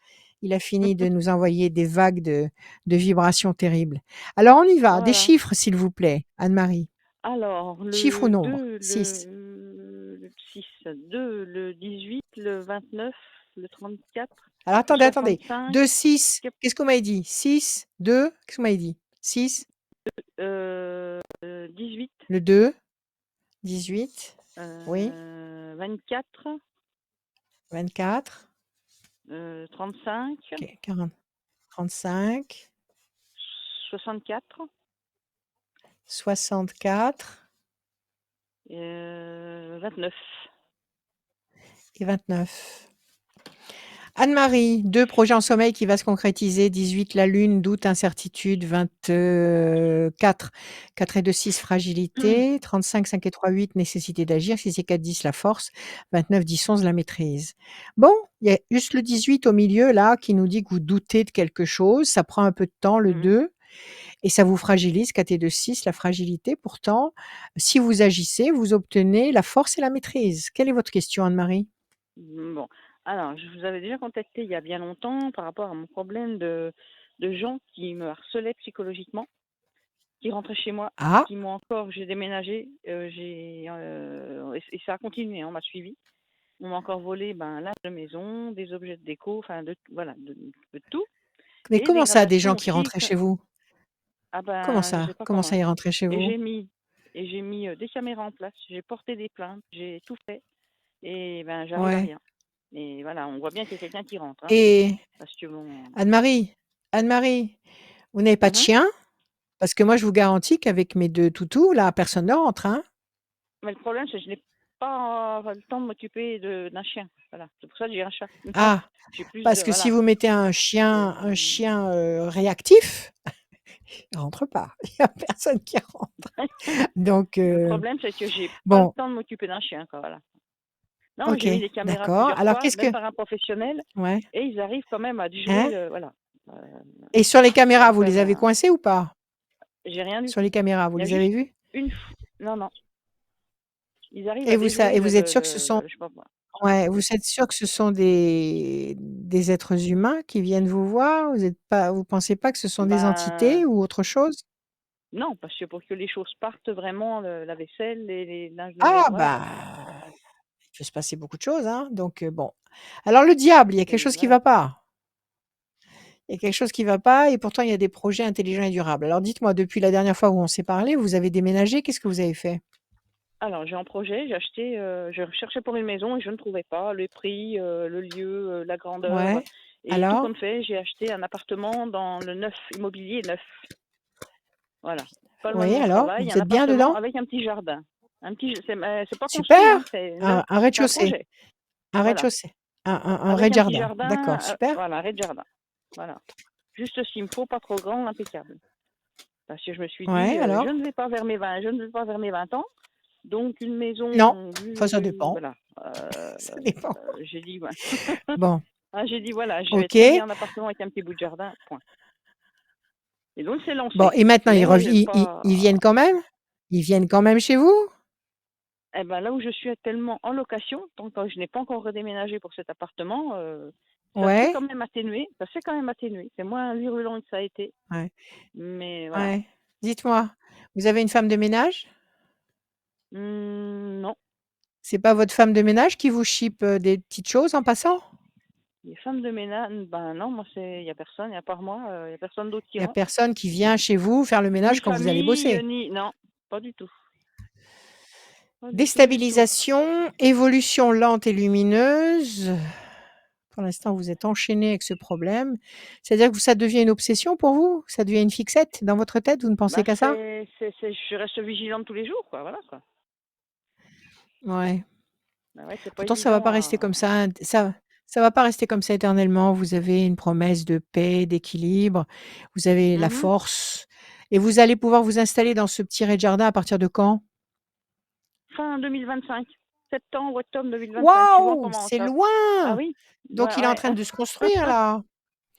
Speaker 2: Il a fini de nous envoyer des vagues de vibrations terribles. Alors on y va. Des
Speaker 8: Voilà.
Speaker 2: chiffres, s'il vous plaît, Anne-Marie.
Speaker 8: Alors,
Speaker 2: Chiffres ou
Speaker 8: le
Speaker 2: nombres?
Speaker 8: 2,
Speaker 2: 6.
Speaker 8: le 6, 2, le 18, le 29, le 34,
Speaker 2: Alors
Speaker 8: le
Speaker 2: attendez.
Speaker 8: 65,
Speaker 2: 2, 6. Qu'est-ce qu'on m'a dit? 6, 2. Qu'est-ce qu'on m'a dit? 6.
Speaker 8: 18,
Speaker 2: Le 2. 18. Oui.
Speaker 8: 24,
Speaker 2: 24.
Speaker 8: 35,
Speaker 2: Ok. 40. 35.
Speaker 8: 64,
Speaker 2: 64
Speaker 8: 29.
Speaker 2: et 29. Anne-Marie, 2 projets en sommeil qui va se concrétiser. 18, la lune, doute, incertitude. 24, 4 et 2, 6, fragilité. 35, 5 et 3, 8, nécessité d'agir. 6 et 4, 10, la force. 29, 10, 11, la maîtrise. Bon, il y a juste le 18 au milieu, là, qui nous dit que vous doutez de quelque chose. Ça prend un peu de temps, le 2. Et ça vous fragilise, 4 et 2, 6, la fragilité. Pourtant, si vous agissez, vous obtenez la force et la maîtrise. Quelle est votre question, Anne-Marie?
Speaker 8: Bon, alors, je vous avais déjà contacté il y a bien longtemps par rapport à mon problème de gens qui me harcelaient psychologiquement, qui rentraient chez moi,
Speaker 2: Ah,
Speaker 8: qui m'ont encore, j'ai déménagé, et ça a continué, on m'a suivi. On m'a encore volé la maison, des objets de déco, enfin, voilà, de tout.
Speaker 2: mais
Speaker 8: Et
Speaker 2: comment ça, des
Speaker 8: dégradation
Speaker 2: gens qui
Speaker 8: aussi,
Speaker 2: rentraient chez vous?
Speaker 8: je sais pas
Speaker 2: Comment
Speaker 8: comment.
Speaker 2: ça, ils rentraient chez
Speaker 8: Et
Speaker 2: vous?
Speaker 8: j'ai mis des caméras en place, j'ai porté des plaintes, j'ai tout fait. Et j'arrive à
Speaker 2: Ouais.
Speaker 8: rien. Et voilà, on voit bien qu'il y a quelqu'un qui rentre, hein,
Speaker 2: Et
Speaker 8: parce que bon.
Speaker 2: Anne-Marie, vous n'avez pas de
Speaker 8: Mhm.
Speaker 2: chien? Parce que moi, je vous garantis qu'avec mes 2 toutous, là, personne ne rentre, hein?
Speaker 8: Mais le problème, c'est que je n'ai pas le temps de m'occuper d'un chien. Voilà, c'est pour ça que j'ai un chat.
Speaker 2: Ah,
Speaker 8: J'ai plus
Speaker 2: parce
Speaker 8: de
Speaker 2: que si
Speaker 8: voilà.
Speaker 2: vous mettez un chien réactif, il rentre pas. Il y a personne qui rentre. Donc
Speaker 8: Le problème, c'est que j'ai pas le
Speaker 2: bon,
Speaker 8: temps de m'occuper d'un chien, quoi. Voilà. Non,
Speaker 2: OK,
Speaker 8: j'ai mis des caméras
Speaker 2: d'accord.
Speaker 8: plusieurs
Speaker 2: Alors
Speaker 8: fois,
Speaker 2: qu'est-ce que
Speaker 8: même par un professionnel,
Speaker 2: ouais,
Speaker 8: et ils arrivent quand même à
Speaker 2: hein?
Speaker 8: jouer, voilà. Euh,
Speaker 2: Et sur les caméras,
Speaker 8: à
Speaker 2: vous les
Speaker 8: faire
Speaker 2: avez coincés ou pas?
Speaker 8: J'ai rien du
Speaker 2: Sur
Speaker 8: tout.
Speaker 2: les caméras, vous
Speaker 8: Il y a
Speaker 2: les avez
Speaker 8: juste
Speaker 2: vus?
Speaker 8: une fois. Non, non. Ils arrivent
Speaker 2: Et
Speaker 8: à
Speaker 2: vous
Speaker 8: déjouer
Speaker 2: et vous êtes sûr que ce sont
Speaker 8: je sais pas quoi.
Speaker 2: ouais, vous êtes sûr que ce sont des êtres humains qui viennent vous voir? Vous pensez pas que ce sont des entités
Speaker 8: Ben,
Speaker 2: ou autre chose?
Speaker 8: non, parce que pour que les choses partent vraiment, la vaisselle, les linges de
Speaker 2: Ah
Speaker 8: miroir,
Speaker 2: bah, il peut se passer beaucoup de choses, hein, donc bon. Alors le diable, il y a quelque chose qui
Speaker 8: voilà.
Speaker 2: va pas. Il y a quelque chose qui va pas et pourtant il y a des projets intelligents et durables. Alors dites-moi, depuis la dernière fois où on s'est parlé, vous avez déménagé, qu'est-ce que vous avez fait?
Speaker 8: Alors, j'ai un projet, j'ai acheté, je cherchais pour une maison et je ne trouvais pas le prix, le lieu, la grandeur.
Speaker 2: Ouais.
Speaker 8: Et tout
Speaker 2: Alors?
Speaker 8: compte fait, j'ai acheté un appartement dans le neuf, immobilier neuf. Voilà. Pas loin de
Speaker 2: Oui,
Speaker 8: mon
Speaker 2: alors?
Speaker 8: travail,
Speaker 2: Vous
Speaker 8: un
Speaker 2: êtes bien
Speaker 8: appartement
Speaker 2: dedans?
Speaker 8: avec un petit jardin. C'est pas construit, hein,
Speaker 2: Super!
Speaker 8: c'est
Speaker 2: Un
Speaker 8: c'est un
Speaker 2: rez-de-chaussée.
Speaker 8: projet.
Speaker 2: Un
Speaker 8: Voilà.
Speaker 2: rez-de-chaussée. Un
Speaker 8: Avec un petit
Speaker 2: rez-de-jardin.
Speaker 8: jardin,
Speaker 2: D'accord, super.
Speaker 8: voilà, un rez-de-jardin. Voilà. Juste ce qu'il me faut, pas trop grand, impeccable. Parce que je me suis dit,
Speaker 2: Ouais,
Speaker 8: je
Speaker 2: alors?
Speaker 8: ne vais pas vers mes 20, je ne vais pas vers mes 20 ans. Donc, une
Speaker 2: Non.
Speaker 8: maison,
Speaker 2: Enfin, ça dépend.
Speaker 8: voilà.
Speaker 2: Ça dépend.
Speaker 8: J'ai dit, ouais.
Speaker 2: Bon.
Speaker 8: Ah, j'ai dit, voilà, je vais
Speaker 2: Ok.
Speaker 8: très bien en appartement avec un petit bout de jardin, point. Et donc, c'est
Speaker 2: Bon,
Speaker 8: lancé.
Speaker 2: et maintenant,
Speaker 8: Mais
Speaker 2: ils viennent quand même? Ils viennent quand même chez vous?
Speaker 8: Eh ben, là où je suis actuellement en location, donc je n'ai pas encore redéménagé pour cet appartement, ça s'est
Speaker 2: Ouais.
Speaker 8: quand même atténué. Ça s'est quand même atténué. C'est moins virulent que ça a été.
Speaker 2: Ouais.
Speaker 8: Mais voilà.
Speaker 2: Ouais. Dites-moi, vous avez une femme de ménage?
Speaker 8: Non.
Speaker 2: C'est pas votre femme de ménage qui vous chipe des petites choses en passant?
Speaker 8: Les femmes de ménage, ben non, moi, il n'y a personne, à part moi, il n'y a personne d'autre qui
Speaker 2: Il y a
Speaker 8: rentre.
Speaker 2: personne qui vient chez vous faire le
Speaker 8: Ni
Speaker 2: ménage quand vous allez
Speaker 8: famille,
Speaker 2: bosser?
Speaker 8: ni. Non, pas du tout. Pas du tout, du tout.
Speaker 2: Déstabilisation, évolution lente et lumineuse. Pour l'instant, vous êtes enchaîné avec ce problème. C'est-à-dire que ça devient une obsession pour vous? Ça devient une fixette dans votre tête? Vous ne pensez
Speaker 8: Bah,
Speaker 2: qu'à ça?
Speaker 8: je reste vigilante tous les jours, quoi, voilà, quoi.
Speaker 2: Ouais.
Speaker 8: Bah ouais, c'est pas
Speaker 2: Pourtant, ça va
Speaker 8: évident
Speaker 2: pas rester comme ça, ça va pas rester comme ça éternellement. Vous avez une promesse de paix, d'équilibre, vous avez la force et vous allez pouvoir vous installer dans ce petit rez-de-jardin à partir de quand?
Speaker 8: Fin 2025. Septembre, octobre 2025. Tu vois, on
Speaker 2: Waouh!
Speaker 8: commence.
Speaker 2: C'est
Speaker 8: Ah
Speaker 2: loin!
Speaker 8: oui?
Speaker 2: Donc
Speaker 8: Ouais,
Speaker 2: il est en
Speaker 8: ouais.
Speaker 2: train de se construire là?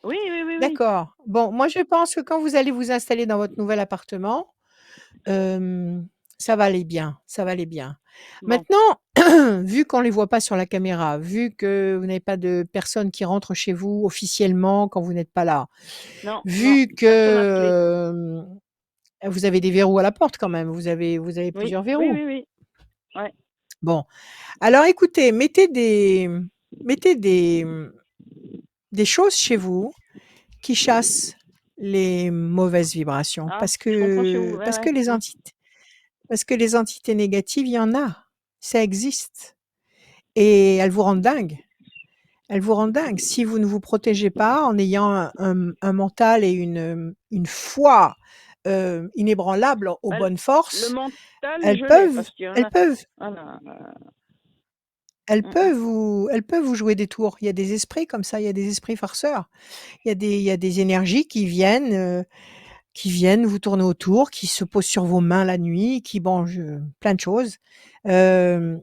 Speaker 8: Oui, oui, oui, oui.
Speaker 2: D'accord. Bon, moi je pense que quand vous allez vous installer dans votre nouvel appartement, ça va aller bien, ça va aller bien.
Speaker 8: Bon.
Speaker 2: Maintenant, vu qu'on les voit pas sur la caméra, vu que vous n'avez pas de personnes qui rentrent chez vous officiellement quand vous n'êtes pas là,
Speaker 8: Non, non,
Speaker 2: vu
Speaker 8: personne n'a de clé.
Speaker 2: que, vous avez des verrous à la porte quand même, vous avez
Speaker 8: Oui,
Speaker 2: plusieurs
Speaker 8: oui,
Speaker 2: verrous?
Speaker 8: oui, oui. Ouais.
Speaker 2: Bon, alors écoutez, mettez des choses chez vous qui chassent les mauvaises vibrations
Speaker 8: Ah, je comprends chez vous. Ouais, ouais.
Speaker 2: parce que les entités négatives, il y en a, ça existe et elles vous rendent dingue. Elles vous rendent dingue. Si vous ne vous protégez pas en ayant un mental et une foi, inébranlable aux
Speaker 8: Bah,
Speaker 2: bonnes
Speaker 8: le
Speaker 2: forces,
Speaker 8: mental,
Speaker 2: elles
Speaker 8: je l'ai,
Speaker 2: peuvent
Speaker 8: parce qu'il y en
Speaker 2: elles
Speaker 8: a.
Speaker 2: peuvent
Speaker 8: Voilà.
Speaker 2: elles
Speaker 8: Mm,
Speaker 2: peuvent vous jouer des tours. Il y a des esprits comme ça, il y a des esprits farceurs. Il y a des énergies qui viennent vous tourner autour, qui se posent sur vos mains la nuit, qui mangent, plein de choses. Hem,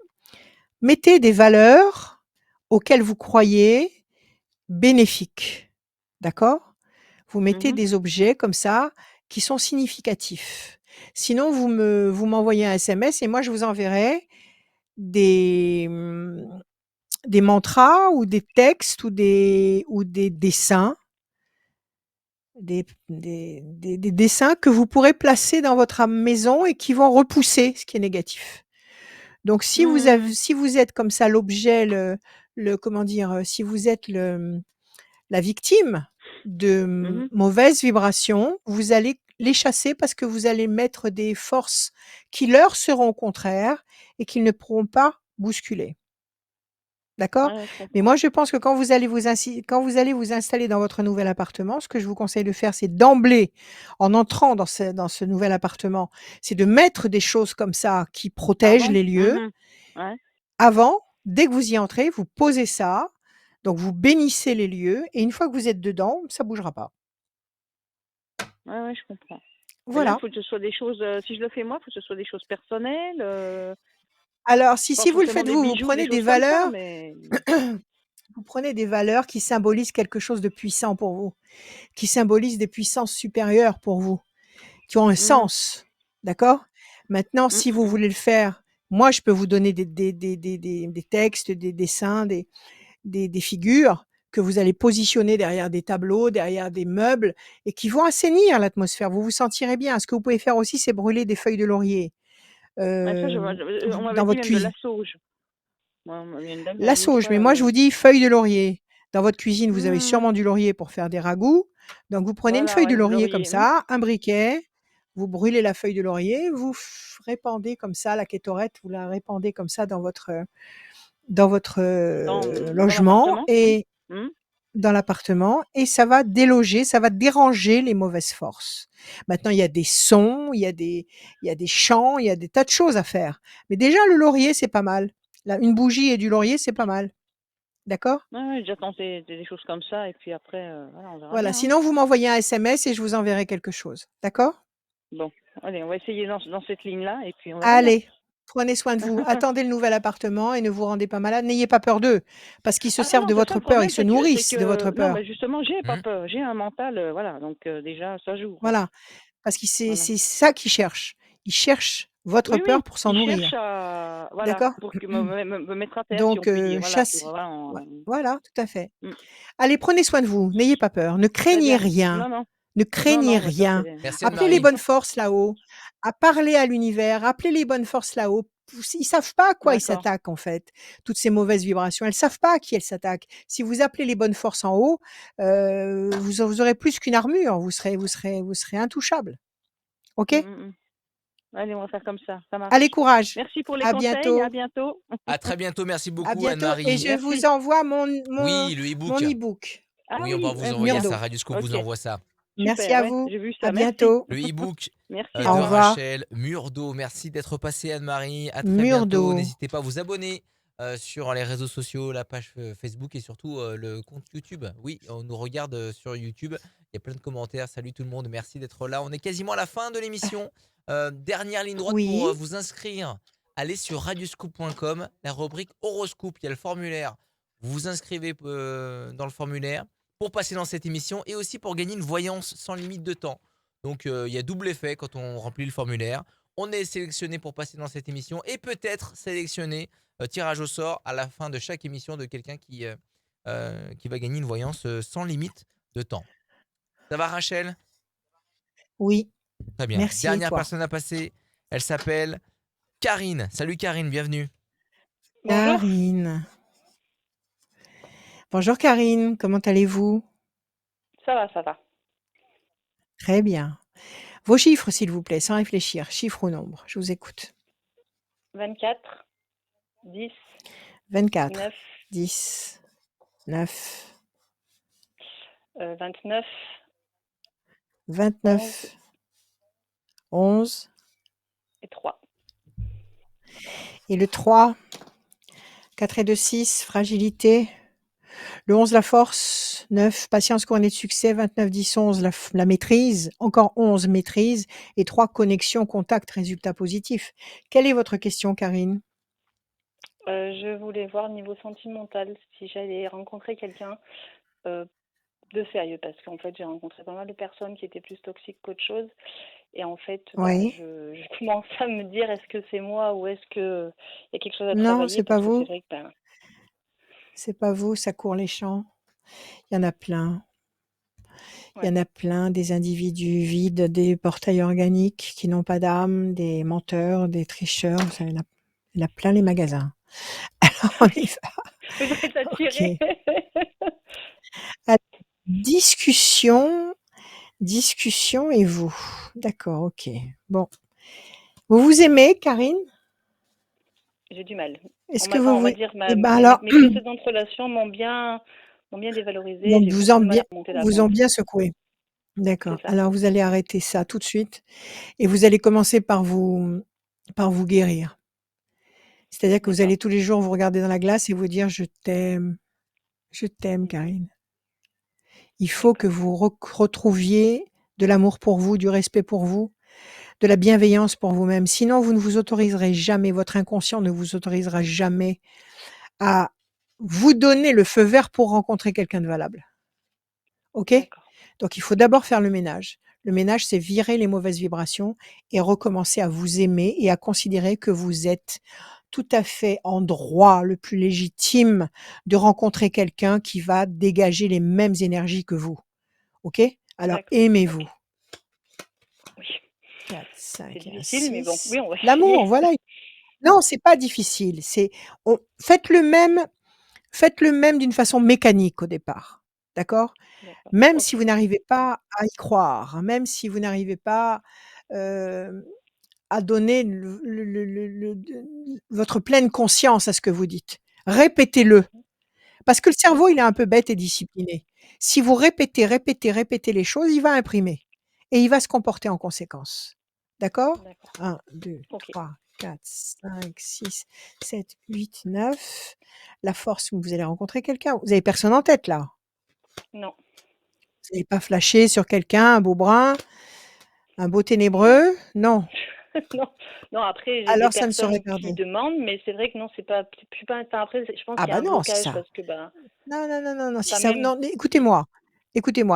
Speaker 2: Mettez des valeurs auxquelles vous croyez bénéfiques, d'accord? Vous mettez
Speaker 8: mhm.
Speaker 2: des objets comme ça qui sont significatifs. Sinon vous m'envoyez un SMS et moi je vous enverrai des, des mantras ou des textes ou des dessins, des dessins que vous pourrez placer dans votre maison et qui vont repousser ce qui est négatif. Donc
Speaker 8: Mhm.
Speaker 2: si vous êtes comme ça l'objet, le comment dire? Si vous êtes la victime de
Speaker 8: Mhm.
Speaker 2: mauvaises vibrations, vous allez les chasser parce que vous allez mettre des forces qui leur seront contraires et qu'ils ne pourront pas bousculer. D'accord?
Speaker 8: Ouais, je
Speaker 2: Mais
Speaker 8: comprends.
Speaker 2: moi, je pense que quand vous allez vous installer dans votre nouvel appartement, ce que je vous conseille de faire, c'est d'emblée, en entrant dans ce nouvel appartement, c'est de mettre des choses comme ça qui protègent
Speaker 8: Avant?
Speaker 2: les lieux.
Speaker 8: Mhm. Ouais,
Speaker 2: Avant, dès que vous y entrez, vous posez ça, donc vous bénissez les lieux et une fois que vous êtes dedans, ça bougera pas.
Speaker 8: ouais, ouais, je comprends. Mais là, il
Speaker 2: Voilà.
Speaker 8: faut que ce soit des choses, si je le fais moi, il faut que ce soit des choses personnelles,
Speaker 2: Alors
Speaker 8: pas
Speaker 2: si vous le
Speaker 8: forcément
Speaker 2: faites
Speaker 8: des
Speaker 2: vous,
Speaker 8: bijoux, des choses comme ça, mais.
Speaker 2: vous prenez des valeurs qui symbolisent quelque chose de puissant pour vous, qui symbolisent des puissances supérieures pour vous. Qui ont un
Speaker 8: Mhm.
Speaker 2: sens, d'accord? Maintenant,
Speaker 8: Mm,
Speaker 2: si vous
Speaker 8: mm.
Speaker 2: voulez le faire, moi, je peux vous donner des textes, des dessins, des figures que vous allez positionner derrière des tableaux, derrière des meubles et qui vont assainir l'atmosphère. Vous vous sentirez bien. Ce que vous pouvez faire aussi, c'est brûler des feuilles de laurier,
Speaker 8: Ouais, ça, je vois. On m'avait
Speaker 2: dans
Speaker 8: dit
Speaker 2: votre
Speaker 8: même de la
Speaker 2: cuisine.
Speaker 8: sauge. Moi, il y a une dame qui
Speaker 2: La
Speaker 8: m'avait dit une
Speaker 2: sauge,
Speaker 8: fois.
Speaker 2: mais moi, je vous dis feuilles de laurier Dans votre cuisine, vous avez sûrement du laurier pour faire des ragoûts. Donc vous prenez une
Speaker 8: Voilà,
Speaker 2: feuille de
Speaker 8: ouais,
Speaker 2: laurier comme
Speaker 8: laurier.
Speaker 2: ça, un briquet, vous brûlez la feuille de laurier, vous répandez comme ça la kétorette, vous la répandez comme ça dans votre
Speaker 8: Dans
Speaker 2: logement
Speaker 8: l'appartement.
Speaker 2: et
Speaker 8: Mmh.
Speaker 2: dans l'appartement, et ça va déloger, ça va déranger les mauvaises forces. Maintenant, il y a des sons, il y a des chants, il y a des tas de choses à faire. Mais déjà, le laurier, c'est pas mal. Là, une bougie et du laurier, c'est pas mal. D'accord?
Speaker 8: Ouais, ouais, j'ai déjà tenté des choses comme ça et puis après, voilà, on verra
Speaker 2: Voilà.
Speaker 8: bien, hein.
Speaker 2: Sinon, vous m'envoyez un SMS et je vous enverrai quelque chose. D'accord?
Speaker 8: Bon, allez, on va essayer dans cette ligne-là et puis on verra bien.
Speaker 2: Allez, prenez soin de vous. Attendez le nouvel appartement et ne vous rendez pas malade. N'ayez pas peur d'eux, parce qu'ils se
Speaker 8: Ah non,
Speaker 2: servent
Speaker 8: non,
Speaker 2: de
Speaker 8: c'est ça
Speaker 2: votre
Speaker 8: le
Speaker 2: peur. Ils
Speaker 8: problème,
Speaker 2: se
Speaker 8: c'est
Speaker 2: nourrissent de votre
Speaker 8: que non,
Speaker 2: peur.
Speaker 8: mais justement, j'ai pas
Speaker 1: Mmh.
Speaker 8: peur, j'ai un mental, voilà, donc déjà ça joue, quoi.
Speaker 2: Voilà. Parce que c'est
Speaker 8: Voilà.
Speaker 2: c'est ça qu'ils cherchent. Ils cherchent votre
Speaker 8: Oui,
Speaker 2: peur
Speaker 8: oui,
Speaker 2: pour s'en
Speaker 8: ils cherchent
Speaker 2: nourrir.
Speaker 8: à voilà,
Speaker 2: D'accord?
Speaker 8: pour que me mettre à terre, si on
Speaker 2: Donc,
Speaker 8: peut dire, voilà, pour
Speaker 2: chassez. Ouais,
Speaker 8: vraiment,
Speaker 2: voilà, tout à fait.
Speaker 8: mmh,
Speaker 2: Allez, prenez soin de vous. N'ayez pas peur. Ne
Speaker 8: très
Speaker 2: craignez
Speaker 8: bien.
Speaker 2: rien.
Speaker 8: Non, non,
Speaker 2: Ne
Speaker 8: non,
Speaker 2: craignez
Speaker 8: non, mais ça
Speaker 2: rien.
Speaker 8: c'est
Speaker 1: Merci
Speaker 2: Appelez les
Speaker 1: Anne-Marie.
Speaker 2: bonnes forces là-haut. À parler à l'univers. Appelez les bonnes forces là-haut. Ils savent pas à quoi ils
Speaker 8: d'accord.
Speaker 2: s'attaquent, en fait. Toutes ces mauvaises vibrations. Elles savent pas à qui elles s'attaquent. Si vous appelez les bonnes forces en haut, vous aurez plus qu'une armure. Vous serez intouchable. OK?
Speaker 8: Mmh, mmh, mmh. Allez, on va faire comme ça
Speaker 2: Allez,
Speaker 8: marche.
Speaker 2: courage.
Speaker 8: Merci pour les
Speaker 2: À
Speaker 8: conseils, à
Speaker 2: bientôt.
Speaker 8: bientôt.
Speaker 1: À très bientôt. Merci
Speaker 2: À
Speaker 1: beaucoup
Speaker 2: bientôt, et
Speaker 1: Anne-Marie.
Speaker 2: je vous
Speaker 8: Merci.
Speaker 2: envoie mon
Speaker 1: Oui, le
Speaker 2: mon
Speaker 1: e-book.
Speaker 2: e-book.
Speaker 8: Ah
Speaker 1: Oui, on va
Speaker 8: oui,
Speaker 1: vous
Speaker 8: ouais,
Speaker 1: envoyer
Speaker 8: bien.
Speaker 1: ça.
Speaker 2: Murdo.
Speaker 1: Radioscoop vous
Speaker 8: OK,
Speaker 1: envoie ça.
Speaker 2: Merci
Speaker 8: super,
Speaker 2: à
Speaker 8: ouais,
Speaker 2: vous.
Speaker 8: j'ai vu
Speaker 2: À
Speaker 8: ça, merci.
Speaker 2: bientôt.
Speaker 1: Le e-book
Speaker 8: Merci,
Speaker 2: Au
Speaker 8: au
Speaker 1: de
Speaker 8: revoir.
Speaker 2: revoir.
Speaker 1: Rachel Murdo. Merci d'être passé Anne-Marie. À très bientôt.
Speaker 2: Murdo.
Speaker 1: N'hésitez pas à vous abonner sur les réseaux sociaux, la page Facebook et surtout le compte YouTube. Oui, on nous regarde sur YouTube. Il y a plein de commentaires. Salut tout le monde. Merci d'être là. On est quasiment à la fin de l'émission. Dernière ligne droite pour
Speaker 2: Oui.
Speaker 1: vous inscrire. Allez sur radioscoop.com, la rubrique horoscope. Il y a le formulaire. Vous vous inscrivez dans le formulaire pour passer dans cette émission et aussi pour gagner une voyance sans limite de temps. Donc il y a double effet quand on remplit le formulaire. On est sélectionné pour passer dans cette émission et peut-être sélectionné, tirage au sort à la fin de chaque émission de quelqu'un qui va gagner une voyance sans limite de temps. Ça va Rachel?
Speaker 2: Oui.
Speaker 1: Très bien.
Speaker 2: Merci, et
Speaker 1: Dernière
Speaker 2: toi?
Speaker 1: personne à passer, elle s'appelle Karine. Salut Karine, bienvenue.
Speaker 8: Bonjour.
Speaker 2: Karine. Bonjour Karine, comment allez-vous?
Speaker 8: Ça va, ça va.
Speaker 2: Très bien. Vos chiffres, s'il vous plaît, sans réfléchir. Chiffre ou nombre? Je vous écoute.
Speaker 8: 24, 10,
Speaker 2: 24,
Speaker 8: 9,
Speaker 2: 10, 9,
Speaker 8: 29,
Speaker 2: 29, 11
Speaker 8: et 3.
Speaker 2: et le 3, 4 et 2, 6, fragilité. Le 11, la force. 9, patience couronnée de succès. 29, 10, 11, la maîtrise. Encore 11, maîtrise. Et 3, connexion, contact, résultat positif. Quelle est votre question, Karine?
Speaker 8: Je voulais voir niveau sentimental si j'allais rencontrer quelqu'un de sérieux parce qu'en fait j'ai rencontré pas mal de personnes qui étaient plus toxiques qu'autre chose et en fait
Speaker 2: Oui.
Speaker 8: je commence à me dire est-ce que c'est moi ou est-ce que il y a quelque chose à
Speaker 2: Non,
Speaker 8: travailler
Speaker 2: c'est pas
Speaker 8: parce que c'est
Speaker 2: vous.
Speaker 8: vrai que
Speaker 2: C'est pas vous, ça court les champs. Il y en a plein. Il y
Speaker 8: ouais.
Speaker 2: en a plein, des individus vides, des portails organiques qui n'ont pas d'âme, des menteurs, des tricheurs. Il y en a plein les magasins. Alors, on y va.
Speaker 8: Vous êtes
Speaker 2: Ok.
Speaker 8: attiré.
Speaker 2: Discussion et vous. D'accord, ok. Bon. Vous vous aimez, Karine?
Speaker 8: J'ai du mal.
Speaker 2: Est-ce
Speaker 8: On
Speaker 2: que
Speaker 8: m'a,
Speaker 2: vous
Speaker 8: on va
Speaker 2: vous...
Speaker 8: dire
Speaker 2: Eh ben alors,
Speaker 8: mes précédentes relations m'ont bien dévalorisé.
Speaker 2: donc
Speaker 8: J'ai beaucoup de mal à remonter la
Speaker 2: vous ont
Speaker 8: pente.
Speaker 2: bien secoué. D'accord.
Speaker 8: C'est ça.
Speaker 2: Alors, vous allez arrêter ça tout de suite et vous allez commencer par vous guérir. C'est-à-dire que vous
Speaker 8: D'accord.
Speaker 2: allez tous les jours vous regarder dans la glace et vous dire: «Je t'aime, Karine». Il faut que vous retrouviez de l'amour pour vous, du respect pour vous, de la bienveillance pour vous-même. Sinon, vous ne vous autoriserez jamais, votre inconscient ne vous autorisera jamais à vous donner le feu vert pour rencontrer quelqu'un de valable. OK?
Speaker 8: D'accord.
Speaker 2: Donc il faut d'abord faire le ménage. Le ménage, c'est virer les mauvaises vibrations et recommencer à vous aimer et à considérer que vous êtes tout à fait en droit, le plus légitime de rencontrer quelqu'un qui va dégager les mêmes énergies que vous. OK? Alors
Speaker 8: D'accord.
Speaker 2: aimez-vous.
Speaker 8: Ok. Oui.
Speaker 2: 4, 5
Speaker 8: C'est
Speaker 2: et un
Speaker 8: difficile, mais bon,
Speaker 2: 6.
Speaker 8: oui, on va
Speaker 2: L'amour,
Speaker 8: essayer.
Speaker 2: voilà. Non, c'est pas difficile. Faites le même Faites-le même d'une façon mécanique au départ, d'accord?
Speaker 8: D'accord.
Speaker 2: Même si
Speaker 8: OK.
Speaker 2: vous n'arrivez pas à y croire, même si vous n'arrivez pas, hem, à donner votre pleine conscience à ce que vous dites. Répétez-le,
Speaker 8: Mmh.
Speaker 2: parce que le cerveau, il est
Speaker 8: D'accord.
Speaker 2: un peu bête et discipliné. Si vous répétez, répétez, répétez les choses, il va imprimer et il va se comporter en conséquence. D'accord?
Speaker 8: D'accord.
Speaker 2: 1, 2,
Speaker 8: OK.
Speaker 2: 3, 4, 5, 6, 7, 8, 9. La force, vous allez rencontrer quelqu'un. Vous avez personne en tête là?
Speaker 8: Non.
Speaker 2: Vous n'avez pas flashé sur quelqu'un, un beau brun, un beau
Speaker 8: Non.
Speaker 2: ténébreux? Non.
Speaker 8: Non. Non, après, j'ai des
Speaker 2: Alors ça ne saurait
Speaker 8: personnes qui
Speaker 2: tarder.
Speaker 8: demandent, mais c'est vrai que non, c'est pas je suis pas enfin, après, je pense
Speaker 2: Ah
Speaker 8: qu'il y a
Speaker 2: bah
Speaker 8: un
Speaker 2: non, c'est
Speaker 8: blocage
Speaker 2: ça.
Speaker 8: parce que, bah,
Speaker 2: Non, non, non, non, non, si
Speaker 8: enfin
Speaker 2: ça
Speaker 8: même
Speaker 2: non, mais écoutez-moi,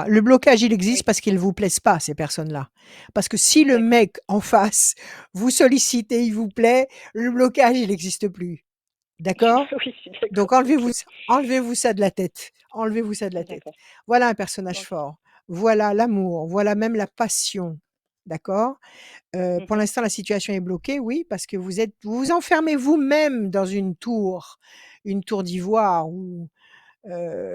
Speaker 2: le blocage, il existe
Speaker 8: oui.
Speaker 2: parce qu'ils vous plaisent pas, ces personnes-là. Parce que si le
Speaker 8: D'accord.
Speaker 2: mec en face vous sollicite et il vous plaît, le blocage, il existe plus. D'accord?
Speaker 8: Oui, je suis d'accord.
Speaker 2: Donc
Speaker 8: OK.
Speaker 2: enlevez-vous ça de la tête. Enlevez-vous ça de la tête.
Speaker 8: D'accord.
Speaker 2: Voilà un personnage
Speaker 8: OK.
Speaker 2: fort. Voilà l'amour, voilà même la passion. D'accord? Pour
Speaker 8: Mmh.
Speaker 2: l'instant, la situation est bloquée, oui, parce que vous vous enfermez vous-même dans une tour d'ivoire heu,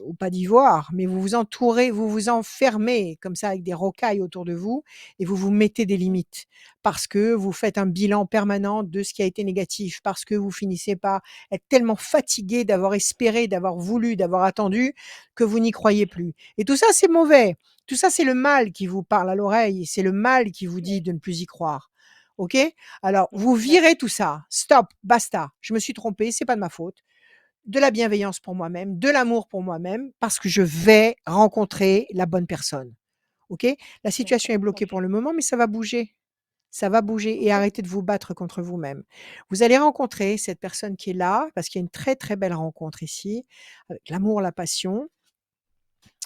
Speaker 2: ou pas d'ivoire, mais vous vous enfermez comme ça avec des rocailles autour de vous et vous vous mettez des
Speaker 8: Mmh.
Speaker 2: limites. Parce que vous faites un bilan permanent de ce qui a été négatif, parce que vous finissez par être tellement fatigué d'avoir espéré, d'avoir voulu, d'avoir attendu, que vous n'y croyez plus. Et tout ça, c'est mauvais. Tout ça, c'est le mal qui vous parle à l'oreille, c'est le mal qui vous dit
Speaker 8: Oui.
Speaker 2: de ne plus y croire. OK? Alors,
Speaker 8: Mmh.
Speaker 2: vous
Speaker 8: D'accord.
Speaker 2: virez tout ça. Stop, basta. Je me suis trompé, c'est pas de ma faute. De la bienveillance pour moi-même, de l'amour pour moi-même, parce que je vais rencontrer la bonne personne. OK? La situation
Speaker 8: D'accord.
Speaker 2: est bloquée
Speaker 8: OK.
Speaker 2: pour le moment, mais ça va bouger. Ça va bouger et
Speaker 8: OK.
Speaker 2: arrêtez de vous battre contre vous-même. Vous allez rencontrer cette personne qui est là, parce qu'il y a une très, très belle rencontre ici, avec l'amour, la passion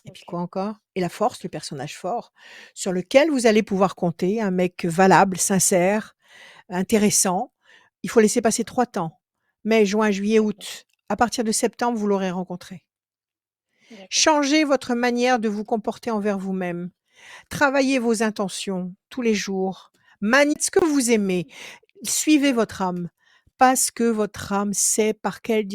Speaker 2: et puis
Speaker 8: OK.
Speaker 2: quoi encore? Et la force, le personnage fort, sur lequel vous allez pouvoir compter, un mec valable, sincère, intéressant. Il faut laisser passer 3 temps: mai, juin, juillet,
Speaker 8: D'accord.
Speaker 2: août. À partir de septembre, vous l'aurez rencontré.
Speaker 8: D'accord.
Speaker 2: Changez votre manière de vous comporter envers vous-même. Travaillez vos intentions tous les jours. Ce que vous aimez. Suivez
Speaker 8: D'accord.
Speaker 2: votre âme, parce que votre âme sait par quel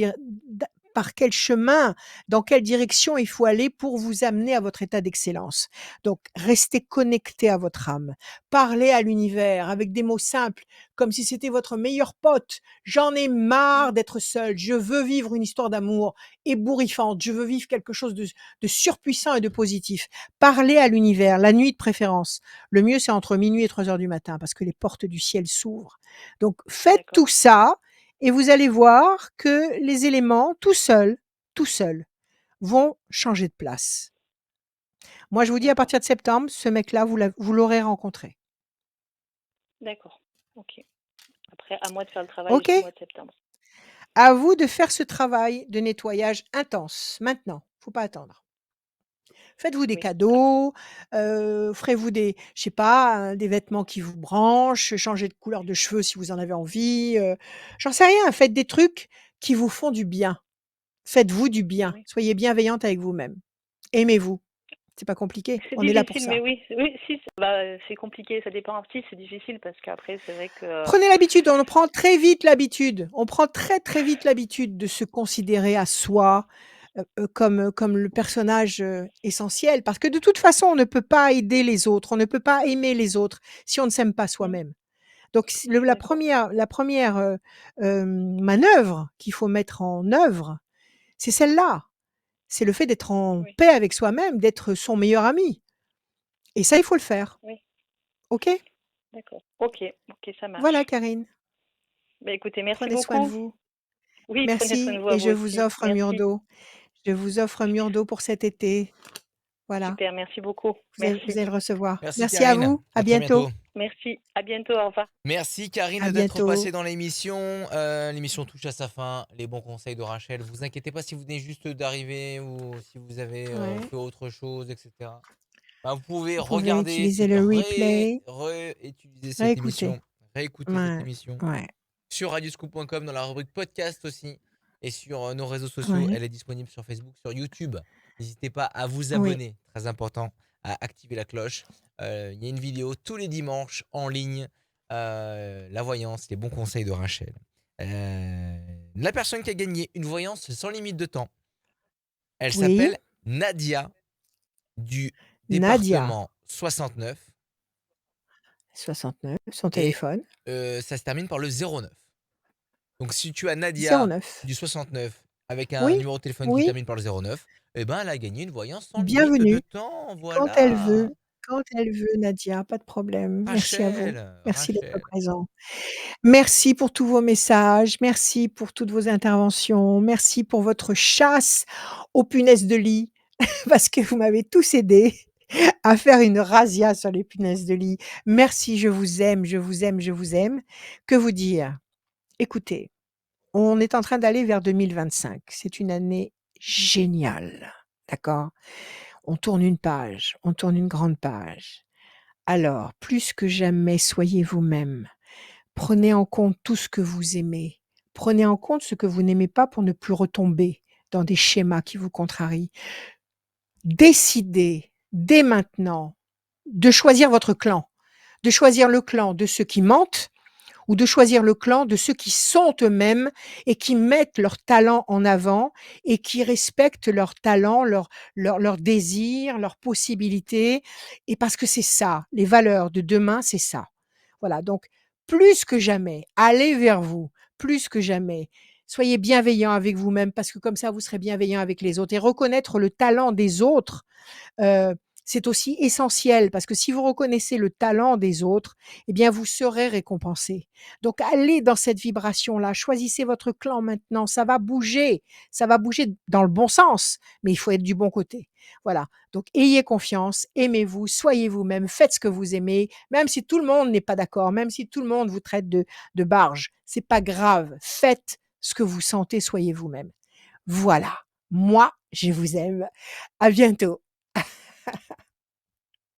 Speaker 2: chemin, dans quelle direction il faut aller pour vous amener à votre état d'excellence. Donc, restez connecté à votre âme. Parlez à l'univers avec des mots simples, comme si c'était votre meilleur pote. J'en ai
Speaker 8: Mmh.
Speaker 2: marre d'être seul. Je veux vivre une histoire d'amour ébouriffante. Je veux vivre quelque chose de surpuissant et de positif. Parlez à l'univers, la nuit de préférence. Le mieux, c'est entre minuit et 3 heures du matin, parce que les portes du ciel s'ouvrent. Donc faites
Speaker 8: D'accord.
Speaker 2: tout ça et vous allez voir que les éléments, tout seuls, vont changer de place. Moi, je vous dis à
Speaker 8: D'accord.
Speaker 2: partir de septembre, ce mec-là, vous l'aurez rencontré.
Speaker 8: D'accord. OK. Après, à moi de faire le travail
Speaker 2: OK?
Speaker 8: jusqu'au mois de septembre.
Speaker 2: À vous de faire ce travail de nettoyage intense, maintenant. Faut pas attendre. Faites-vous des
Speaker 8: Oui. Après
Speaker 2: cadeaux, ferez-vous je sais pas, des vêtements qui vous branchent, changez de couleur de cheveux si vous en avez envie, j'en sais rien, faites des trucs qui vous font du bien. Faites-vous du bien.
Speaker 8: oui.
Speaker 2: Soyez bienveillante avec vous-même. Aimez-vous. C'est pas compliqué,
Speaker 8: C'est
Speaker 2: on est là pour
Speaker 8: difficile, mais
Speaker 2: ça.
Speaker 8: oui, oui, si, bah, c'est compliqué, ça dépend. Si, c'est difficile parce qu'après, c'est vrai que
Speaker 2: Prenez l'habitude, on prend très vite l'habitude. On prend très, très vite l'habitude de se considérer à soi, comme le personnage, essentiel parce que de toute façon, on ne peut pas aider les autres, on ne peut pas aimer les autres si on ne s'aime pas
Speaker 8: mmh,
Speaker 2: soi-même. Donc s
Speaker 8: je
Speaker 2: le
Speaker 8: suis d'accord.
Speaker 2: la première manœuvre qu'il faut mettre en œuvre, c'est celle-là. C'est le fait d'être en
Speaker 8: Oui,
Speaker 2: paix avec soi-même, d'être son meilleur ami et ça, il faut le faire.
Speaker 8: oui,
Speaker 2: OK?
Speaker 8: d'accord. OK, OK, ça
Speaker 2: Voilà
Speaker 8: marche.
Speaker 2: Karine,
Speaker 8: Bah, écoutez, merci
Speaker 2: prenez soin de
Speaker 8: beaucoup.
Speaker 2: vous.
Speaker 8: Oui, prenez soin de
Speaker 2: Merci
Speaker 8: vous à
Speaker 2: et
Speaker 8: vous
Speaker 2: je vous
Speaker 8: aussi.
Speaker 2: offre un mur
Speaker 8: Merci.
Speaker 2: d'eau. Je vous offre un mur d'eau pour cet été. Voilà,
Speaker 8: Super, merci beaucoup.
Speaker 2: vous
Speaker 8: Merci.
Speaker 2: allez le recevoir.
Speaker 1: Merci
Speaker 2: Merci à
Speaker 1: Karine,
Speaker 2: vous, à
Speaker 1: à très
Speaker 2: bientôt.
Speaker 1: bientôt.
Speaker 8: Merci. À bientôt. Au revoir.
Speaker 1: Merci
Speaker 2: À
Speaker 1: Karine d'être
Speaker 2: bientôt.
Speaker 1: passée dans l'émission. L'émission touche à sa fin. Les bons conseils de Rachel. Vous inquiétez pas si vous venez juste d'arriver ou si vous avez
Speaker 2: Ouais.
Speaker 1: fait autre chose, etc. Bah, vous pouvez
Speaker 2: Vous pouvez
Speaker 1: regarder,
Speaker 2: utiliser le replay,
Speaker 1: réutiliser cette
Speaker 2: réécouter.
Speaker 1: émission, réécouter cette
Speaker 2: Ouais,
Speaker 1: émission
Speaker 2: ouais,
Speaker 1: sur radioscoop.com dans la rubrique podcast aussi et sur nos réseaux sociaux.
Speaker 2: ouais,
Speaker 1: Elle est disponible sur Facebook, sur YouTube. N'hésitez pas à vous
Speaker 2: oui.
Speaker 1: abonner, très important, à activer la cloche. Il y a une vidéo tous les dimanches en ligne. La voyance, les bons conseils de Rachel. la personne qui a gagné une voyance sans limite de temps. Elle
Speaker 2: Oui,
Speaker 1: s'appelle Nadia du
Speaker 2: Nadia,
Speaker 1: département 69
Speaker 2: 69, son
Speaker 1: et
Speaker 2: téléphone,
Speaker 1: ça se termine par le 09. Donc si tu as Nadia
Speaker 2: 09.
Speaker 1: du 69 avec un
Speaker 2: Oui,
Speaker 1: numéro de téléphone qui
Speaker 2: oui,
Speaker 1: termine par le 09, eh ben, elle a gagné une voyance sans limite de
Speaker 2: bienvenue.
Speaker 1: temps,
Speaker 2: Quand elle
Speaker 1: voilà.
Speaker 2: veut, quand elle veut, Nadia, pas de problème. Merci à vous. Merci d'être
Speaker 1: Rachel.
Speaker 2: présent. Merci pour tous vos messages, merci pour toutes vos interventions, merci pour votre chasse aux punaises de lit, parce que vous m'avez tous aidés à faire une razzia sur les punaises de lit. Merci, je vous aime, je vous aime, je vous aime. Que vous dire? Écoutez, on est en train d'aller vers 2025. C'est une année géniale, d'accord? On tourne une page, on tourne une grande page. Alors, plus que jamais, soyez vous-même. Prenez en compte tout ce que vous aimez. Prenez en compte ce que vous n'aimez pas pour ne plus retomber dans des schémas qui vous contrarient. Décidez dès maintenant de choisir votre clan, de choisir le clan de ceux qui mentent ou de choisir le clan de ceux qui sont eux-mêmes et qui mettent leur talent en avant et qui respectent leur talent, leur désir, leurs possibilités. Et parce que c'est ça, les valeurs de demain, c'est ça. Voilà, donc plus que jamais, allez vers vous, plus que jamais. Soyez bienveillant avec vous-même parce que comme ça, vous serez bienveillant avec les autres et reconnaître le talent des autres, Heu, c'est aussi essentiel parce que si vous reconnaissez le talent des autres, eh bien, vous serez récompensé. Donc allez dans cette vibration-là, choisissez votre clan maintenant, ça va bouger dans le bon sens, mais il faut être du bon côté. Voilà, donc ayez confiance, aimez-vous, soyez vous-même, faites ce que vous aimez, même si tout le monde n'est pas d'accord, même si tout le monde vous traite de barge, c'est pas grave, faites ce que vous sentez, soyez vous-même. Voilà, moi, je vous aime. À bientôt.